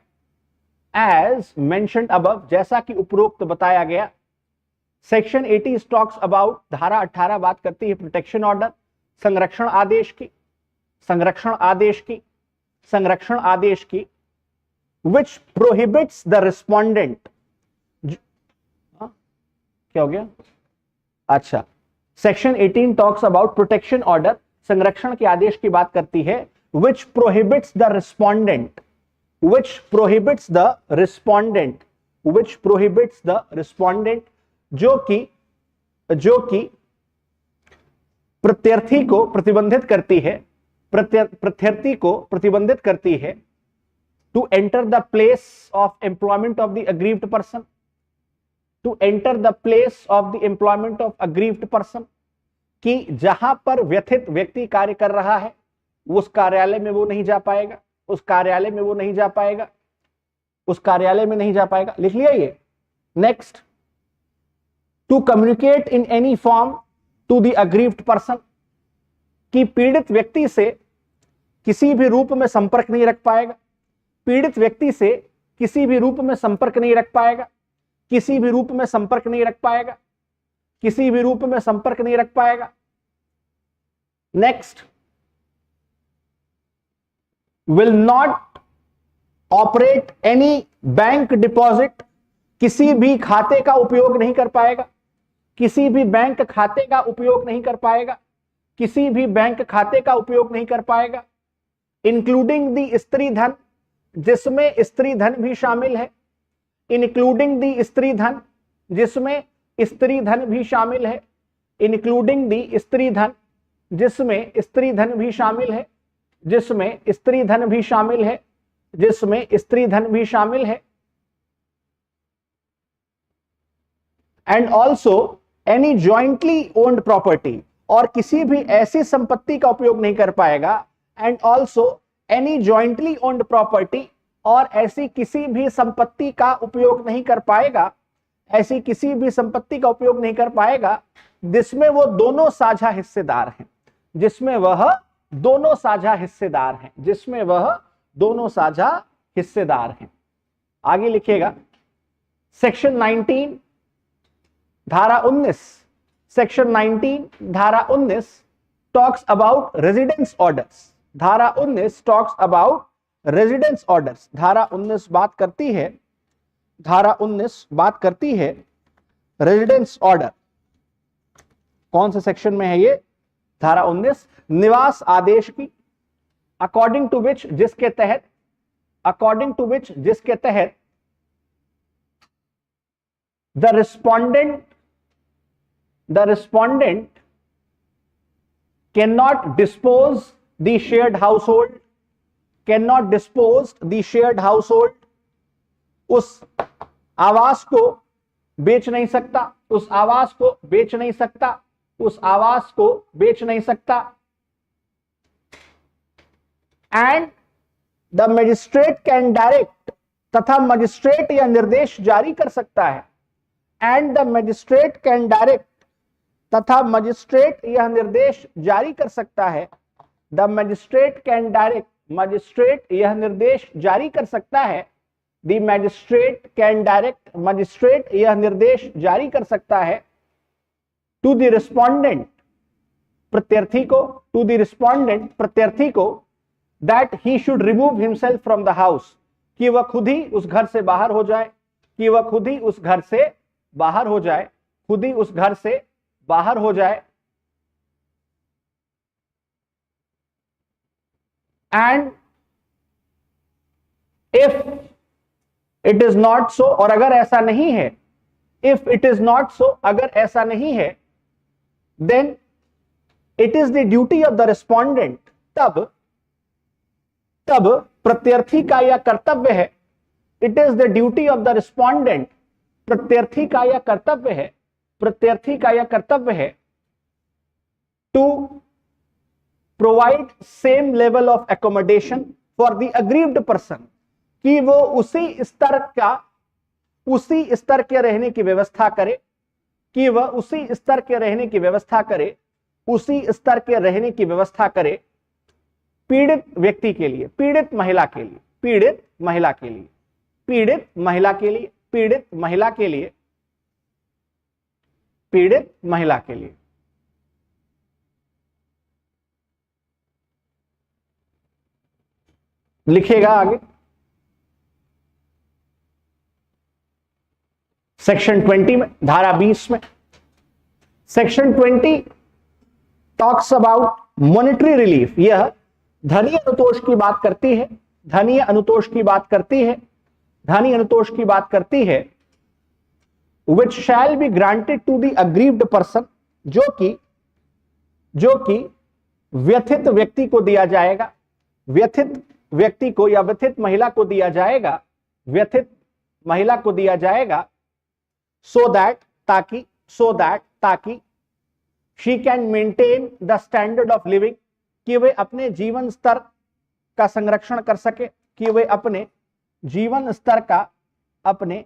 एज मेंशन्ड अबव, जैसा कि उपरोक्त बताया गया। सेक्शन 80 टॉक्स अबाउट, धारा 18 बात करती है प्रोटेक्शन ऑर्डर, संरक्षण आदेश की, संरक्षण आदेश की, संरक्षण आदेश की, विच प्रोहिबिट्स द रिस्पोंडेंट। क्या हो गया, अच्छा, section 18 talks about protection order, संरक्षण के आदेश की बात करती है, which prohibits the respondent, which prohibits the respondent, which prohibits the respondent, जो कि प्रत्यर्थी को प्रतिबंधित करती है, प्रत्यर्थी को प्रतिबंधित करती है to enter the place of employment of the aggrieved person, to enter the place of the employment of aggrieved person, कि जहां पर व्यथित व्यक्ति कार्य कर रहा है उस कार्यालय में वो नहीं जा पाएगा, उस कार्यालय में वो नहीं जा पाएगा, उस कार्यालय में नहीं जा पाएगा। लिख लिया ये। Next, to communicate in any form to the aggrieved person, कि पीड़ित व्यक्ति से किसी भी रूप में संपर्क नहीं रख पाएगा, पीड़ित व्यक्ति से किसी भी रूप में संपर्क नहीं रख पाएगा, किसी भी रूप में संपर्क नहीं रख पाएगा, किसी भी रूप में संपर्क नहीं रख पाएगा। Next, will not operate any bank deposit, किसी भी खाते का उपयोग नहीं कर पाएगा, किसी भी बैंक खाते का उपयोग नहीं कर पाएगा, किसी भी बैंक खाते का उपयोग नहीं कर पाएगा, इंक्लूडिंग दी स्त्री धन, जिसमें स्त्री धन भी शामिल है, इंक्लूडिंग दी स्त्री धन, जिसमें स्त्री धन भी शामिल है, इंक्लूडिंग दी स्त्री धन, जिसमें स्त्री धन भी शामिल है, जिसमें स्त्री धन भी शामिल है, जिसमें स्त्री धन भी शामिल है। And also any jointly owned property, और किसी भी ऐसी संपत्ति का उपयोग नहीं कर पाएगा, and also any jointly owned property, और ऐसी किसी भी संपत्ति का उपयोग नहीं कर पाएगा, ऐसी किसी भी संपत्ति का उपयोग नहीं कर पाएगा जिसमें वो दोनों साझा हिस्सेदार हैं, जिसमें वह दोनों साझा हिस्सेदार हैं, जिसमें वह दोनों साझा हिस्सेदार हैं। आगे लिखिएगा सेक्शन 19 धारा 19, सेक्शन 19 धारा 19 टॉक्स अबाउट रेजिडेंस ऑर्डर्स। धारा 19 टॉक्स अबाउट रेजिडेंस ऑर्डर्स। धारा 19 बात करती है, धारा 19 बात करती है रेजिडेंस ऑर्डर। कौन से सेक्शन में है ये? धारा 19 निवास आदेश की, अकॉर्डिंग टू विच, जिसके तहत, अकॉर्डिंग टू विच, जिसके तहत the respondent can not dispose the shared household, can not dispose the shared household, उस आवास को बेच नहीं सकता, उस आवास को बेच नहीं सकता, उस आवास को बेच नहीं सकता। And the magistrate can direct, तथा मजिस्ट्रेट यह निर्देश जारी कर सकता है, and the magistrate can direct, तथा मजिस्ट्रेट यह निर्देश जारी कर सकता है, the magistrate can direct, magistrate यह निर्देश जारी कर सकता है, the magistrate can direct, magistrate यह निर्देश जारी कर सकता है, टू द रिस्पोंडेंट, प्रत्यर्थी को, टू द रिस्पोंडेंट, प्रत्यर्थी को, that he should remove himself from the house, कि वह खुद ही उस घर से बाहर हो जाए, कि वह खुद ही उस घर से बाहर हो जाए, खुद ही उस घर से बाहर हो जाए। And if it is not so, और अगर ऐसा नहीं है, if it is not so, अगर ऐसा नहीं है, then it is the duty of the respondent, तब प्रत्यर्थी का यह कर्तव्य है, it is the duty of the respondent, प्रत्यर्थी का यह कर्तव्य है, प्रत्यर्थी का यह कर्तव्य है, to provide same level of accommodation for the aggrieved person, कि वो उसी स्तर के रहने की व्यवस्था करे, कि वह उसी स्तर के रहने की व्यवस्था करे, उसी स्तर के रहने की व्यवस्था करे पीड़ित व्यक्ति के लिए, पीड़ित महिला के लिए, पीड़ित महिला के लिए, पीड़ित महिला के लिए, पीड़ित महिला के लिए, पीड़ित महिला के लिए। लिखिएगा आगे सेक्शन 20 में, धारा 20 में, section 20 talks about monetary relief. यह धनीय अनुतोष की बात करती है, धनीय अनुतोष की बात करती है, धनीय अनुतोष की बात करती है, which shall be granted to the aggrieved person, जो कि व्यथित व्यक्ति को दिया जाएगा, व्यथित व्यक्ति को या व्यथित महिला को दिया जाएगा, व्यथित महिला को दिया जाएगा, so that, ताकि she can maintain the standard of living, कि वे अपने जीवन स्तर का संरक्षण कर सके, कि वे अपने जीवन स्तर का, अपने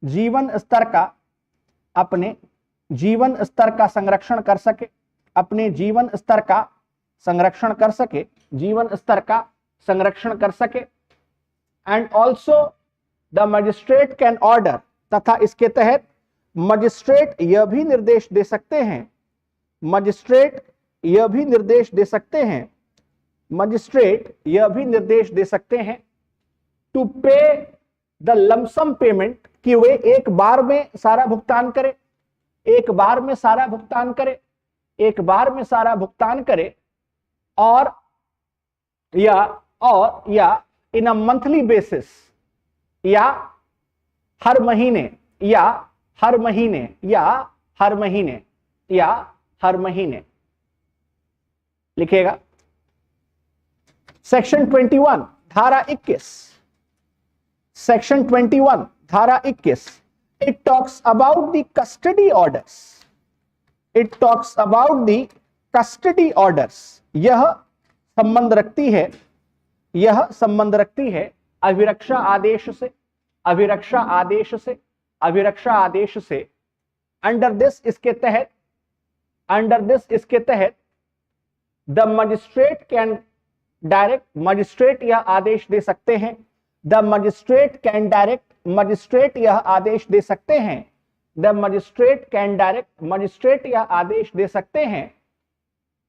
जीवन स्तर का, अपने जीवन स्तर का संरक्षण कर सके, अपने जीवन स्तर का संरक्षण कर सके, जीवन स्तर का संरक्षण कर सके। And also the magistrate can order, तथा इसके तहत मजिस्ट्रेट यह भी निर्देश दे सकते हैं, मजिस्ट्रेट यह भी निर्देश दे सकते हैं, मजिस्ट्रेट यह भी निर्देश दे सकते हैं, टू पे द लमसम पेमेंट, कि वे एक बार में सारा भुगतान करे, एक बार में सारा भुगतान करे, एक बार में सारा भुगतान करे, और या इन अ मंथली बेसिस, या हर महीने, या हर महीने, या हर महीने, या हर महीने। लिखिएगा सेक्शन 21 धारा 21, सेक्शन 21 धारा 21 It talks about the custody orders. It talks about the custody orders. यह संबंध रखती है, यह संबंध रखती है अभिरक्षा आदेश से, अभिरक्षा आदेश से, अभिरक्षा आदेश से। अंडर दिस, इसके तहत, अंडर दिस, इसके तहत the magistrate can direct, magistrate यह आदेश दे सकते हैं, the magistrate can direct, magistrate यह आदेश दे सकते हैं, the magistrate can direct, magistrate यह आदेश दे सकते हैं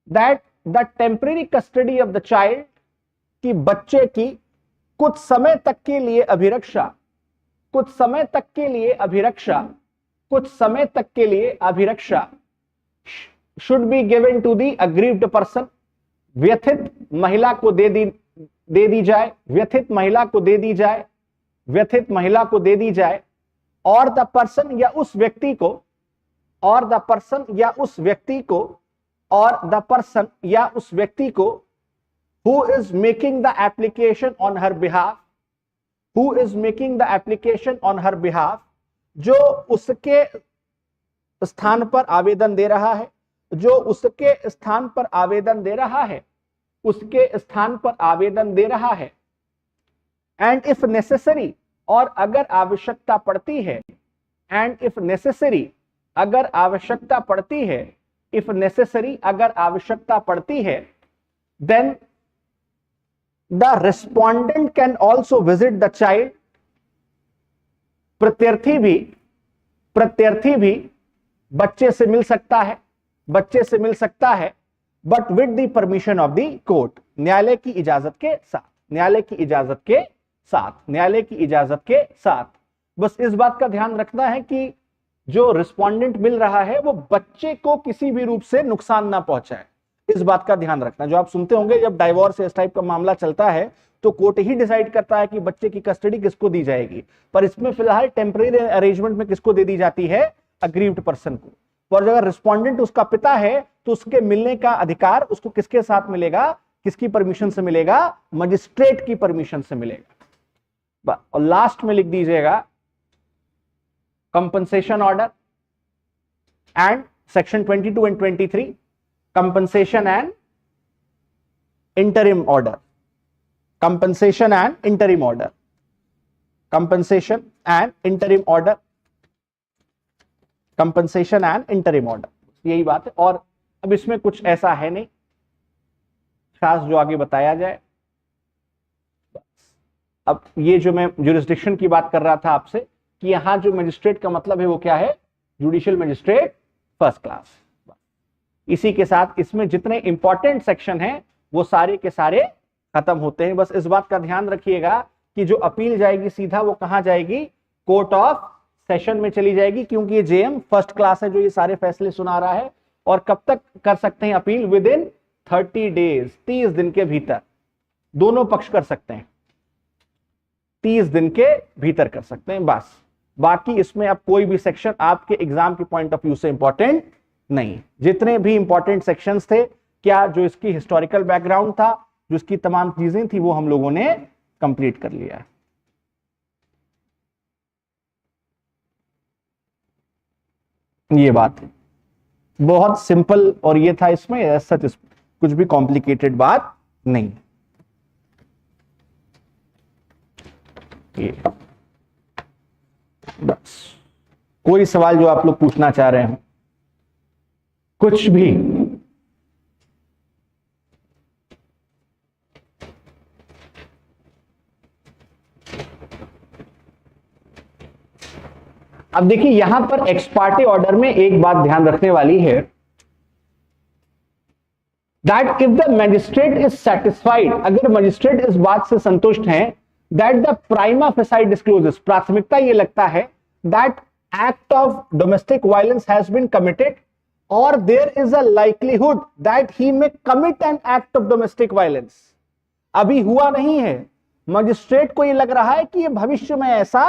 that the temporary custody of the child, कि बच्चे की कुछ समय तक के लिए अभिरक्षा, कुछ समय तक के लिए अभिरक्षा, कुछ समय तक के लिए अभिरक्षा should be given to the aggrieved person, व्यथित महिला को दे दी जाए, व्यथित महिला को दे दी जाए, व्यथित महिला को दे दी जाए, और द पर्सन या उस व्यक्ति को, और द पर्सन या उस व्यक्ति को, और द पर्सन या उस व्यक्ति को who is making the application on her behalf, who is making the application on her behalf, जो उसके स्थान पर आवेदन दे रहा है, जो उसके स्थान पर आवेदन दे रहा है, उसके स्थान पर आवेदन दे रहा है। एंड इफ नेसेसरी, और अगर आवश्यकता पड़ती है, एंड इफ नेसेसरी, अगर आवश्यकता पड़ती है, इफ नेसेसरी, अगर आवश्यकता पड़ती है, then the respondent can also visit the child, प्रत्यार्थी भी बच्चे से मिल सकता है, बच्चे से मिल सकता है, but with the permission of the court, न्यायालय की इजाजत के साथ, न्यायालय की इजाजत के साथ, न्यायालय की इजाजत के साथ। बस इस बात का ध्यान रखना है कि जो रिस्पोंडेंट मिल रहा है वो बच्चे को किसी भी रूप से नुकसान ना पहुंचाए, इस बात का ध्यान रखना। जो आप सुनते होंगे जब डाइवोर्स इस टाइप का मामला चलता है तो कोर्ट ही डिसाइड करता है कि बच्चे की कस्टडी किसको दी जाएगी, पर इसमें फिलहाल टेम्परेरी अरेंजमेंट में किसको दे दी जाती है, अग्रीव्ड पर्सन को। और अगर रिस्पोंडेंट उसका पिता है तो उसके मिलने का अधिकार उसको किसके साथ मिलेगा, किसकी परमिशन से मिलेगा, मजिस्ट्रेट की परमिशन से मिलेगा। और लास्ट में लिख दीजिएगा compensation order and section 22 and 23, compensation and interim order, compensation and interim order, compensation and interim order, compensation and interim order, यही बात है। और अब इसमें कुछ ऐसा है नहीं खास जो आगे बताया जाए। अब ये जो मैं जुरिस्डिक्शन की बात कर रहा था आपसे कि यहां जो मजिस्ट्रेट का मतलब है वो क्या है, जुडिशियल मजिस्ट्रेट फर्स्ट क्लास। इसी के साथ इसमें जितने इंपॉर्टेंट सेक्शन हैं वो सारे के सारे खत्म होते हैं। बस इस बात का ध्यान रखिएगा कि जो अपील जाएगी सीधा वो कहां जाएगी, कोर्ट ऑफ सेशन में चली जाएगी, क्योंकि ये जेएम फर्स्ट क्लास है जो ये सारे फैसले सुना रहा है। और कब तक कर सकते हैं अपील, विद इन 30 डेज, 30 दिन के भीतर दोनों पक्ष कर सकते हैं, 30 दिन के भीतर कर सकते हैं बस। बाकी इसमें अब कोई भी सेक्शन आपके एग्जाम के पॉइंट ऑफ व्यू से इंपॉर्टेंट नहीं। जितने भी इंपॉर्टेंट सेक्शंस थे, क्या जो इसकी हिस्टोरिकल बैकग्राउंड था, जो इसकी तमाम चीजें थी, वो हम लोगों ने कंप्लीट कर लिया है। ये बात है बहुत सिंपल, और ये था इसमें सच कुछ भी कॉम्प्लिकेटेड बात नहीं। ये बस कोई सवाल जो आप लोग पूछना चाह रहे हो, कुछ भी। अब देखिए यहां पर एक्स पार्टी ऑर्डर में एक बात ध्यान रखने वाली है, that if the magistrate is satisfied, अगर मैजिस्ट्रेट इस बात से संतुष्ट हैं that the prima facie discloses, प्राथमिकता ये लगता है that act of domestic violence has been committed और there is a likelihood that he may commit an act of domestic violence. अभी हुआ नहीं है, मजिस्ट्रेट को ये लग रहा है कि ये भविष्य में ऐसा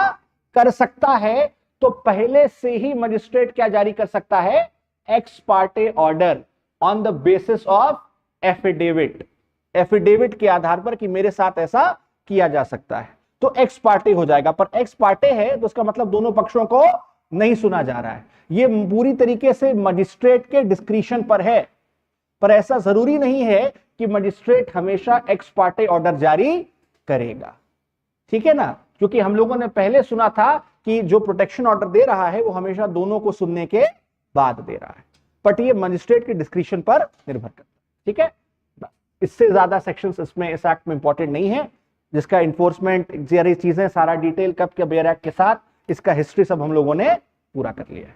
कर सकता है, तो पहले से ही मजिस्ट्रेट क्या जारी कर सकता है, x Partey order on the basis of affidavit, affidavit के आधार पर कि मेरे साथ ऐसा किया जा सकता है, तो एक्स पार्टे हो जाएगा। पर एक्स पार्टे है तो उसका मतलब दोनों पक्षों को नहीं सुना जा रहा है। ये पूरी तरीके से मजिस्ट्रेट के डिस्क्रिशन पर है, पर ऐसा जरूरी नहीं है कि मजिस्ट्रेट हमेशा एक्स पार्टे ऑर्डर जारी करेगा, ठीक है ना, क्योंकि हम लोगों ने पहले सुना था कि जो प्रोटेक्शन ऑर्डर दे रहा है वो हमेशा दोनों को सुनने के बाद दे रहा है, बट ये मजिस्ट्रेट के डिस्क्रिशन पर निर्भर करता है, ठीक है। इससे ज्यादा सेक्शंस इसमें इस एक्ट में इंपॉर्टेंट नहीं है, जिसका इन्फोर्समेंट सारी चीजें सारा डिटेल कब के बेयर एक्ट के साथ इसका हिस्ट्री सब हम लोगों ने पूरा कर लिया है।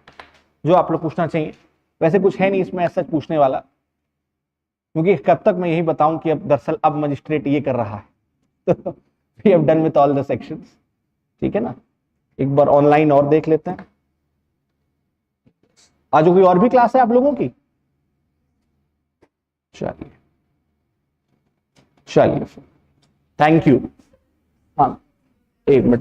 जो आप लोग पूछना चाहिए, वैसे कुछ है नहीं इसमें ऐसा पूछने वाला, क्योंकि कब तक मैं यही बताऊं कि अब दरअसल अब मजिस्ट्रेट ये कर रहा है। We have done with all the sections, ठीक है ना। एक बार ऑनलाइन और देख लेते हैं। आज कोई और भी क्लास है आप लोगों की? चलिए चलिए, थैंक यू। हाँ, एक मिनट।